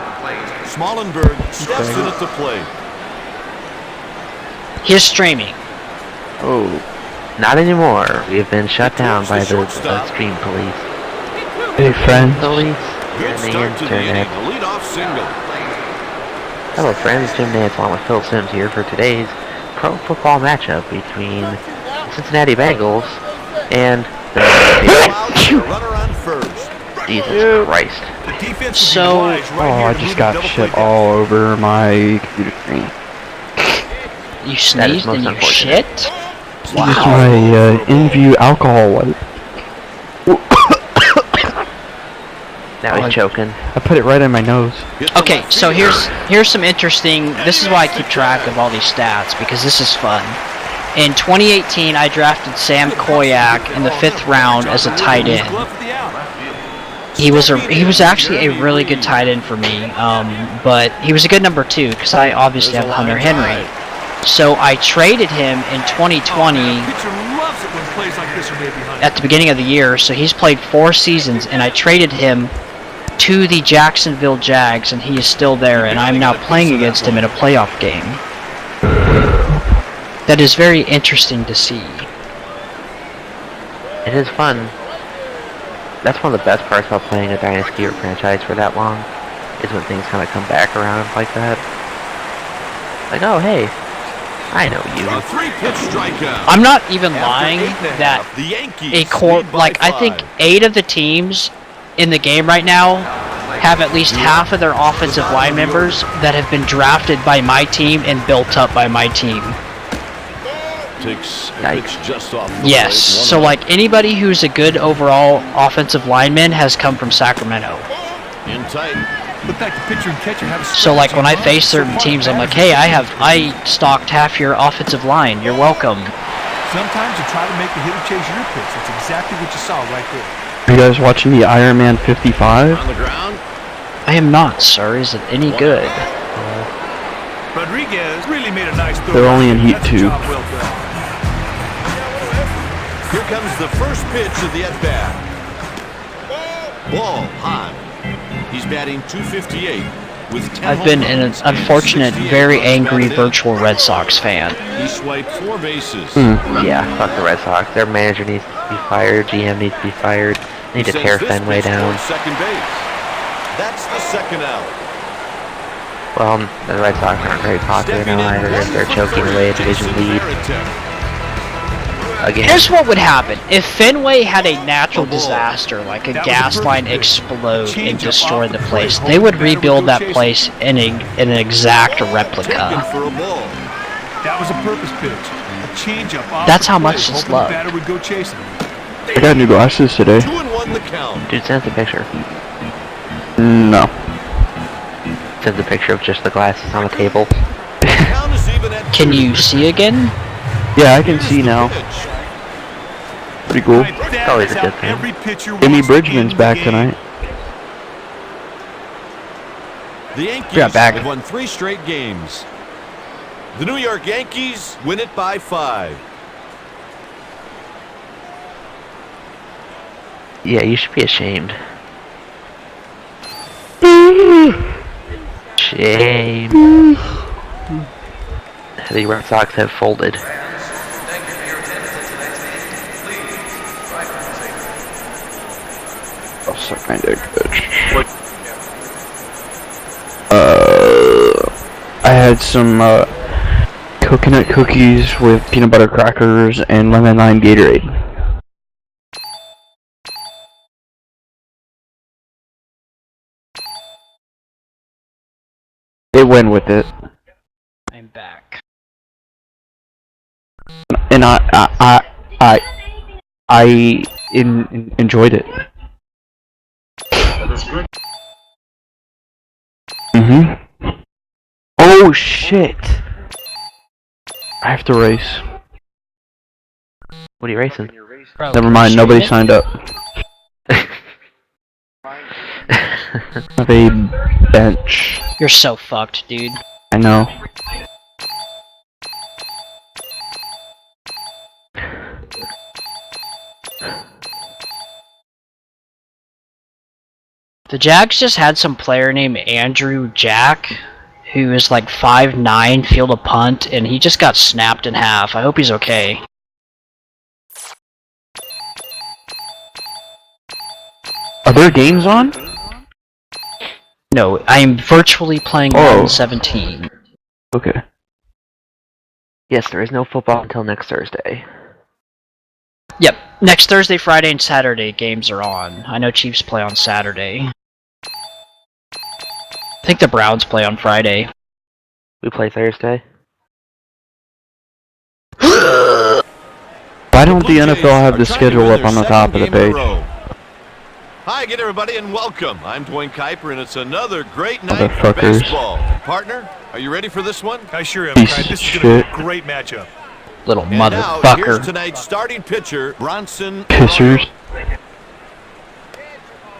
F: the plate.
D: Smallenberg steps in at the plate.
A: He's streaming.
B: Oh, not anymore. We have been shut down by the
D: shortstop.
B: stream police.
G: Hey friends,
B: Police
D: Good
B: and the
D: start to the inning.
B: internet.
D: A leadoff single.
B: Hello friends, Jim Nance along with Phil Sims here for today's pro football matchup between the Cincinnati Bengals and the
D: Out, a runner on first.
B: Jesus Christ.
E: The defense would be
A: So-
E: obliged right
G: oh,
E: here
G: I
E: to
G: just
E: move
G: got
E: double
G: shit
E: play
G: all over my computer screen.
A: You sneezed
B: most
A: and you
B: unfortunate.
A: shit?
G: It's my in-view alcohol wipe.
B: Now he's choking.
G: I put it right in my nose.
D: Hit the
A: Okay,
D: left
A: so
D: fielder.
A: here's some interesting. This is why I keep track of all these stats because this is fun. In 2018, I drafted Sam Koyak in the 5th round as a tight end.
E: Glove for the out.
A: he was actually a really good tight end for me, but he was a good number 2 because I obviously have Hunter Henry. So I traded him in 2020 at the beginning of the year. So he's played 4 seasons, and I traded him to the Jacksonville Jags, and he is still there, and I'm now playing against him in a playoff game. That is very interesting to see.
B: It is fun. That's one of the best parts about playing a dynasty or franchise for that long, is when things kind of come back around like that. Like, oh hey, I know you.
D: A 3-pitch strikeout.
A: I'm not even lying that
D: The Yankees
A: a core,
D: lead by
A: like I
D: 5.
A: think 8 of the teams in the game right now have at least half of their offensive line members that have been drafted by my team and built up by my team.
D: Takes a pitch just off the
A: Yes,
D: plate.
A: so like anybody who's a good overall offensive lineman has come from Sacramento.
D: In tight.
E: Look like the pitcher and catcher have a
A: So like when I face certain teams, I'm like, hey, I stocked half your offensive line. You're welcome.
E: Sometimes you try to make the hitter chase your pitch. That's exactly what you saw right there.
G: Are you guys watching the Iron Man 55?
D: On the ground.
A: I am not, sir. Is it any good?
E: Rodriguez really made a nice throw.
G: They're only in Heat
E: That's a
G: 2.
E: job well done.
D: Here comes the first pitch of the at-bat. Ball high. He's batting .258 with 10
A: I've been an unfortunate, very angry virtual Red Sox fan.
D: He swiped 4 bases.
B: Yeah, fuck the Red Sox. Their manager needs to be fired, GM needs to be fired. They need to tear Fenway down.
D: Second base. That's the second out.
B: Well, the Red Sox aren't very popular now either. They're choking away a division lead. Again.
A: Here's what would happen if Fenway had a natural disaster, like a gas line explode and destroy the place. They would rebuild that place in an exact replica.
D: For a ball.
E: That was a purpose pitch. A changeup off
A: That's
E: the
A: how
E: plate,
A: much it's
E: hoping the
A: loved.
E: batter would go chasing.
G: I got new glasses today.
D: 2-1 the count.
B: Dude, send us a picture.
G: No.
B: Send a picture of just the glasses on the table.
D: Count is even at
A: Can
D: 2.
A: you see again?
G: Yeah, I can see now.
D: Pitch.
G: Pretty cool.
E: Right, that
B: always
E: is
B: a
E: how
B: good thing.
E: every pitcher
G: Jimmy
E: wants to
G: Bridgman's
E: end
G: back
E: the game.
G: tonight.
D: The Yankees
A: Yeah, back.
D: have won 3 straight games. The New York Yankees win it by 5.
B: Yeah, you should be ashamed. Shame. The Red Sox have folded.
G: I'll suck my dick, bitch. I had some coconut cookies with peanut butter crackers and lemon lime Gatorade. They win with it,
A: I'm back.
G: and I enjoyed it. Oh shit! I have to race.
B: What are you racing?
A: Bro,
G: Never mind, nobody signed up. Have a bench.
A: You're so fucked, dude.
G: I know.
A: The Jags just had some player named Andrew Jack, who is like 5'9", field a punt, and he just got snapped in half. I hope he's okay.
G: Are there games on?
A: No, I am virtually playing
G: Oh.
A: 17.
G: Okay.
B: Yes, there is no football until next Thursday.
A: Yep, next Thursday, Friday, and Saturday games are on. I know Chiefs play on Saturday. I think the Browns play on Friday.
B: We play Thursday.
G: Why don't the NFL have the schedule up on the top of the page?
D: Hi again, everybody, and welcome. I'm Dwayne Kuiper, and it's another great night for
G: Motherfuckers.
D: baseball. Partner, are you ready for this one?
E: I sure am,
G: Piece
E: Kai.
G: of
E: This is going to be
G: shit.
E: a great matchup.
A: Little
D: And now, here's
A: motherfucker.
D: tonight's starting pitcher, Bronson.
G: Pissers.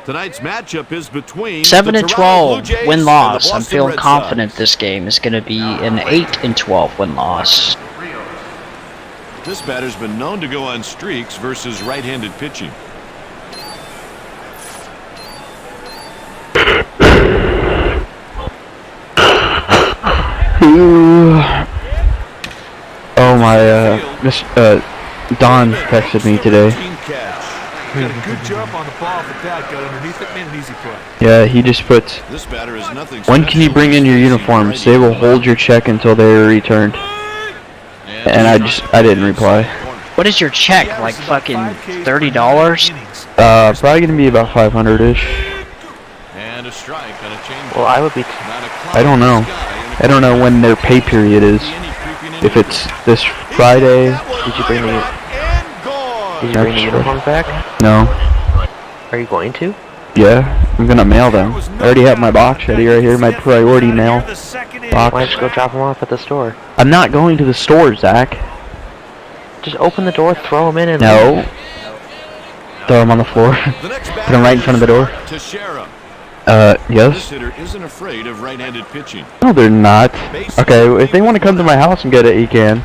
D: Tonight's matchup is between
A: 7
D: the
A: and
D: Toronto Blue
A: 12
D: Jays
A: win
D: and the
A: loss. I'm
D: Boston
A: feeling
D: Red
A: confident
D: Sox.
A: this game is going to be an 8 and 12 win loss.
D: This batter's been known to go on streaks versus right-handed pitching.
G: Oh my, Don texted me today.
E: Got a good jump on the ball for that. Got underneath it, made an easy play.
G: Yeah, he just puts,
D: This batter is nothing
G: when can you
D: special.
G: bring in your uniforms? They will hold your check until they are returned. And I didn't reply.
A: What is your check? Like fucking $30?
G: Probably gonna be about 500-ish.
D: And a strike on a change.
B: Well, I would be.
G: I don't know. I don't know when their pay period is. If it's this Friday.
B: Did you bring the uniforms back?
G: No.
B: Are you going to?
G: Yeah, I'm gonna mail them. I already have my box ready right here, my priority mail box.
B: Why don't you go drop them off at the store?
G: I'm not going to the store, Zach.
B: Just open the door, throw them in, and
G: No. Throw them on the floor.
D: The next
G: Put them right in front of the door.
D: Teixeira. This
G: Yes?
D: hitter isn't afraid of right-handed pitching.
G: No, they're not. Okay, if they want to come to my house and get it, you can.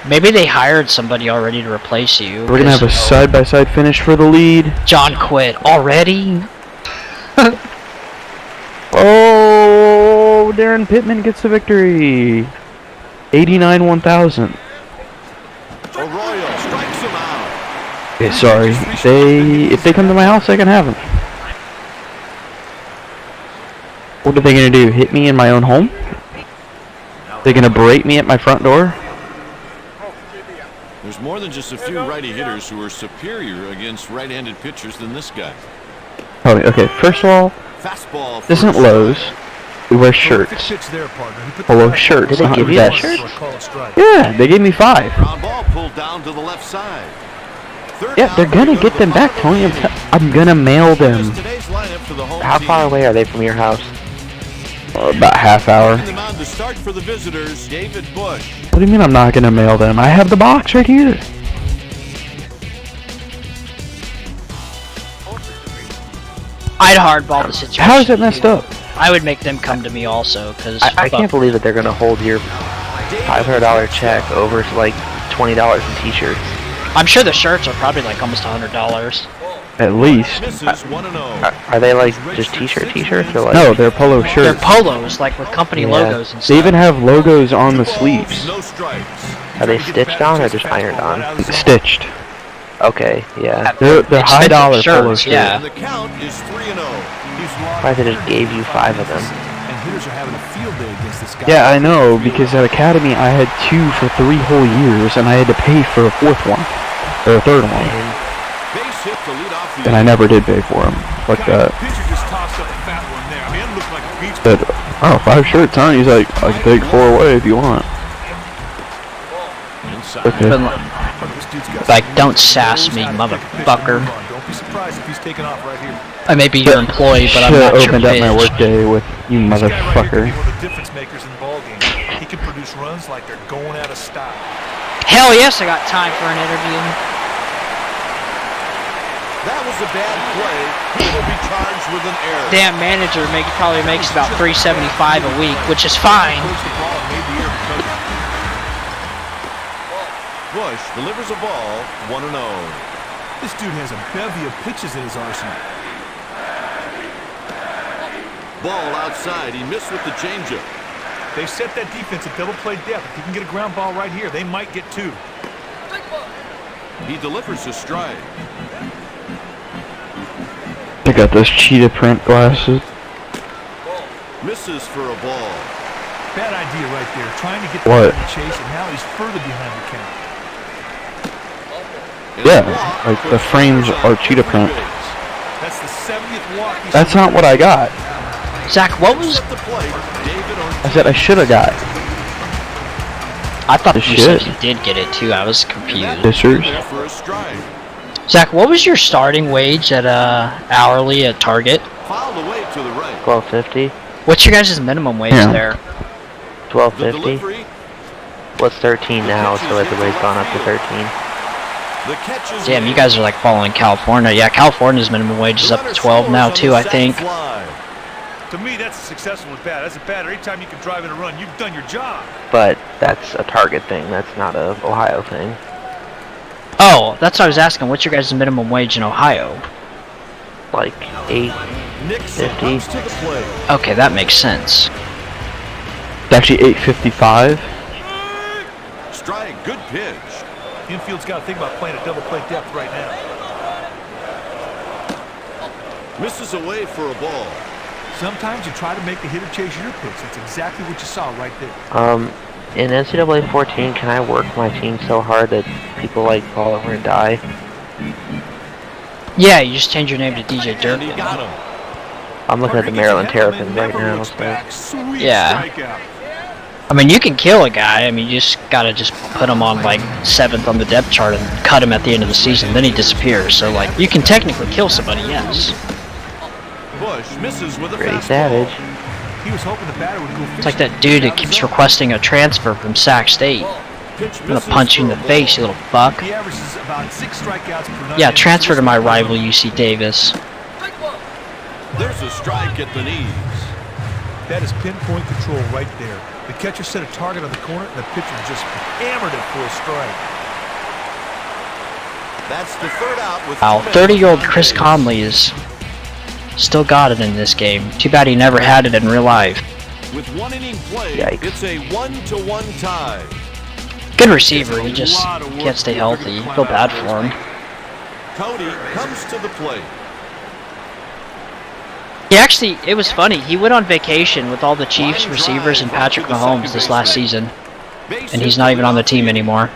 A: Maybe they hired somebody already to replace you.
G: We're gonna have a side-by-side finish for the lead.
A: John quit already?
G: Oh, Darren Pittman gets the victory. 89-1000.
D: Arroyo strikes him out.
G: Okay, sorry. If they come to my house, I can have them. What are they gonna do? Hit me in my own home? They're gonna berate me at my front door?
D: There's more than just a few righty hitters who are superior against right-handed pitchers than this guy.
G: Oh, okay. First of all,
D: Fastball.
G: this isn't Lowe's. We wear shirts. Polo shirts.
B: Did they
G: not
B: give you that
G: vests.
B: shirt?
G: Yeah, they gave me 5.
D: Ground ball pulled down to the left side. Third
G: Yeah, they're
D: out,
G: gonna
D: we go
G: get
D: to
G: them
D: the
G: back,
D: bottom
G: Tony.
D: of the
G: I'm gonna mail them.
D: Today's lineup for the home
B: How
D: team.
B: far away are they from your house?
G: About half hour.
D: On the mound to start for the visitors, David Bush.
G: What do you mean I'm not gonna mail them? I have the box right here.
A: I'd hardball the situation.
G: How is it messed up?
A: I would make them come to me also, because
B: I can't believe that they're gonna hold your $500 check over to like $20 in t-shirts.
A: I'm sure the shirts are probably like almost $100.
G: At least.
D: Misses 1-0.
B: Are they like just t-shirts or like?
G: No, they're polo
A: They're
G: shirts.
A: polos, like with company
B: Yeah.
A: logos and
G: They
A: stuff.
G: even have logos on the
D: Balls,
G: sleeves.
D: no strikes.
B: Are they stitched on or just ironed on?
G: Stitched.
B: Okay, yeah.
G: They're high
A: Expensive
G: dollar
A: shirts,
G: polo shirts.
A: yeah.
D: And the count is 3-0.
B: Why they just gave you 5 of them?
E: And hitters are having a field day against this guy.
G: Yeah, I know, because at Academy I had 2 for 3 whole years, and I had to pay for a 4th one. Or a 3rd one.
D: Base hit to lead off the
G: And I never did pay for them. Like that.
E: Pitcher just tossed up a fat one there. I mean, it looked like a beach
G: But, oh, 5 shirts, huh? He's like, I can take 4 away if you want.
D: inside.
G: Okay.
A: Been like, don't sass me, motherfucker.
E: Don't be surprised if he's taking off right here.
A: I may be your employee, but I'm
G: Should
A: not
G: have
A: your
G: opened up my
A: bitch.
G: workday with you
E: This guy right here
G: motherfucker.
E: could be one of the difference makers in the ball game. He can produce runs like they're going out of style.
A: Hell yes, I got time for an interview.
D: That was a bad play. He will be charged with an error.
A: Damn manager probably makes about $375 a week, which is fine.
E: Coach the ball and made the error because of it.
D: Bush delivers a ball, 1-0.
E: This dude has a bevy of pitches in his arsenal.
D: Ball outside. He missed with the changeup.
E: They set that defense at double play depth. If he can get a ground ball right here, they might get 2.
D: He delivers a strike.
G: I got those cheetah print glasses.
D: Misses for a ball.
E: Bad idea right there. Trying to get the
G: What?
E: guy to chase, and now he's further behind the count.
D: And
G: Yeah,
D: a block
G: like the
D: puts
G: frames
D: runners
G: are
D: on
G: cheetah
D: third
G: print.
D: base.
E: That's the 70th walk. He's
G: That's not what I got.
A: Zach, what was...
D: At the plate, David
G: I said I should have got.
A: I thought
G: The
A: you said
G: shit.
A: you did get it too. I was confused.
G: Scissors.
D: there for a strike.
A: Zach, what was your starting wage at hourly at Target?
D: Fouled away to the right.
B: $12.50.
A: What's your guys' minimum wage
G: Yeah.
A: there?
D: The
B: $12.50.
D: delivery.
B: What's 13 now? So the wage's gone up to 13.
D: The catch is
A: Damn, you
D: made.
A: guys are like following California. Yeah, California's minimum wage is up to 12 now too, I think.
E: To me, that's a successful at bat. As a batter, anytime you can drive in a run, you've done your job.
B: But that's a Target thing. That's not a Ohio thing.
A: Oh, that's what I was asking. What's your guys' minimum wage in Ohio?
B: Like
D: Nixon
B: $8.50.
D: comes to the plate.
A: Okay, that makes sense.
G: It's actually $8.55.
D: Strike, good pitch.
E: Infield's got to think about playing a double play depth right now.
D: Misses away for a ball.
E: Sometimes you try to make the hitter chase your pitch. That's exactly what you saw right there.
B: In NCAA 14, can I work my team so hard that people like fall over and die?
A: Yeah, you just change your name to DJ
D: And he
A: Durkin.
D: got him.
B: I'm looking at the Maryland Terrapins right now. So.
A: Yeah.
E: Strikeout.
A: I mean, you can kill a guy. I mean, you just gotta just put him on like 7th on the depth chart and cut him at the end of the season. Then he disappears. So like, you can technically kill somebody, yes.
D: Bush misses with a
B: Pretty
D: fastball.
B: savage.
E: He was hoping the batter would go.
A: It's like that dude that keeps requesting a transfer from Sac State.
D: Pitch
A: I'm gonna
D: misses
A: punch you in
D: for
A: the
D: a
A: face, you
D: ball.
A: little fuck.
E: He averages about 6 strikeouts per 9.
A: Yeah, transfer to my rival UC Davis.
D: There's a strike at the knees.
E: That is pinpoint control right there. The catcher set a target on the corner, and the pitcher just hammered it for a strike.
D: That's the third out with
A: Wow, 30-year-old Chris Conley is still got it in this game. Too bad he never had it in real life.
D: With 1 inning played,
B: Yikes.
D: it's a 1-1 tie.
A: Good receiver, he just can't stay healthy. Feel bad for him.
D: Cody comes to the plate.
A: He actually, it was funny, he went on vacation with all the Chiefs receivers and Patrick Mahomes this last season. And he's not even on the team anymore.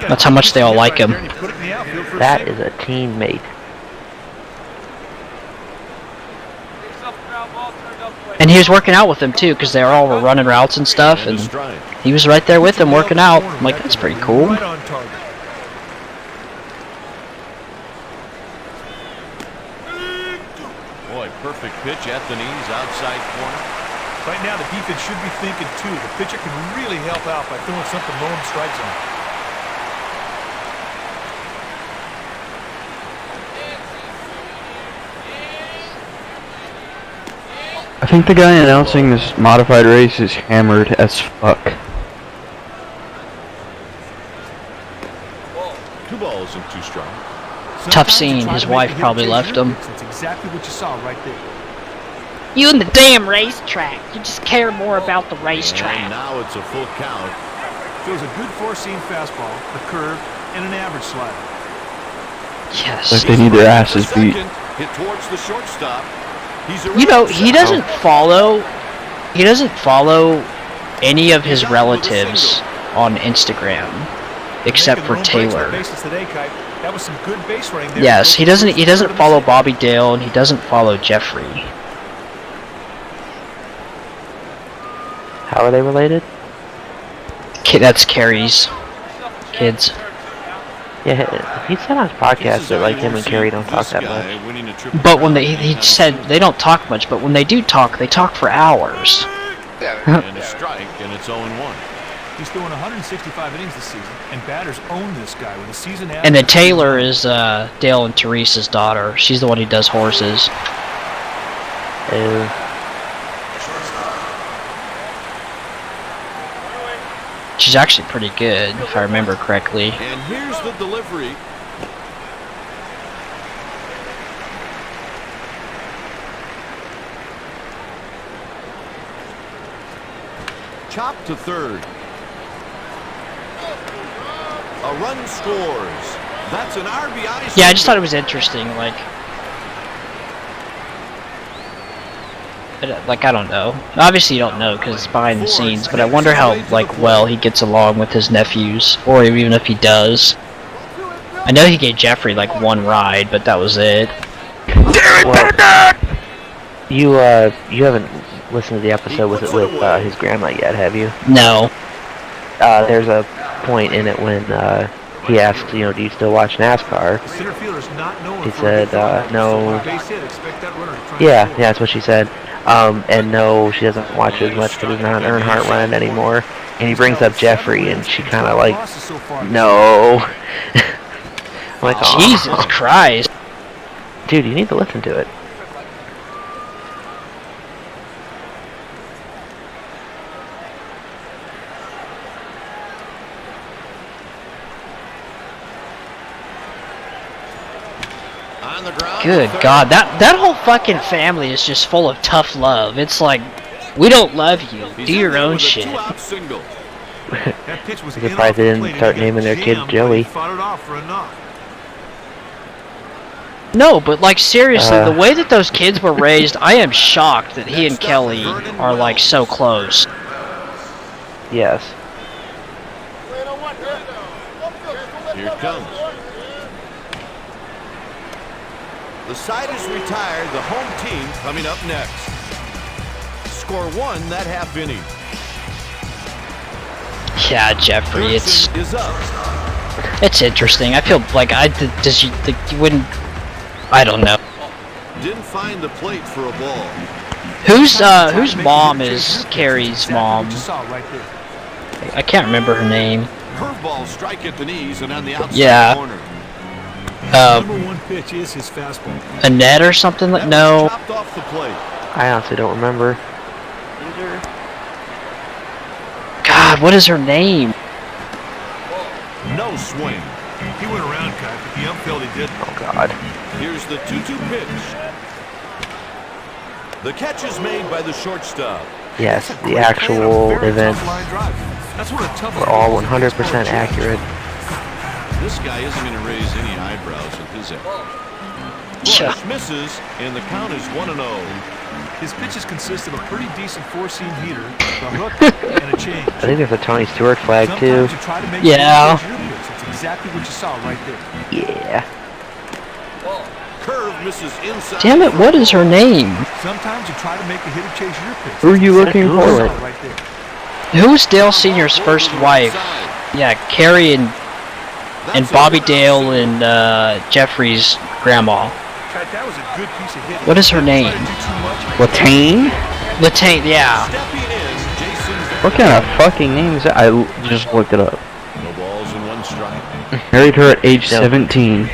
A: That's how much they all like him.
B: That is a teammate.
A: And he was working out with them too, because they all were running routes and stuff,
D: And a
A: and
D: strike.
A: he was right there with them working out. I'm like, that's pretty cool.
E: Right on target.
D: Boy, perfect pitch at the knees, outside corner.
E: Right now, the defense should be thinking too. The pitcher can really help out by throwing something low in the strike zone.
G: I think the guy announcing this modified race is hammered as fuck.
D: 2 balls and 2 strikes.
A: Tough
E: Sometimes you
A: scene.
E: try
A: His
E: to make
A: wife
E: the hitter
A: probably
E: chase
A: left
E: your
A: him.
E: pitch. That's exactly what you saw right there.
A: You and the damn racetrack. You just care more about the
D: And
A: racetrack.
D: now it's a full count.
E: Throws a good four-seam fastball, a curve, and an average slider.
A: Yes.
G: Like they need their asses beat.
D: Second, hit towards the shortstop. He's
A: You know,
D: around
A: he
D: second.
A: doesn't follow any of his relatives on Instagram except
E: Making
A: for
E: their own breaks on
A: Taylor.
E: bases today, Kite. That was some good base running there.
A: Yes, he doesn't follow Bobby Dale and he doesn't follow Jeffrey.
B: How are they related?
A: That's Carrie's kids.
B: Yeah, he said on his podcast that like him and Carrie don't talk that much.
A: But when he said they don't talk much, but when they do talk, they talk for hours.
D: And a strike, and it's 0-1.
E: He's throwing 165 innings this season, and batters own this guy with a season average.
A: And then Taylor is Dale and Teresa's daughter. She's the one who does horses. She's actually pretty good, if I remember correctly.
D: And here's the delivery. Chop to third. A run scores. That's an RBI.
A: Yeah, I just thought it was interesting, like, I don't know. Obviously you don't know because it's behind the scenes, but I wonder how, like, well he gets along with his nephews, or even if he does. I know he gave Jeffrey, like, 1 ride, but that was it.
B: Well, you haven't listened to the episode with his grandma yet, have you?
A: No.
B: There's a point in it when he asked, do you still watch NASCAR? He said, no. Yeah, that's what she said. And no, she doesn't watch it as much because it's not an Earnhardt run anymore. And he brings up Jeffrey, and she kind of like, no. Like,
D: foul.
A: Jesus Christ.
B: dude, you need to listen to it.
D: On the ground.
A: Good
D: third.
A: God, that whole fucking family is just full of tough love. It's like, we don't love you.
D: He's
A: Do
D: in
A: your
D: there
A: own
D: with a
A: shit.
D: two-out single.
E: That pitch was
B: I'm
E: in
B: surprised
E: off
B: they
E: the
B: didn't
E: plate and
B: start
E: he got
B: naming their kid
E: jammed, but
B: Joey.
E: he fought it off for a knock.
A: No, but like seriously, the way that those kids were raised, I am shocked that he and
D: Next up,
A: Kelly
D: Vernon
A: are like
D: Wells.
A: so close.
B: Yes.
D: Here it comes. The side is retired. The home team coming up next. Score one that half inning.
A: Yeah, Jeffrey, it's
D: Pearson is up.
A: it's interesting. I feel like you wouldn't. I don't know.
D: Didn't find the plate for a ball.
A: Whose mom is Carrie's mom?
E: What you saw right there.
A: I can't remember her name.
D: Curveball strike at the knees and on the outside
A: Yeah.
D: corner.
E: Number one pitch is his fastball.
A: Annette or something like
D: That was
A: no.
D: chopped off the plate.
B: I honestly don't remember.
A: God, what is her name?
D: No swing.
E: He went around, Kyle, but the ump felt he didn't.
B: Oh God.
D: Here's the 2-2 pitch. The catch is made by the shortstop.
B: Yes,
E: That's a
B: the
E: great play on a
B: actual
E: very
B: events
E: tough line drive. That's what a tough
B: were all
E: ball is
B: 100%
E: against
B: accurate.
D: This guy isn't going to raise any eyebrows at his end.
A: Yeah.
D: Bush misses, and the count is 1-0.
E: His pitches consist of a pretty decent four-seam heater, a hook, and a change.
B: I think there's a Tony Stewart flag too.
E: Sometimes you try to make
A: Yeah.
E: it your pitch. It's exactly what you saw right there.
B: Yeah.
D: Curve misses inside.
A: Damn it, what is her name?
E: Sometimes you try to make the hitter chase your pitch.
G: Who are you
E: That's
G: looking
E: exactly what you
G: for?
E: saw right there.
A: Who was Dale Sr.'s first wife? Yeah, Carrie and Bobby Dale and Jeffrey's grandma.
E: Kat, that was a good piece of hitting.
A: What is her name?
E: Try to do too much.
G: Latane?
A: Latane, yeah.
D: Stepping in, Jason
G: What kind of fucking name is that? I just looked it up.
D: No balls and one strike.
G: Married her at age
B: No.
G: 17.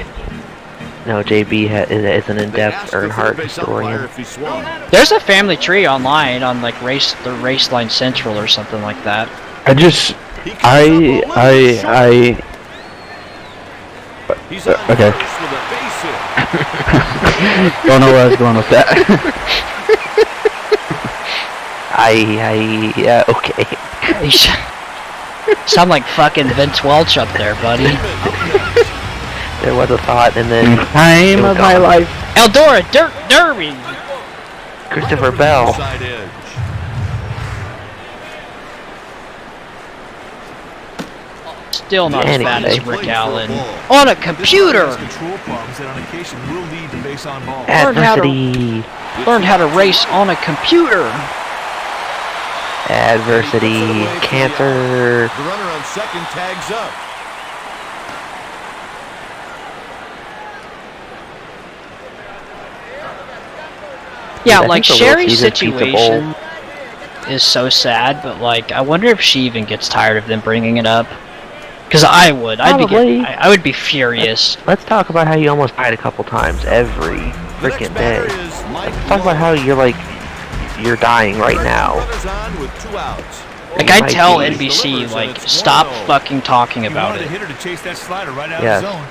B: No, JB is an
D: They
B: in-depth
D: asked the
B: Earnhardt
D: third base umpire
B: historian.
D: if he swung.
A: There's a family tree online on like the Raceline Central or something like that.
G: I just,
D: He comes up a little short. He's on
G: okay.
D: first with a base hit.
G: Don't know where I was going with that.
B: Yeah, okay.
A: You sound like fucking Vince Welch up there, buddy.
B: There was a thought, and then
G: Time of my life.
A: Eldora Derby.
B: Christopher Bell.
D: Side edge.
A: Still not as bad as
B: Anyway.
A: Rick Allen. On a computer.
E: This control problems that on occasion will lead to base on ball.
A: Learn how to-
B: Adversity.
A: Learned how to race on a computer.
B: Adversity. Cancer.
D: The runner on second tags up.
A: Yeah,
B: I
A: like
B: think the World
A: Sherry's
B: Series Pizza
A: situation is so sad, but like I wonder if she even gets tired of them bringing it up. Because I would.
B: Probably.
A: I would be furious.
B: Let's talk about how you almost died a couple times every
D: The
B: freaking
D: next batter
B: day.
D: is Mike
B: Let's talk about how you're dying right now.
D: Runners on with 2 outs.
A: Like I
B: might
A: tell
B: be.
A: NBC,
D: Delivers, and
A: like
D: it's
A: stop
D: 1-0.
A: fucking talking
E: He
A: about
E: wanted the
A: it.
E: hitter to chase that slider right out
B: Yes.
E: of the zone.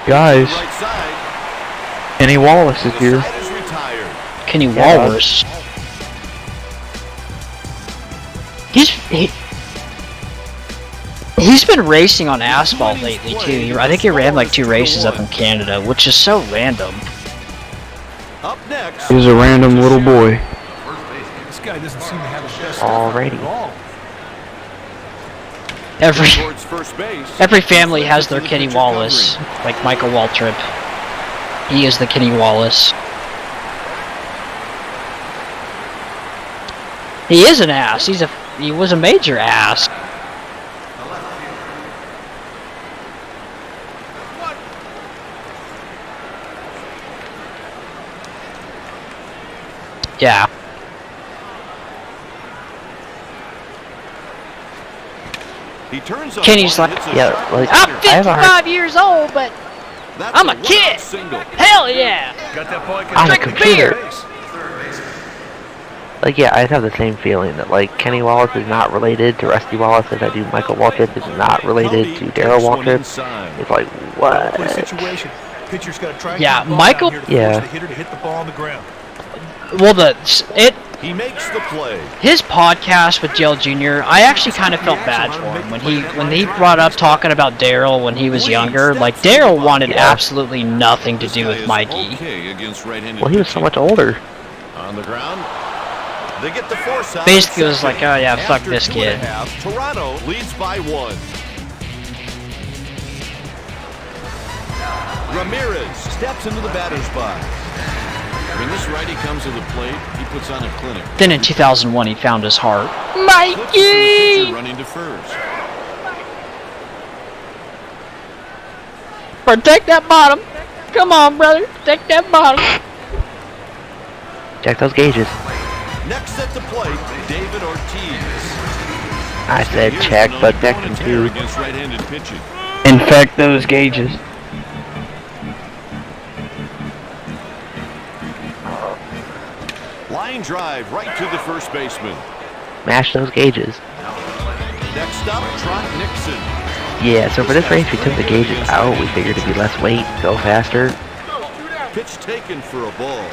G: Guys,
D: Right side.
G: Kenny Wallace is
D: The
G: here.
D: side is retired.
A: Kenny
B: Yeah.
A: Walrus. He's been racing on asphalt lately too. I think he ran like 2 races up in Canada, which is so random.
D: Up next.
G: He's a random little boy.
E: This guy doesn't seem to have his best
B: Alrighty.
E: at all.
D: Towards first base.
A: Every family has their Kenny Wallace, like Michael Waltrip. He is the Kenny Wallace. He is an ass. He was a major ass. Yeah.
D: He turns up
A: Kenny's
D: one
A: like,
D: and hits a
B: yeah,
D: sharp
B: like,
A: I'm
D: liner.
B: I have a hard-
A: 55 years old, but
D: That's
A: I'm a
D: one-out
A: kid.
D: single.
A: Hell yeah.
E: Got that ball.
B: On a
A: Drink
B: computer.
A: beer.
B: Like, yeah, I'd have the same feeling that, like, Kenny Wallace is not related to Rusty Wallace as I do Michael Waltrip is not related to Daryl Waltrip. It's like, what?
E: Play situation. Pitcher's got to try.
A: Yeah,
E: and keep the ball
A: Michael-
E: down here to
B: Yeah.
E: force the hitter to hit the ball on the ground.
A: Well,
D: He makes the play.
A: his podcast with Dale Jr. I actually kind of felt bad for him when he brought up talking about Daryl when he was younger. Like Daryl wanted absolutely nothing to
D: This
A: do
D: guy
A: with
D: is
A: Mikey.
D: okay against right-handed
B: Well, he was so
D: pitching.
B: much older.
D: On the ground. They get the force out.
A: Basically, it was like, oh yeah, fuck
D: After
A: this
D: 2.5,
A: kid.
D: Toronto leads by 1. Ramirez steps into the batter's box. When this righty comes to the plate, he puts on a clinic.
A: Then in 2001, he found his heart.
D: Flips it to the pitcher
A: Mikey!
D: running to first.
A: Protect that bottom. Come on, brother. Protect that bottom.
B: Check those gauges.
D: Next at the plate, David Ortiz.
B: I said
D: Here's
B: check,
D: an
B: but
D: on
B: check
D: a
B: them
D: tear
B: too.
D: against right-handed pitching.
G: Infect those gauges.
D: Line drive right to the first baseman.
B: Mash those gauges.
D: Next up, Trot Nixon.
B: Yeah, so for this race, we took the gauges out. We figured it'd be less weight, go faster.
D: Pitch taken for a ball.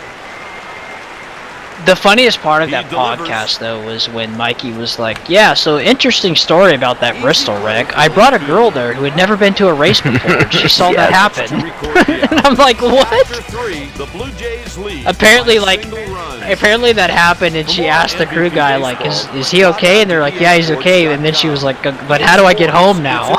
A: The funniest part of
D: He
A: that
D: delivers.
A: podcast, though, was when Mikey was like, yeah, so interesting story about that Bristol wreck. I brought a girl there who had never been to a race before. She saw that happen.
D: To record the
A: And
D: out.
A: I'm like, what?
D: After 3, the Blue Jays lead.
A: Apparently,
D: by a
A: like,
D: single run.
A: apparently that happened, and she asked the crew guy, like, is he okay? And they're like, yeah, he's okay. And then she was like, but how do I get home now?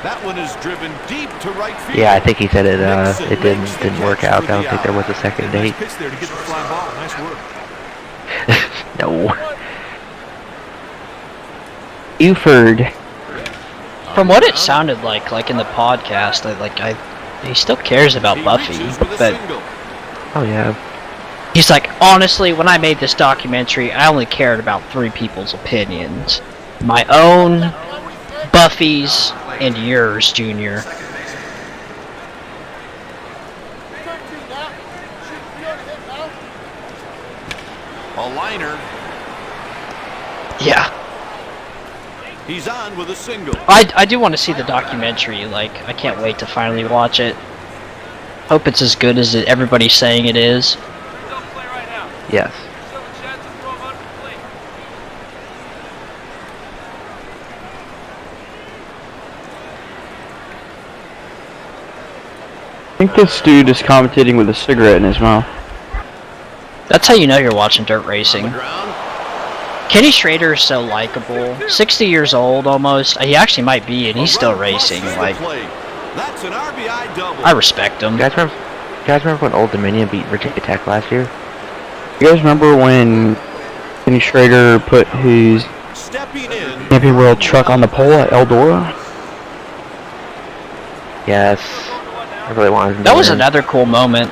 D: That one is driven deep to right field.
B: Yeah, I think he said it.
D: Nixon
B: It
D: makes the
B: didn't work
D: catch
B: out.
D: for
B: I don't
D: the
B: think there
D: out.
B: was a second
E: Nice
B: date.
E: pitch there to get the fly ball. Nice work.
B: No.
G: Buford.
A: From what it sounded like in the podcast, he still cares about
D: He
A: Buffy,
D: reaches with a
A: but
D: single.
B: Oh yeah.
A: he's like, honestly, when I made this documentary, I only cared about 3 people's opinions. My own, Buffy's, and yours, Junior.
D: A liner.
A: Yeah.
D: He's on with a single.
A: I do want to see the documentary, like, I can't wait to finally watch it. Hope it's as good as everybody's saying it is.
C: Don't play right now.
B: Yes.
C: Still a chance to throw him under the plate.
G: I think this dude is commentating with a cigarette in his mouth.
A: That's how you know you're watching dirt
D: On the
A: racing.
D: ground.
A: Kenny Schrader is so likable. 60 years old almost. He actually might be, and he's still racing. Like,
D: That's an RBI double.
A: I respect him.
B: You guys remember when Old Dominion beat Virginia Tech last year?
G: You guys remember when Kenny Schrader put his
D: Stepping in.
G: Camping World truck on the pole at Eldora?
B: Yes. I really wanted him
A: That
B: to
A: was
B: win.
A: another cool moment.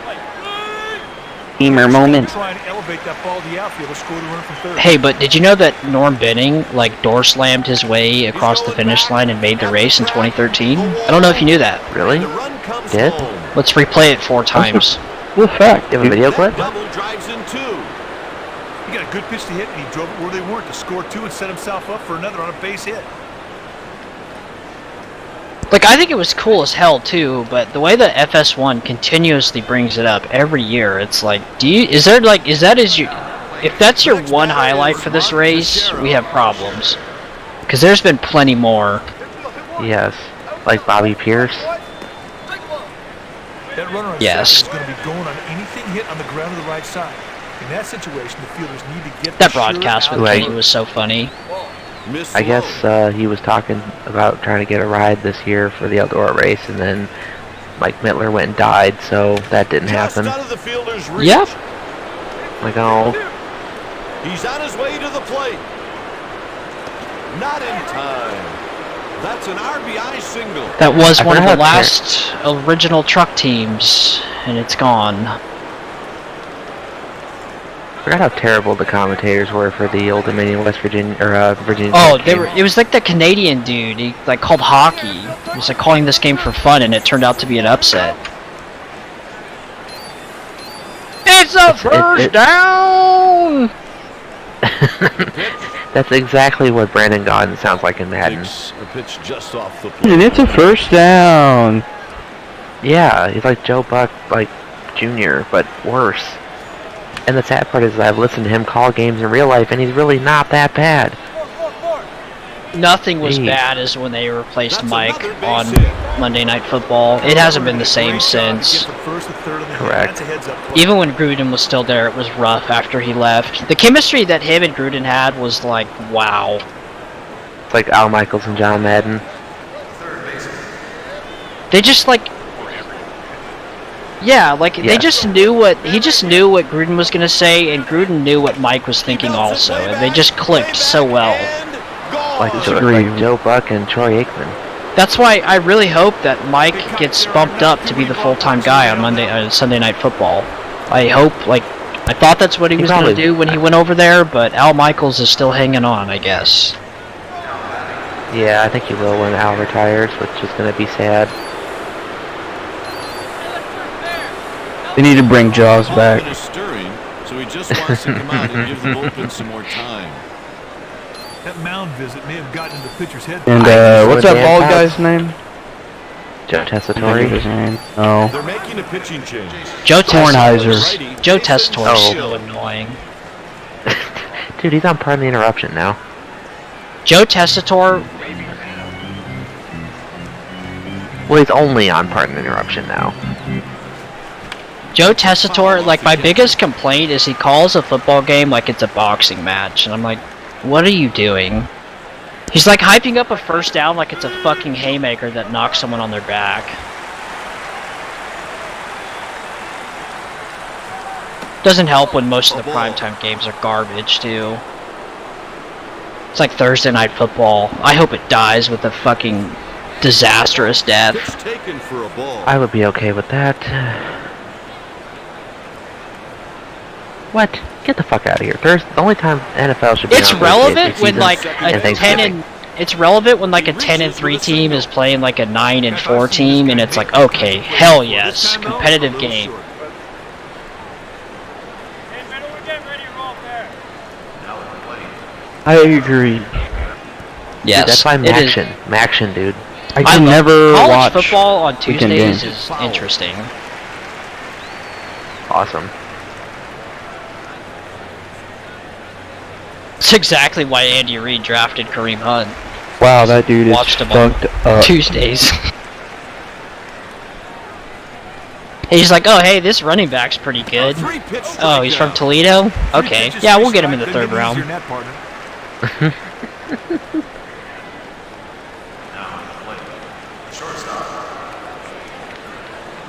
G: Emer moment.
E: Try and elevate that ball to the outfield to score the run from third.
A: Hey, but did you know that Norm Benning, like, door slammed his way across the finish line and made the race in 2013? I don't know if you knew that.
B: Really?
D: The run comes
B: Did?
D: home.
A: Let's replay it 4 times.
G: Cool fact.
B: You have a video clip?
D: That double drives in 2.
E: He got a good pitch to hit, and he drove it where they weren't to score 2 and set himself up for another on a base hit.
A: Like, I think it was cool as hell too, but the way that FS1 continuously brings it up every year, it's like, if that's your one highlight for this race, we have problems. Because there's been plenty more.
B: Yes. Like Bobby Pierce.
E: That runner on
A: Yes.
E: second is going to be going on anything hit on the ground to the right side. In that situation, the fielders need to get
A: That
E: the sure
A: broadcast with
E: out.
B: Right.
A: Kenny was so funny.
D: Missed
B: I
D: low.
B: guess he was talking about trying to get a ride this year for the Eldora race, and then Mike Mittler went and died, so that didn't
D: Just
B: happen.
D: out of the fielder's reach.
A: Yep.
B: Like, oh,
D: He's on his way to the plate. Not in time. That's an RBI single.
A: That was
B: I
A: one of the
B: forgot that-
A: last original truck teams, and it's gone.
B: forgot how terrible the commentators were for the Old Dominion, West Virginia, or Virginia.
A: Oh,
B: Tech
A: they
B: game.
A: were. It was like the Canadian dude. He like called hockey. He was like calling this game for fun, and it turned out to be an upset. It's a first down.
B: That's exactly what Brandon Gaudin sounds like in Madden.
D: Takes a pitch just off the plate.
G: And it's a first down.
B: Yeah, he's like Joe Buck, like Jr., but worse. And the sad part is I've listened to him call games in real life, and he's really not that bad.
A: Nothing was
B: Jeez.
A: bad as when they replaced
D: That's
A: Mike
D: another base
A: on
D: hit.
A: Monday Night Football. It hasn't been the same since.
B: Correct.
A: Even when Gruden was still there, it was rough after he left. The chemistry that him and Gruden had was like, wow.
B: It's like Al Michaels and John Madden.
A: They just like, yeah, like they just knew what he just knew what Gruden was gonna say, and Gruden knew what Mike was thinking also, and they just clicked so well.
B: Like
G: Disagree.
B: Joe Buck and Troy Aikman.
A: That's why I really hope that Mike gets bumped up to be the full-time guy on Sunday Night Football. I hope, like, I thought that's what he was going to do when he went over there, but Al Michaels is still hanging on, I guess.
B: Yeah, I think he will when Al retires, which is going to be sad.
G: They need to bring Jaws back.
D: Ball is stirring, so he just wants to come out and give the bullpen some more time.
E: That mound visit may have gotten into the pitcher's head.
G: And what's that bald guy's name?
B: Joe
G: I think
B: Tessitore.
G: his name. No.
D: They're making a pitching change.
A: Joe
G: Kornheiser.
A: Joe Tessitore is
B: Oh.
A: so annoying.
B: Dude, he's on Pardon the Interruption now.
A: Joe Tessitore,
B: Well, he's only on Pardon the Interruption now.
A: Joe Tessitore, like, my biggest complaint is he calls a football game like it's a boxing match, and I'm like, what are you doing? He's like hyping up a first down like it's a fucking haymaker that knocks someone on their back. Doesn't help when most of the primetime games are garbage, too. It's like Thursday Night Football. I hope it dies with a fucking disastrous death.
D: Pitch taken for a ball.
B: I would be okay with that. What? Get the fuck out of here. Thursday, the only time NFL should be
A: It's
B: on
A: relevant
B: is
A: when
B: season
A: like
B: and
A: a
B: Thanksgiving.
A: it's relevant when like a 10-3 team is playing like a 9-4 team, and it's like, okay, hell yes, competitive game.
C: Hey, middle, we're getting ready to roll there.
G: I agree.
A: Yes,
B: Dude, that's why
A: it is.
B: Maction, dude.
G: I can never
A: College
G: watch
A: football on
G: weekend
A: Tuesdays
G: games.
A: is interesting.
B: Awesome.
A: It's exactly why Andy Reid drafted Kareem Hunt.
G: Wow, that dude is
A: Watched him on
G: fucked up.
A: Tuesdays. He's like, oh hey, this running back's pretty good. Oh, he's from Toledo? Okay, yeah, we'll get him in the third round.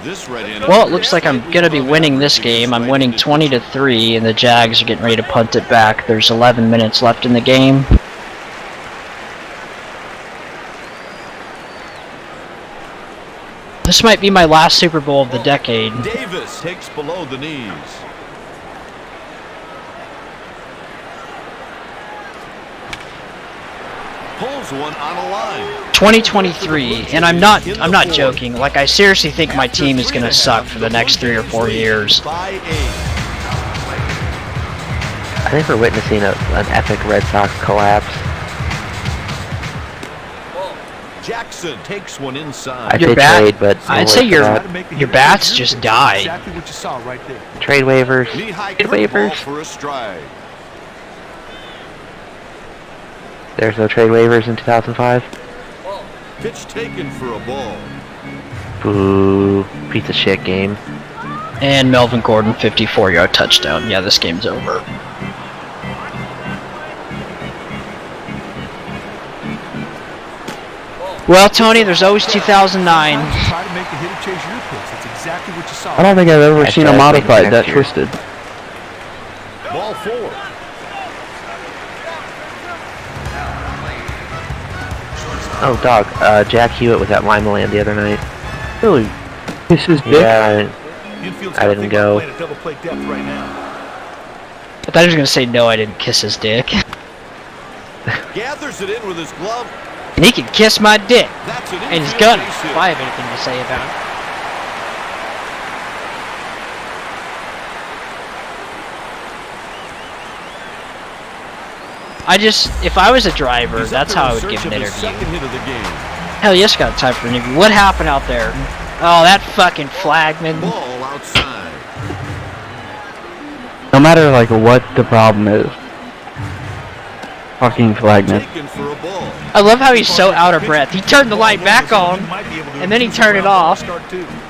D: This right-handed
A: Well, it looks like I'm gonna be winning this game. I'm winning 20-3, and the Jags are getting ready to punt it back. There's 11 minutes left in the game. This might be my last Super Bowl of the decade.
D: Davis takes below the knees. Pulls one on a line.
A: 2023, and I'm not joking. Like, I seriously think my team is gonna suck for the next 3 or 4 years.
D: By 8.
B: I think we're witnessing an epic Red Sox collapse.
D: Jackson takes one inside.
B: I'd
A: Your
B: say
A: bat-
B: trade, but no
A: I'd say
B: word for
A: your
B: that.
A: your bats just died.
E: Exactly what you saw right there.
B: Trade waivers.
D: Knee-high
B: Trade
D: curveball
B: waivers.
D: for a strike.
B: There's no trade waivers in 2005.
D: Pitch taken for a ball.
B: Boo. Piece of shit game.
A: And Melvin Gordon, 54-yard touchdown. Yeah, this game's over. Well, Tony, there's always 2009.
E: Try to make the hitter chase your pitch. That's exactly what you saw.
G: I don't think I've ever
B: Hashtag
G: seen a modified that
B: next year.
G: twisted.
D: Ball 4.
B: Oh, dog. Jack Hewitt was at Lima Land the other night.
G: Really? This is dick?
B: Yeah,
E: Infield's
B: I didn't
E: got to think about
B: go.
E: playing at double play depth right now.
A: I thought he was gonna say no, I didn't kiss his dick.
D: Gathers it in with his glove.
A: And he can kiss my dick.
D: That's an
A: And he's
D: infield
A: gonna,
D: base hit.
A: if I have anything to say about it. If I was a driver,
D: He's
A: that's
D: up
A: how I
D: there in
A: would give
D: search
A: an
D: of his
A: interview.
D: second hit of the game.
A: Hell yes, got time for an interview. What happened out there? Oh, that fucking flagman.
D: Ball outside.
G: No matter like what the problem is. Fucking flagman.
D: Taken for a ball.
A: I love how he's so out of breath. He turned the light back on, and then he turned it off.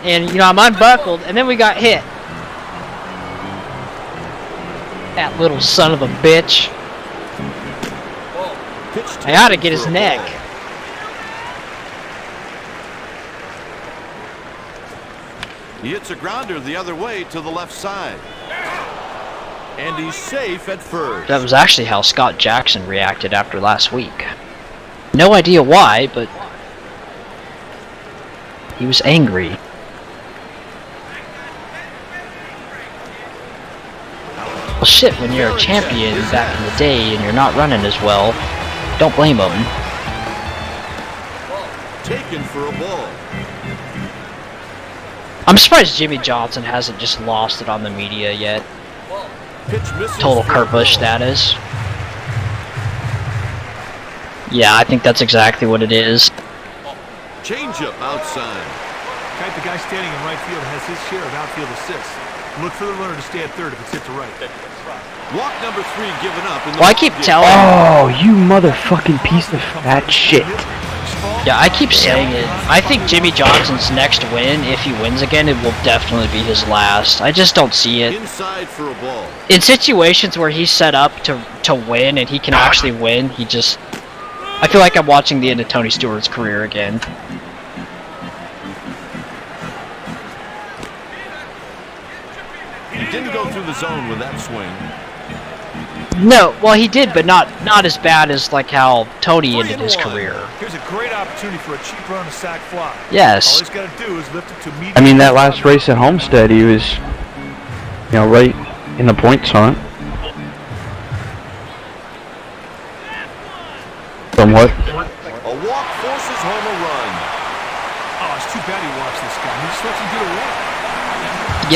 A: And, you know, I'm unbuckled, and then we got hit. That little son of a bitch.
D: Pitch
A: I ought to
D: taken
A: get his
D: for a
A: neck.
D: ball. He hits a grounder the other way to the left side. And he's safe at first.
A: That was actually how Scott Jackson reacted after last week. No idea why, but he was angry. Well, shit, when you're a champion back in the day and you're not running as well, don't blame him.
D: Taken for a ball.
A: I'm surprised Jimmy Johnson hasn't just lost it on the media yet.
D: Pitch misses
A: Total
D: for a
A: Kurt Busch
D: ball.
A: status. Yeah, I think that's exactly what it is.
D: Changeup outside.
E: Kite, the guy standing in right field has his share of outfield assists. Look for the runner to stay at third if it's hit to right.
D: Walk number 3 given up in the
A: Well, I keep
D: game.
A: telling
G: Oh, you motherfucking piece of fat shit.
A: Yeah, I keep saying it. I think Jimmy Johnson's next win, if he wins again, it will definitely be his last. I just don't see it.
D: Inside for a ball.
A: In situations where he's set up to win and he can actually win, he just... I feel like I'm watching the end of Tony Stewart's career again.
D: He didn't go through the zone with that swing.
A: No, well he did, but not as bad as like how Tony ended his career.
E: Here's a great opportunity for a cheap run on a sac fly. All
A: Yes.
E: he's got to do is lift it to medium.
G: I mean, that last race at Homestead, he was, you know, right in the points hunt. Somewhat.
D: A walk forces home a run.
E: Oh, it's too bad he watched this guy. He just lets him get away.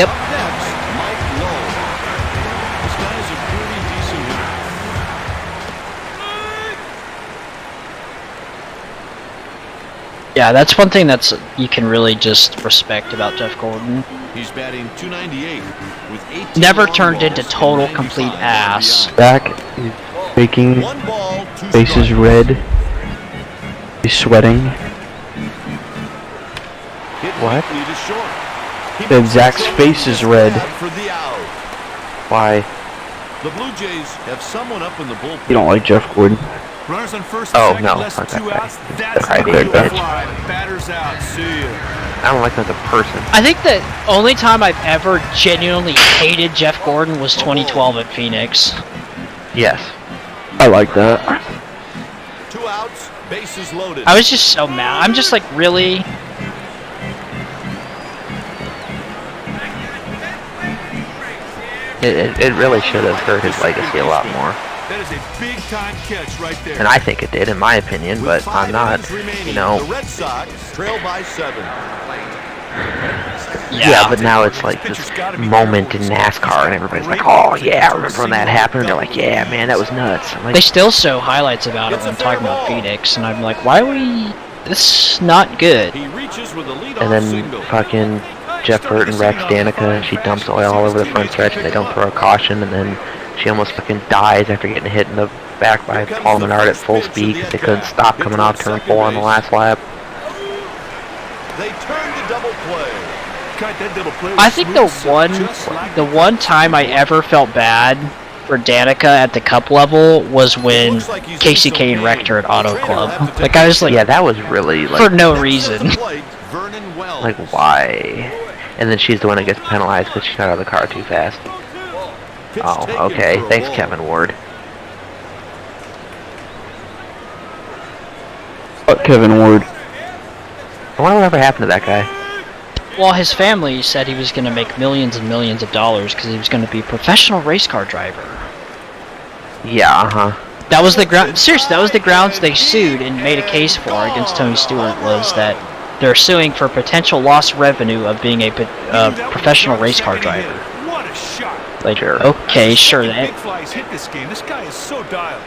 A: Yep.
D: Next, Mike Lowe. This guy is a pretty decent hitter.
A: Yeah, that's one thing that's you can really just respect about Jeff Gordon.
D: He's batting .298 with 18
A: Never
D: long
A: turned into
D: balls
A: total
D: and
A: complete
D: 95
A: ass.
D: RBI.
G: Back, he's making
D: One ball, two
G: faces
D: strikes.
G: red. He's sweating.
D: Hit
G: What?
D: weakly to short. He
G: Said
D: makes
G: Zach's
D: the throw
G: face
D: and
G: is
D: gets
G: red.
D: grabbed for the out.
G: Why?
D: The Blue Jays have someone up in the bullpen.
G: You don't like Jeff Gordon?
E: Runners on first
B: Oh,
E: and second,
B: no,
E: less than
B: fuck that
E: 2
B: guy.
E: outs. That's
B: That
E: a
B: guy,
E: beautiful
B: bitch.
E: fly. Batter's out. See ya.
B: I don't like him as a person.
A: I think the only time I've ever genuinely hated Jeff Gordon was 2012 at Phoenix.
B: Yes.
G: I like that.
D: 2 outs, bases loaded.
A: I was just so mad. I'm just like, really?
B: It really should have hurt his legacy a lot more.
E: That is a big-time catch right there.
B: And I think it did, in my opinion,
D: With
B: but
D: 5
B: I'm not,
D: innings remaining,
B: you know.
D: The Red Sox trail by 7.
B: Yeah, but now it's like this moment in NASCAR, and everybody's like, oh, yeah, I remember when that happened. They're like, yeah, man, that was nuts. I'm like,
A: They still show highlights about it when talking about Phoenix, and I'm like, why are we... This is not good.
D: He reaches with a leadoff
B: and then
D: single.
B: fucking Jeff Burton wrecks Danica, and she dumps oil all over the front stretch, and they don't throw a caution, and then she almost fucking dies after getting hit in the back by Paul Menard at full speed because they couldn't stop coming off turn 4 on the last lap.
D: They turn to double play.
E: Kite, that double play was
A: I think the
E: smooth, just like
A: the one time I ever felt bad for Danica at the Cup level was when
D: Looks like he's
A: Casey
D: doing
A: Kane
D: okay.
A: wrecked her at
D: The
A: Auto
D: trainer
A: Club.
D: will have to
A: Like
D: take
A: I was like,
B: Yeah, that was really,
A: for
B: like,
A: no
D: Next to
A: reason.
D: the plate, Vernon Wells.
B: like, why? And then she's the one that gets penalized because she got out of the car too fast.
D: Pitch
B: Oh,
D: taken
B: okay.
D: for a
B: Thanks,
D: ball.
B: Kevin Ward.
G: Fuck Kevin Ward.
B: I wonder whatever happened to that guy.
A: Well, his family said he was going to make millions and millions of dollars because he was going to be a professional race car driver.
B: Yeah,
A: That was the ground. Seriously, that was the grounds they sued and made a case for against Tony Stewart, was that they're suing for potential lost revenue of being a professional race car driver.
E: What a shot!
A: Like,
B: Sure.
A: okay, sure.
E: Big flies hit this game. This guy is so dialed.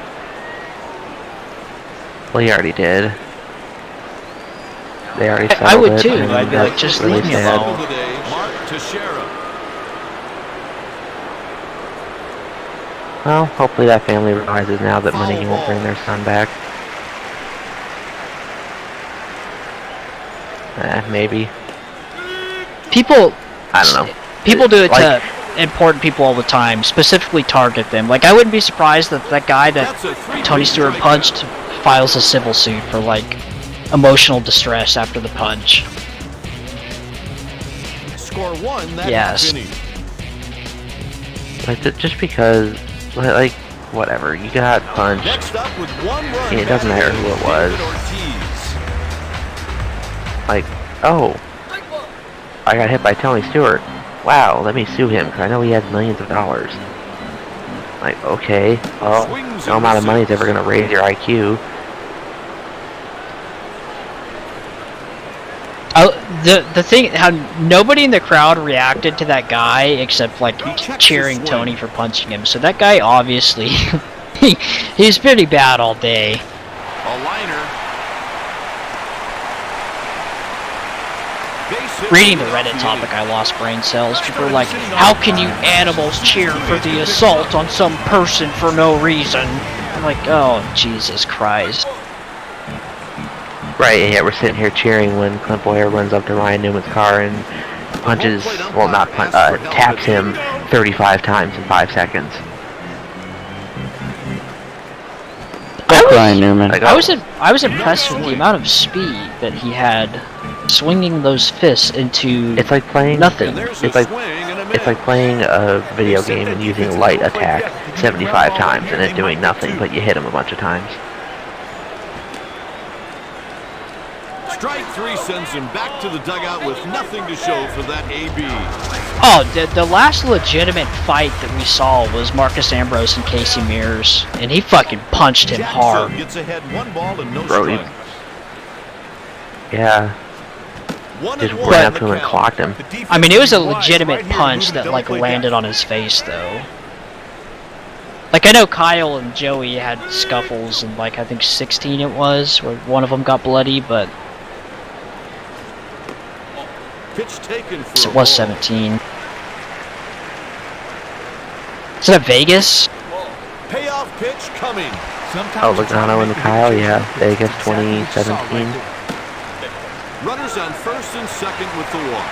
B: well, he already did. They already settled
A: I would
B: it,
A: too.
B: and
A: I'd be like,
B: that's
A: just
B: really
A: leave me
B: sad.
A: alone.
D: Of the day, Mark Teixeira.
B: Well, hopefully that family realizes now that money won't bring their son back. Maybe.
A: People,
B: I don't know.
A: people do it
B: Like-
A: to important people all the time, specifically target them. Like, I wouldn't be surprised that that guy that
D: That's a 3-2
A: Tony Stewart
D: strikeout.
A: punched files a civil suit for, like, emotional distress after the punch.
D: Score one, that's
A: Yes.
D: finished.
B: Like, just because, like, whatever. You got punched.
D: Next up with 1 run.
B: Yeah, it doesn't matter who it was.
D: David Ortiz.
B: Like, oh, I got hit by Tony Stewart. Wow, let me sue him because I know he has millions of dollars. Like, okay, well,
D: Swings
B: no
D: and
B: amount of money is
D: misses.
B: ever going to raise your IQ.
A: The thing, how nobody in the crowd reacted to that guy except, like,
D: checks
A: cheering
D: his swing.
A: Tony for punching him. So that guy obviously, he's pretty bad all day.
D: A liner. Base hit
A: Reading the
D: to
A: Reddit
D: the
A: topic,
D: inning.
A: I lost brain cells. People are like, how can you animals cheer for the assault on some person for no reason? I'm like, oh, Jesus Christ.
B: Right, and yet we're sitting here cheering when Clint Boyer runs up to Ryan Newman's car and punches, well, not punch, taps him 35 times in 5 seconds.
G: Fuck Ryan Newman.
B: Like,
A: I was impressed with the amount of speed that he had swinging those fists into
B: it's like playing
A: nothing.
D: And there's a
B: It's like
D: swing and a
B: it's like
D: miss.
B: playing a video game and using light attack 75 times and it doing nothing, but you hit him a bunch of times.
D: Strike 3 sends him back to the dugout with nothing to show for that AB.
A: Oh, the last legitimate fight that we saw was Marcus Ambrose and Casey Mears, and he fucking punched him
D: Jackson
A: hard.
D: gets ahead 1 ball and no
B: Bro, he-
D: strikes.
B: Yeah,
D: 1
B: just
D: and
B: ran
D: 1
B: up to him and clocked him.
A: I mean, it was a legitimate punch that, like, landed on his face, though. Like, I know Kyle and Joey had scuffles in, like, I think 16 it was, where one of them got bloody, but
D: Pitch taken for
A: it
D: a
A: was
D: ball.
A: 17. Is it at Vegas?
D: Payoff pitch coming.
B: Oh, Logano and Kyle, yeah, Vegas 2017.
D: Runners on first and second with the walk.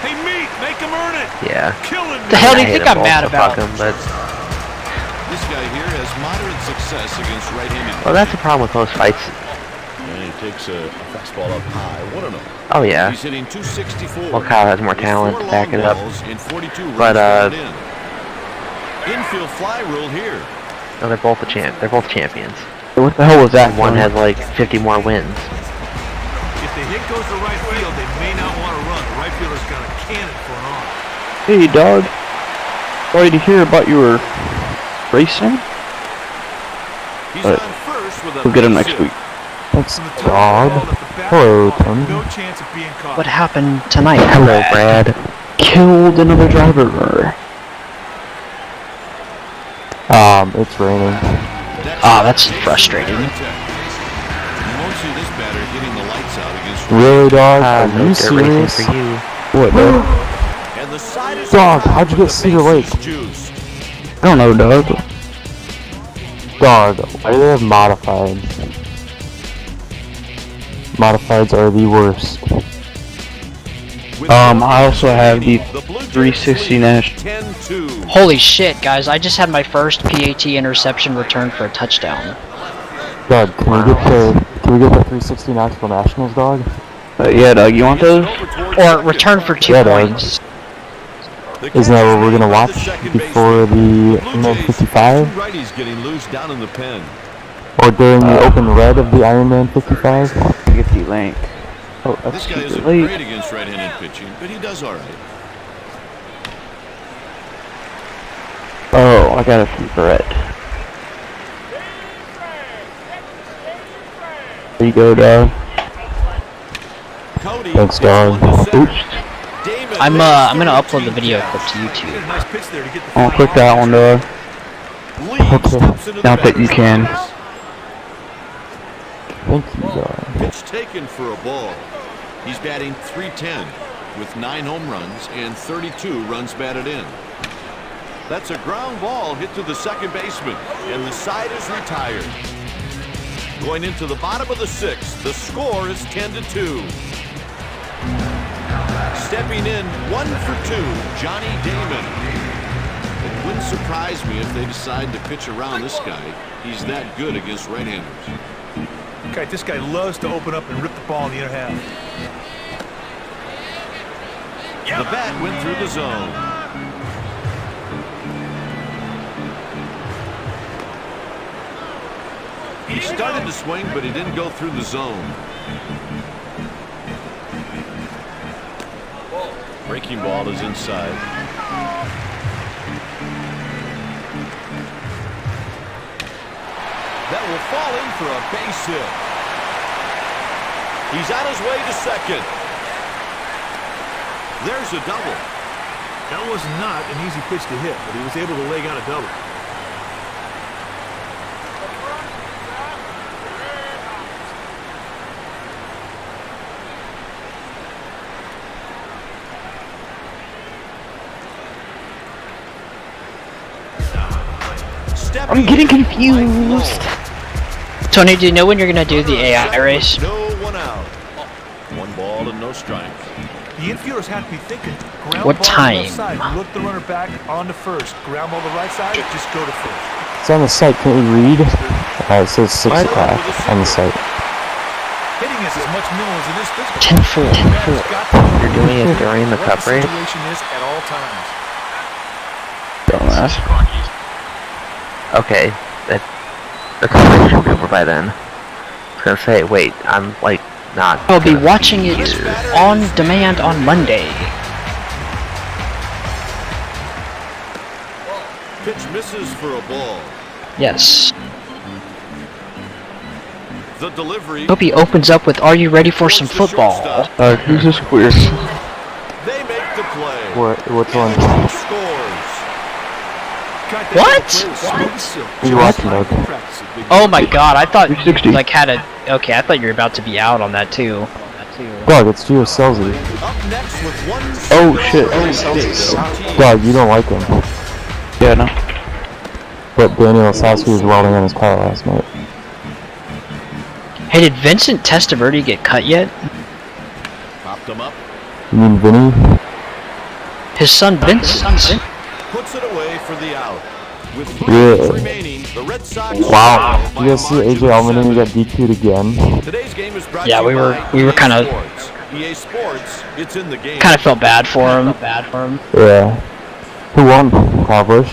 E: Hey, Meat, make him earn it.
B: Yeah.
E: Killing
A: The
E: me.
A: hell do you
B: I
A: think
B: hate
A: I'm
B: him
A: mad
B: both, so
A: about?
B: fuck him, but
D: This guy here has moderate success against right-handed.
B: well, that's the problem with most fights.
D: And he takes a fastball up high. 1-0.
B: Oh yeah,
D: He's hitting 264.
B: well, Kyle has more
D: with
B: talent
D: 4
B: to back
D: long
B: it up.
D: balls and 42 runs
B: But,
D: grounded in. Infield fly rule here.
B: No, they're both They're both champions.
G: What the hell was that?
B: One
G: Tony?
B: has like 50 more wins.
E: If the hit goes to right field, they may not want to run. The right fielder's got a cannon for an arm.
G: Hey, dog. Sorry to hear about your racing.
D: He's
G: Alright.
D: on first with a
G: We'll get him
D: base
G: next
D: hit.
G: week.
H: Thanks,
E: From the top
H: Dog.
E: of the ball at the back
H: Hello,
E: of the ball,
H: Tony.
E: No chance of being caught.
A: What happened tonight?
B: Hello, Brad.
G: Killed another driver.
H: It's raining.
A: Ah, that's frustrating.
D: You won't see this batter hitting the lights out against
H: Really, dog? Are
B: No
H: you
B: dirt racing
H: serious?
B: for you.
H: What, dog?
D: And the side is
H: Dog,
D: covered
H: how'd you
D: with
H: get
D: the
H: Cedar
D: bases
H: Lake?
D: juiced.
G: I don't know, dog.
H: Dog, why do they have modifieds? Modifieds are the worst.
D: With
G: I also have the
D: the Blue Jays
G: 360
D: lead
G: Nash.
D: 10-2.
A: Holy shit, guys, I just had my first PAT interception return for a touchdown.
H: Dog, can we get the 360 Knoxville Nationals, dog?
G: Yeah, dog, you want those?
A: Or return for 2
H: Yeah, dog.
A: points.
H: Isn't that what we're gonna watch before the
D: Blue
H: Man
D: Jays,
H: 55?
D: two righties getting loose down in the pen.
H: Or during the open red of the Iron Man 55?
G: Get the link.
H: Oh,
D: This
H: that's
D: guy isn't
H: stupid.
D: great against right-handed pitching, but he does all right.
G: Oh, I got a red. There you go, dog.
D: Cody
H: Thanks,
D: is
H: dog.
D: 1 to 7.
G: Oops.
D: Damon
A: I'm
D: makes
A: gonna
D: the
A: upload the
D: routine
A: video
D: catch.
A: clip to
E: Did a
A: YouTube.
E: nice pitch there to get the
G: I'll
E: fly
G: click
E: off.
G: that one, dog.
D: Lee
H: Okay.
D: steps into the
G: Not that you
D: batter's
G: can.
D: box.
H: Thank you, dog.
D: Pitch taken for a ball. He's batting .310 with 9 home runs and 32 runs batted in. That's a ground ball hit to the second baseman, and the side is retired. Going into the bottom of the 6th, the score is 10-2. Stepping in 1 for 2, Johnny Damon. It wouldn't surprise me if they decide to pitch around this guy. He's that good against right-handers.
E: Okay, this guy loves to open up and rip the ball in the inner half.
D: The bat went through the zone. He started to swing, but he didn't go through the zone. Breaking ball is inside. That will fall in for a base hit. He's on his way to second. There's a double.
E: That was not an easy pitch to hit, but he was able to leg out a double.
G: I'm getting confused.
A: Tony, do you know when you're gonna do the AI race?
D: No one out. 1 ball and no strikes.
E: The infielders have to be thinking. Ground
A: What
E: ball on the left
A: time?
E: side. Look the runner back on to first. Ground ball the right side. Just go to first.
H: It's on the site. Can't you read? It says 6 o'clock on the site.
E: Hitting is as much mental as it is physical.
A: 10-4.
E: Batter's got to know
B: You're doing it during the
E: what
B: cup race?
E: situation is at all times.
G: Dumbass.
B: Okay, that the coverage should be over by then. I was gonna say, wait, I'm like not.
A: I'll be
B: gonna
A: watching
B: see
A: it
B: you.
A: on demand on Monday.
D: Pitch misses for a ball.
A: Yes.
D: The delivery.
A: Hope he opens up with, "Are you ready for some football?"
G: Who's this queer?
D: They make the play.
H: Which one?
D: He scores.
E: God, that
A: What?
E: play was smooth as silk.
H: Are you watching, dog?
E: Practice it, big
A: Oh my god, I thought
G: 360.
A: like had a okay, I thought you were about to be out on that too.
H: Dog, it's Gio Selzy.
D: Up next with 1
G: Oh shit.
H: Dog, you don't like him.
G: Yeah, no.
H: But Daniel Sasky was welding on his car last night.
A: Hey, did Vincent Testaverde get cut yet?
D: Popped him up.
H: You mean Vinny?
A: His son Vincent.
D: Puts it away for the out. With 3
H: Yeah.
D: innings remaining, the Red Sox.
H: Wow. Did you guys see AJ Allman got DQ'd again?
D: Today's game is brought
A: Yeah,
D: to you
A: we were
D: by EA
A: kinda-
D: Sports. EA Sports, it's in the game.
A: Kind of felt bad for him.
H: Yeah. Who won? Kyle Busch?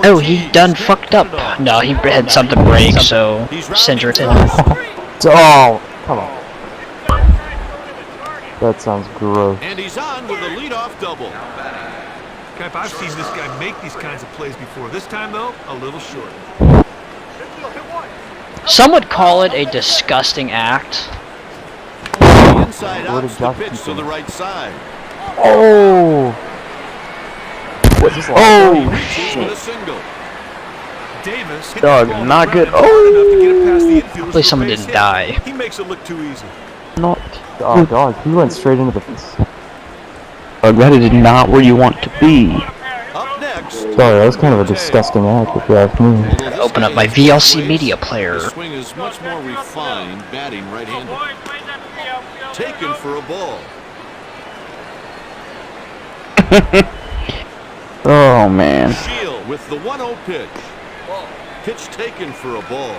A: Oh, he done fucked up. No, he had something break, so Sindrick.
H: Oh, come on. That sounds gross.
D: And he's on with a leadoff double.
E: Cap, I've seen this guy make these kinds of plays before. This time, though, a little short.
A: Some would call it a disgusting act.
D: The inside
H: Where
D: out's
H: did
D: the
H: Josh
D: pitch
H: keep
D: to
H: him?
D: the right side.
H: Oh!
G: Oh
D: Reaches with a single.
E: Davis hit
G: Dog,
E: the ball
G: not
E: to
G: good.
E: ground hard enough to get it past the infielders
A: Hopefully
E: for a
A: someone
E: base
A: didn't
E: hit.
A: die.
E: He makes it look too easy.
G: not.
H: Oh, dog, he went straight into the face.
G: That is not where you want to be.
D: Up next.
H: Sorry, that was kind of a disgusting act, if you ask me.
D: Although this
A: Open up
D: guy
A: my
D: is
A: VLC
D: ways,
A: media player.
D: His swing is much more refined, batting right-handed. Taken for a ball.
G: Oh man.
D: Shield with the 1-0 pitch. Pitch taken for a ball.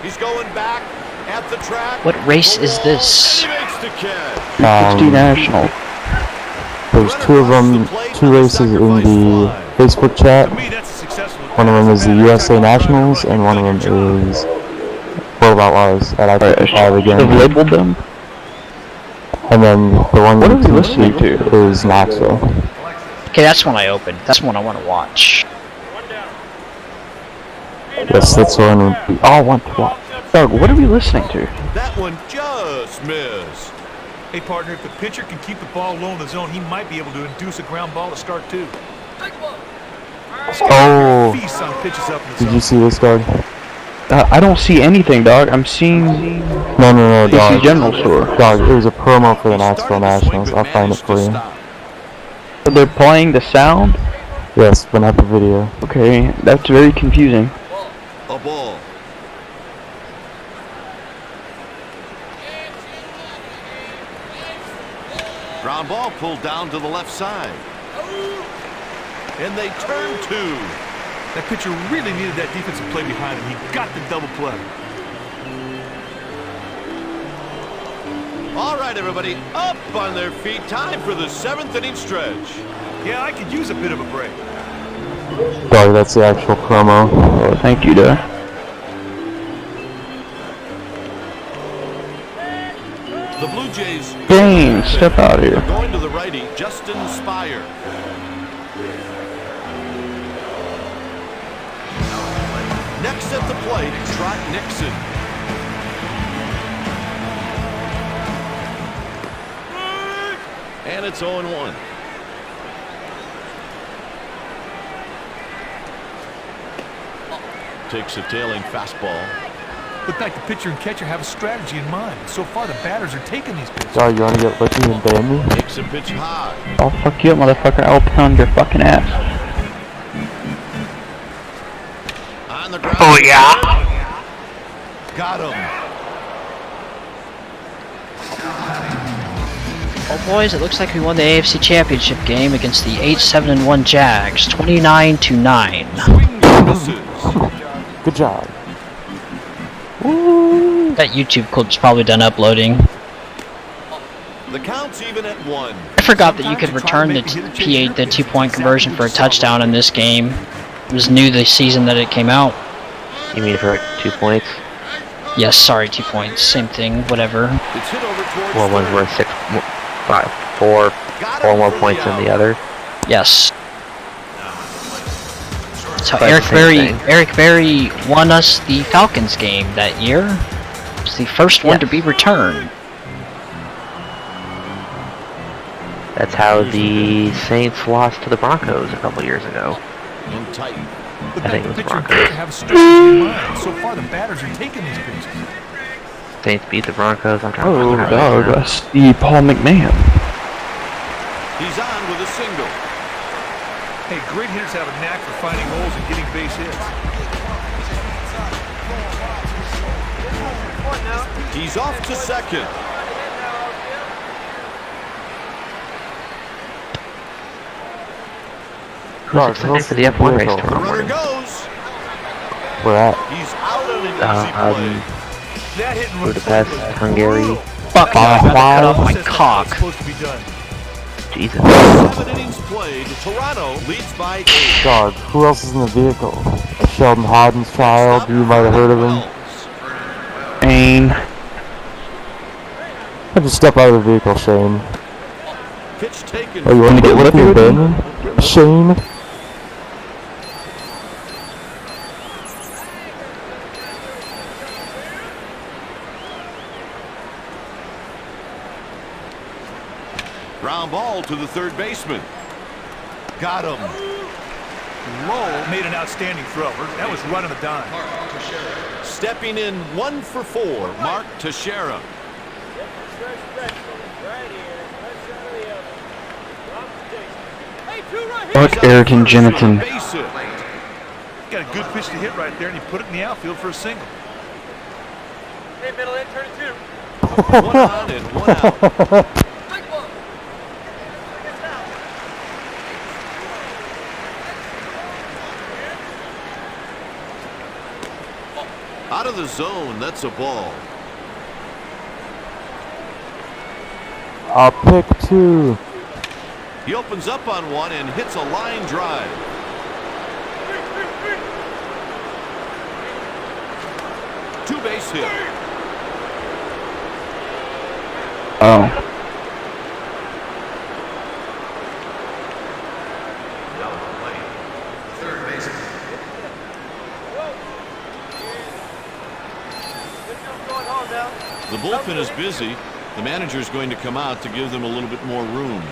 D: He's going back at the track.
A: What race is this?
D: He makes the catch.
G: 360 National.
H: There's 2 of them, 2 races in the Facebook chat.
E: To me, that's a successful.
H: One of them is the USA Nationals, and one of them is World of Outlaws at I-55
G: Have
H: again.
G: labeled them.
H: And then the one
G: What are we
H: you
G: listening
H: see
G: to?
H: is Knoxville.
A: Okay, that's one I opened. That's one I want to watch.
H: Yes, that's one we all want to watch.
G: Doug, what are we listening to?
D: That one just missed.
E: Hey, partner, if the pitcher can keep the ball low in the zone, he might be able to induce a ground ball to start, too.
H: Oh,
E: Feast on pitches up in the
H: did
E: zone.
H: you see this, Doug?
G: I don't see anything, dog. I'm seeing
H: No,
G: DC
H: dog.
G: General Store.
H: Dog, it was a promo for the
D: He
H: Knoxville
D: started to swing,
H: Nationals.
D: but
H: I'll find it
D: managed
H: for
D: to
H: you.
D: stop.
G: They're playing the sound?
H: Yes, but not the video.
G: Okay, that's very confusing.
D: A ball. Ground ball pulled down to the left side. And they turn two.
E: That pitcher really needed that defensive play behind him. He got the double play.
D: All right, everybody, up on their feet. Time for the 7th inning stretch.
E: Yeah, I could use a bit of a break.
H: Dog, that's the actual promo.
G: Oh, thank you, Doug.
D: The Blue Jays.
G: Dang, step out here.
D: They're going to the righty, Justin Spire. Next at the plate, Trot Nixon. And it's 0-1. Takes a tailing fastball.
E: Looked like the pitcher and catcher have a strategy in mind. So far, the batters are taking these pitches.
H: Dog, you wanna get lucky and ban me?
D: Takes a pitch high.
G: I'll fuck you up, motherfucker. I'll pound your fucking ass.
D: On the ground.
B: Oh yeah.
D: Got him.
A: Oh boys, it looks like we won the AFC Championship game against the 8-7-1 Jags, 29-9.
D: Swings and misses.
H: Good job.
A: That YouTube clip's probably done uploading.
D: The count's even at 1.
A: I forgot that you could return the P8, the 2-point conversion for a touchdown in this game. It was new this season that it came out.
B: You mean for 2 points?
A: Yes, sorry, 2 points, same thing, whatever.
D: It's hit over towards
B: Well, one's
D: third.
B: worth 6, 5, 4 more points than the other.
A: Yes. So
B: But
A: Eric
B: same
A: Berry,
B: thing.
A: Eric Berry won us the Falcons game that year. It's the first one to be returned.
B: That's how the Saints lost to the Broncos a couple years ago.
D: In tight.
E: Looked
B: I
E: like
B: think
E: the
B: it was
E: pitcher and
B: Broncos.
E: catcher have a strategy in mind. So far, the batters are taking these pitches.
B: Saints beat the Broncos. I'm trying to
G: Oh,
B: remember
G: dog,
B: right now.
G: that's the Paul McMahon.
D: He's on with a single.
E: Hey, great hitters have a knack for finding holes and getting base hits.
D: He's off to second.
H: Dog,
B: Who's excited for the F1 race
D: The
B: tomorrow
D: runner
B: morning?
D: goes.
H: We're at.
D: He's out on an easy play.
E: That hit and run
B: Budapest,
E: play was
B: Hungary.
E: brutal.
A: Fuck, I cut off my
E: That's
A: cock.
E: what's supposed to be done.
B: Jesus.
D: 7 innings played. Toronto leads by 8.
H: Dog, who else is in the vehicle? Sheldon Hodden's child. You might have heard of him.
G: Ain.
H: I just step out of the vehicle, Shane.
D: Pitch taken.
H: Oh, you want to get
G: Lippy
H: lippy
G: with
H: with
G: him?
H: me? Shane?
D: Ground ball to the third baseman. Got him.
E: Lowell made an outstanding throw. That was right on the dime.
D: Stepping in 1 for 4. Mark Teixeira.
G: Fuck Eric and Jensen.
D: Base hit.
E: Got a good pitch to hit right there, and he put it in the outfield for a single.
C: Hey, middle in, turn it two.
D: 1 on and 1 out. Out of the zone, that's a ball.
H: I'll pick 2.
D: He opens up on one and hits a line drive. Two-base hit.
G: Oh.
D: The bullpen is busy. The manager's going to come out to give them a little bit more room.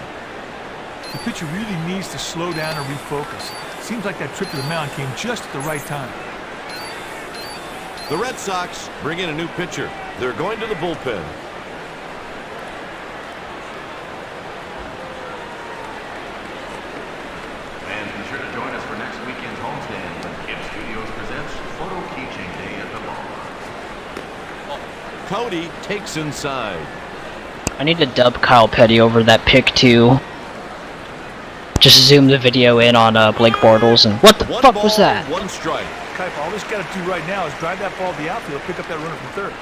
E: The pitcher really needs to slow down and refocus. Seems like that trip to the mound came just at the right time.
D: The Red Sox bring in a new pitcher. They're going to the bullpen.
F: And be sure to join us for next weekend's homestand when Kid Studios presents Photo Keychain Day at the ballpark.
D: Cody takes inside.
A: I need to dub Kyle Petty over that pick too. Just zoom the video in on Blake Bortles and what the fuck was that?
D: One strike.
E: Kuiper, all he's got to do right now is drive that ball to the outfield, pick up that runner from third.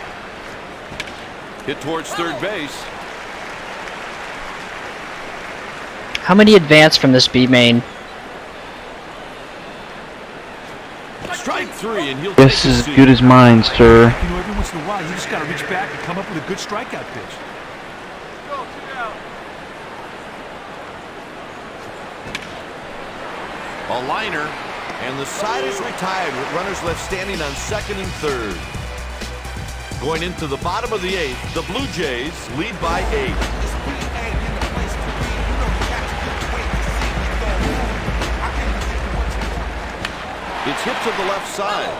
D: Hit towards third base.
A: How many advance from this B main?
D: Strike three, and he'll
G: This
D: take a
G: is as
D: seat.
G: good as mine, sir.
E: You know, every once in a while, you just got to reach back and come up with a good strikeout pitch.
D: A liner, and the side is retired with runners left standing on second and third. Going into the bottom of the eighth, the Blue Jays lead by 8. It's hit to the left side.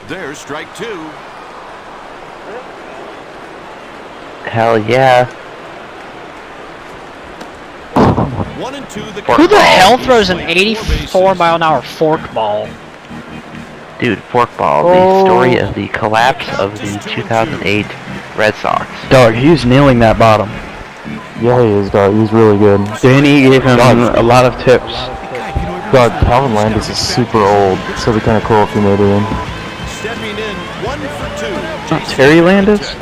D: There's strike 2.
B: Hell yeah.
D: 1 and 2.
A: Who the hell throws an 84-mile-an-hour forkball?
B: Dude, forkball, the story of the collapse of the 2008 Red Sox.
G: Dog, he's nailing that bottom.
H: Yeah, he is, dog. He's really good.
G: Danny gave him a lot of tips.
H: Dog, Calvin Landis is super old, so it'd be kind of cool if he made it in.
D: Stepping in, 1 for 2.
G: Not Terry Landis?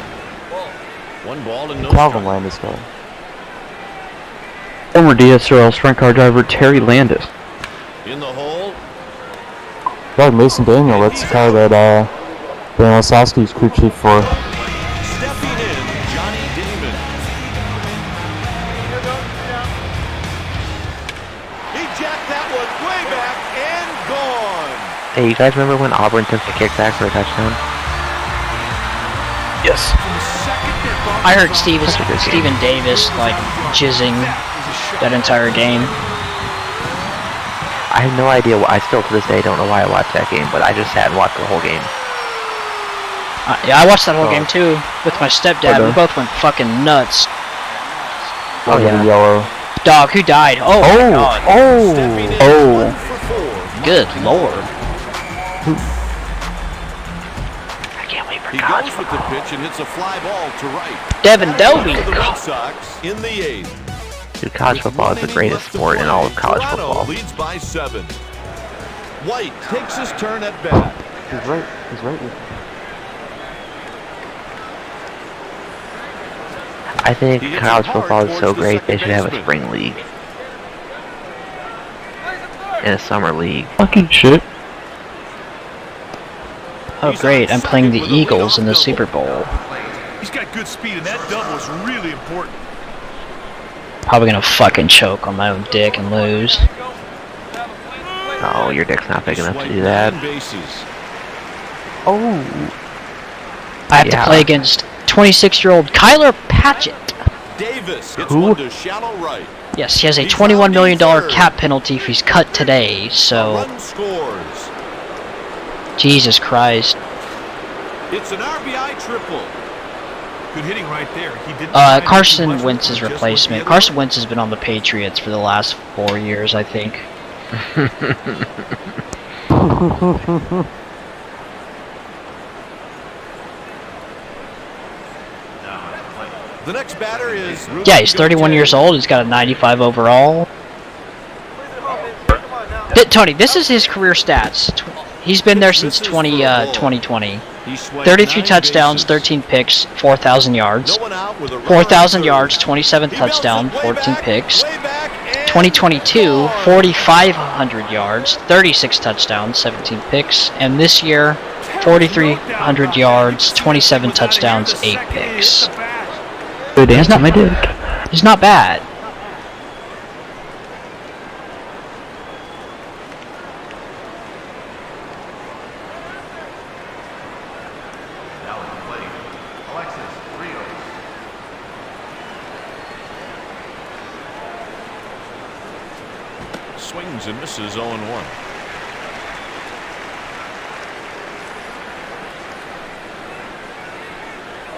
D: 1 ball and no
H: Calvin
D: strike.
H: Landis, dog.
G: Former DSRL sprint car driver Terry Landis.
D: In the hole.
H: Dog, Mason Daniel, that's the car that Dan Osowski's crew chief for.
D: Stepping in, Johnny Damon. He jacked that one way back and gone.
B: Hey, you guys remember when Auburn took the kickback for a touchdown?
G: Yes.
A: I heard Steven Davis like jizzing that entire game.
B: I have no idea why. I still to this day don't know why I watched that game, but I just sat and watched the whole game.
A: Yeah, I watched that whole game too with my stepdad. We
H: Okay.
A: both went fucking nuts.
H: Oh, yeah. Yellow.
A: Dog, who died? Oh, my God.
D: Stepping in,
G: Oh.
D: 1 for 4.
A: Good lord.
B: I can't wait for
D: He
B: college
D: goes with the
B: football.
D: pitch and hits a fly ball to right.
A: Devin Dobie.
D: For the Red Sox in the 8th.
B: Dude, college football is the greatest sport in all of college
D: Toronto
B: football.
D: leads by 7. White takes his turn at bat.
H: He's right. He's right.
B: I think
D: He hits
B: college
D: it hard
B: football is so
D: towards the
B: great they
D: second
B: should have a
D: baseman.
B: spring league. And a summer league.
G: Fucking shit.
A: Oh great, I'm playing the Eagles in the Super Bowl.
E: He's got good speed, and that double is really important.
A: Probably gonna fucking choke on my own dick and lose.
B: Oh, your dick's not big enough to
D: Swiped
B: do that.
D: 9 bases.
B: Oh.
A: I have
B: Yeah.
A: to play against 26-year-old Kyler Patchett.
D: Davis hits
B: Who?
D: one to shallow right.
A: Yes, he has a $21 million cap penalty if he's cut today, so
D: Run scores.
A: Jesus Christ.
D: It's an RBI triple.
E: Good hitting right there. He didn't try to do too
A: Carson
E: much,
A: Wentz's
E: just went the
A: replacement.
E: other
A: Carson
E: way.
A: Wentz has been on the Patriots for the last 4 years, I think.
D: The next batter is
A: Yeah, he's 31 years old. He's got a 95 overall. Tony, this is his career stats. He's been there since 2020. 33 touchdowns, 13 picks, 4,000 yards. 4,000 yards, 27 touchdown, 14 picks. 2022, 4,500 yards, 36 touchdowns, 17 picks. And this year, 4,300 yards, 27 touchdowns, 8 picks.
G: Good answer, my dick.
A: He's not bad.
D: Swings and misses 0-1.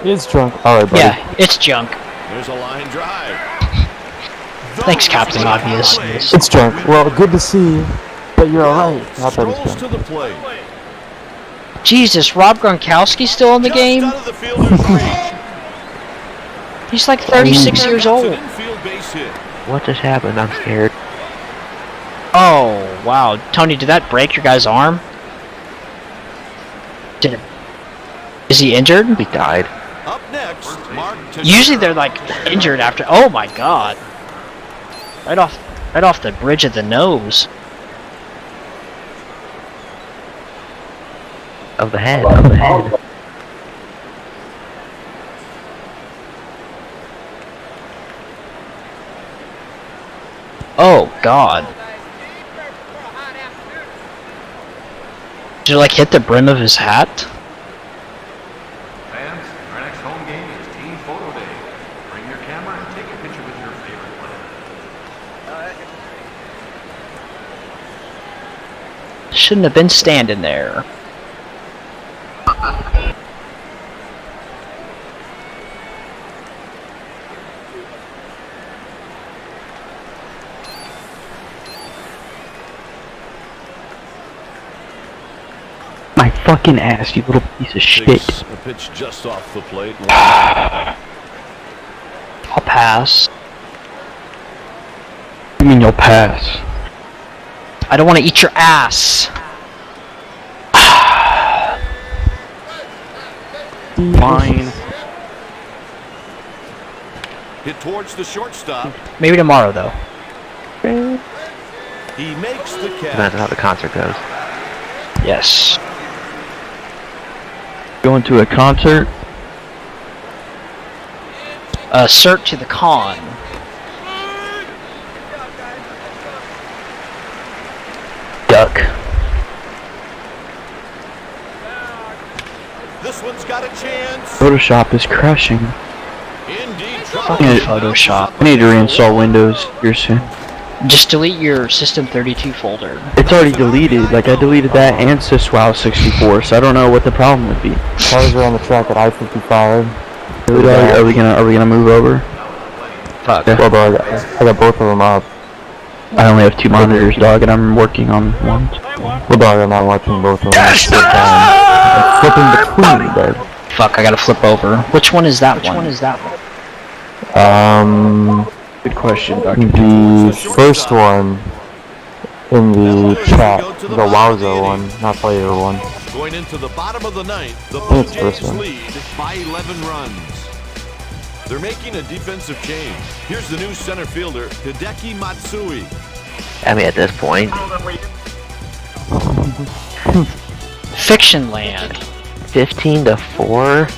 H: It's drunk. All right, buddy.
A: Yeah, it's junk.
D: There's a line drive.
A: Thanks, Captain Obvious.
H: It's drunk. Well, good to see that you're alright. Not that it's
D: Strolls
H: drunk.
D: to the plate.
A: Jesus, Rob Gronkowski's still in the
D: Just
A: game?
D: out of the fielder's reach.
A: He's like 36 years
D: It's
A: old.
D: an infield base hit.
B: What just happened? I'm scared.
A: Oh, wow. Tony, did that break your guy's arm? Did it? Is he injured?
B: He died.
D: Up next, Mark
A: Usually they're like injured after. Oh my god. Right off the bridge of the nose.
B: Of the head. Of the head.
A: Oh god. Did it like hit the brim of his hat?
F: Fans, our next home game is Team Photo Day. Bring your camera and take a picture with your favorite player.
A: Shouldn't have been standing there.
G: My fucking ass, you little piece of shit.
D: takes a pitch just off the plate.
A: I'll pass.
G: You mean you'll pass?
A: I don't want to eat your ass.
G: Fine.
D: Hit towards the shortstop.
A: Maybe tomorrow though.
D: He makes the
B: Depends on how
D: catch.
B: the concert goes.
A: Yes.
G: Going to a concert?
A: Cert to the con.
G: Duck.
D: This one's got a chance.
G: Photoshop is crashing.
D: Indeed,
A: Fucking Photoshop.
G: I need to reinstall Windows here soon.
A: Just delete your System32 folder.
G: It's already deleted. Like, I deleted that and SysWow 64, so I don't know what the problem would be.
H: Cars are on the track at I-55.
G: Are we gonna move over?
A: Fuck.
H: Well, dog, I got both of them up.
G: I only have 2 monitors, dog, and I'm working on one.
H: Well, dog, I'm not watching both of them. I'm flipping between, dog.
A: Fuck, I gotta flip over. Which one is that one? Which one is that one?
G: Good question, Dr.
H: The first one in the chat, the Wowza one, not player one.
D: Going into the bottom of the ninth, the
H: I
D: Blue
H: think it's first
D: Jays
H: one.
D: lead by 11 runs. They're making a defensive change. Here's the new center fielder, Hideki Matsui.
B: I mean, at this point,
A: Fiction Land.
B: 15-4.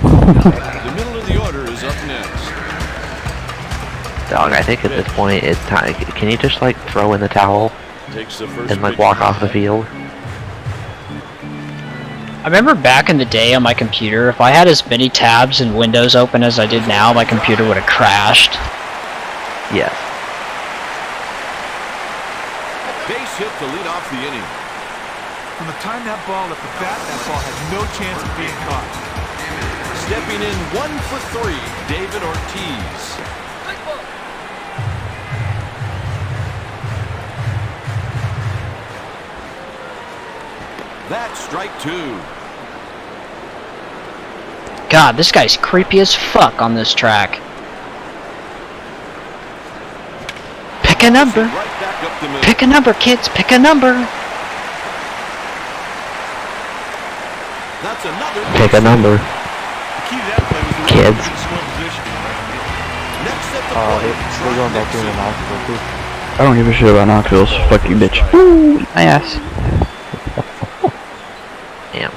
D: The middle of the order is up next.
B: Dog, I think at this point it's time. Can you just like throw in the towel
D: Takes the first
B: and like
D: pitch.
B: walk off the field?
A: I remember back in the day on my computer, if I had as many tabs and windows open as I did now, my computer would have crashed.
B: Yes.
D: Base hit to lead off the inning.
E: From the time that ball left the bat, that ball had no chance of being caught.
D: Stepping in 1 for 3, David Ortiz. That's strike 2.
A: God, this guy's creepy as fuck on this track. Pick a number.
D: Right back up the middle.
A: Pick a number, kids. Pick a number.
D: That's another.
B: Take a number.
E: The key to that play was the way
B: Kids.
E: he was in slow positioning.
D: Next at the
H: Oh,
D: plate,
H: they're going back in the Knoxville too.
G: I don't give a shit about Knoxville's. Fuck you, bitch. Ooh, my ass.
B: Damn.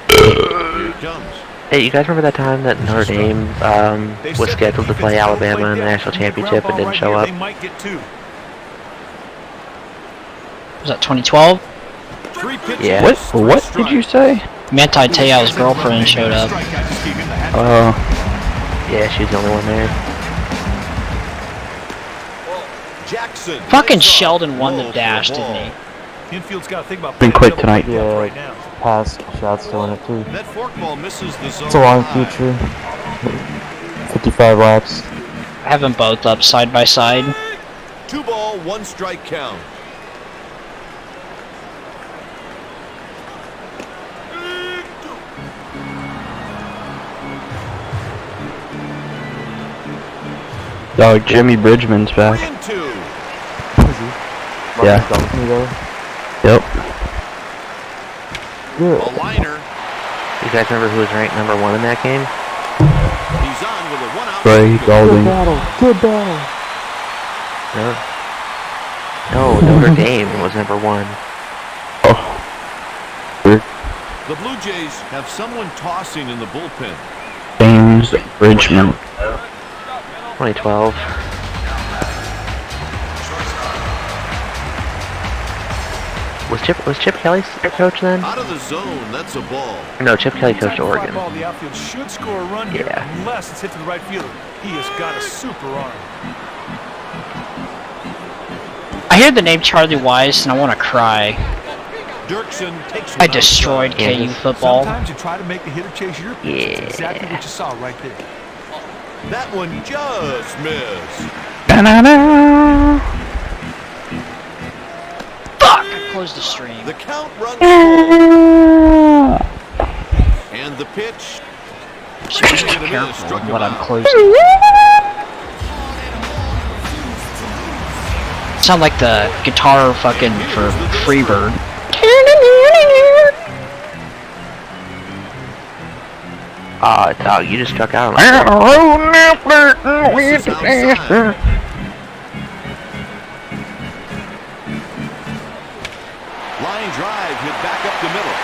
D: Here it comes.
B: Hey, you guys remember that time that Notre Dame was scheduled to play Alabama in the national championship and didn't show up?
E: They might get 2.
A: Was that 2012?
D: 3 pitches.
B: Yeah.
G: What did you say?
A: Manti Te'o's girlfriend showed up.
E: Strikeout just gave him the hat.
B: Yeah, she's the only one there.
D: Jackson.
A: Fucking
D: nice
A: Sheldon
D: off.
A: won the
D: Roll for
A: dash,
D: a
A: didn't
D: ball.
A: he?
E: Infield's got to think about
G: Been quick
E: playing
G: tonight.
E: double
H: Yeah.
E: right now.
H: Pass shots to win it too.
D: That forkball misses the zone.
H: It's a long
D: high.
H: future. 55 laps.
A: I have them both up side by side.
D: 2 ball, 1 strike count.
G: Dog, Jimmy Bridgman's
D: 3
G: back.
D: and 2.
G: Yeah.
H: Dumped me there.
G: Yep.
H: Good.
D: A liner.
B: You guys remember who was ranked number 1 in that game?
D: He's on with a 1-out.
G: Ray
H: Good
G: Golding.
H: battle. Good battle.
B: No, Notre Dame was number 1.
D: The Blue Jays have someone tossing in the bullpen.
G: James Bridgman.
B: 2012. Was Chip Kelly their coach then?
D: Out of the zone, that's a ball.
B: No, Chip Kelly coached
E: Fly
B: Oregon.
E: ball, the outfield should score a run here,
B: Yeah.
E: unless it's hit to the right fielder. He has got a super arm.
A: I hear the name Charlie Weiss and I want to cry.
D: Dirksen takes
A: I
D: one
A: destroyed
D: outside.
A: KU football.
E: Sometimes you try to make the hitter chase your pitch. That's exactly what you saw right there.
D: That one just missed.
A: Fuck! I closed the stream.
D: The count runs full. And the pitch.
A: So just be
D: Swing and a miss,
A: careful
D: struck
A: with
D: him
A: what I'm
D: out.
A: closing. Sound like the guitar fucking for Freebird.
B: Dog, you just struck out on
D: This is outside. Line drive hit back up the middle.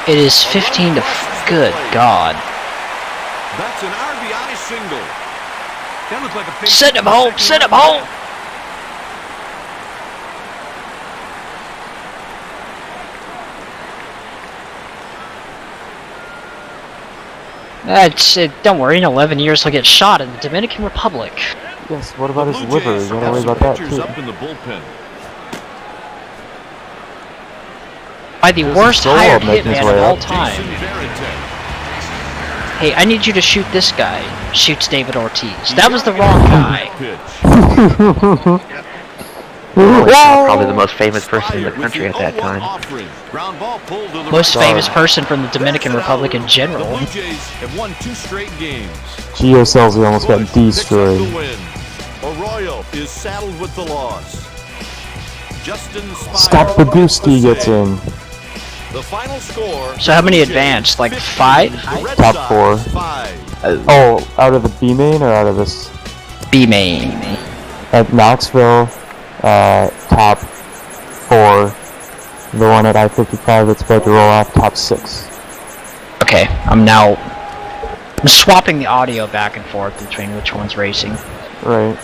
A: It is 15 to good God.
D: That's an RBI single.
E: That looked like a big
A: Send him home! Send him home! Don't worry, in 11 years he'll get shot in the Dominican Republic.
H: Yes, what about his
D: Blue
H: liver?
D: Jays
H: You gotta
D: have
H: worry
D: some
H: about that
D: pitchers
H: too.
D: up in the bullpen.
A: By the worst
H: Solo
A: hired
H: making his
A: hitman
H: way
A: of all
H: up.
A: time.
D: Jason Varitek.
A: Hey, I need you to shoot this guy. Shoots David Ortiz. That was the wrong guy.
D: Pitch.
B: probably the most famous person in the country at that time.
D: Ground ball pulled to the
A: Most
D: right
A: famous
D: side.
A: person from the Dominican
D: That's an
A: Republic in
D: out.
A: general.
D: The Blue Jays have won 2 straight games.
H: Gio Celsi almost got
D: Bush picks up
H: destroyed.
D: the win. Arroyo is saddled with the loss. Justin Spire
H: Scott Boguski gets in.
D: The final score.
A: So how many
D: Blue Jays
A: advanced? Like
D: 15,
A: 5?
D: the Red
H: Top
D: Sox
H: 4.
D: 5.
H: Oh, out of the B main or out of this?
A: B main.
H: At Knoxville, top 4. The one at I-55 that's about to roll off, top 6.
A: Okay, I'm swapping the audio back and forth between which one's racing.
H: Right.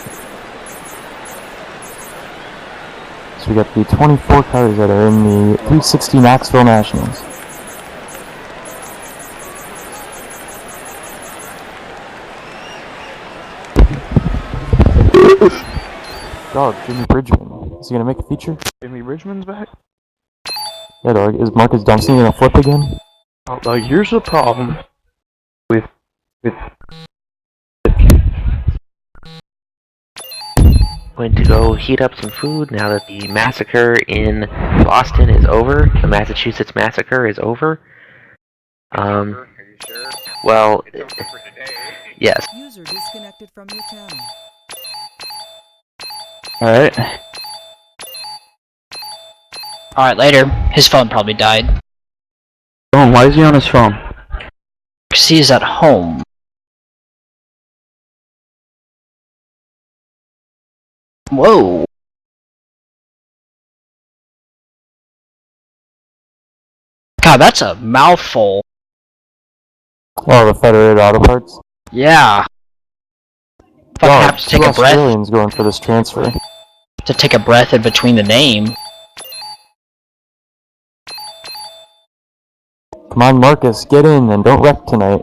H: So we got the 24 cars that are in the 360 Knoxville Nationals. Dog, Jimmy Bridgman. Is he gonna make a feature?
G: Jimmy Bridgman's back?
H: Yeah, dog. Is Marcus Dumpsey gonna flip again?
G: Oh, dog, here's the problem with
B: Going to go heat up some food now that the massacre in Boston is over. The Massachusetts massacre is over. Well, yes.
I: User disconnected from your channel.
G: Alright.
A: Alright, later. His phone probably died.
G: Oh, why is he on his phone?
A: Because he's at home. Whoa. God, that's a mouthful.
H: Oh, the Federated Auto Parts?
A: Yeah. Fucking
H: Dog,
A: have to take
H: 2
A: a breath
H: Australians going for this transfer.
A: to take a breath in between the name.
H: Come on, Marcus, get in and don't wreck tonight.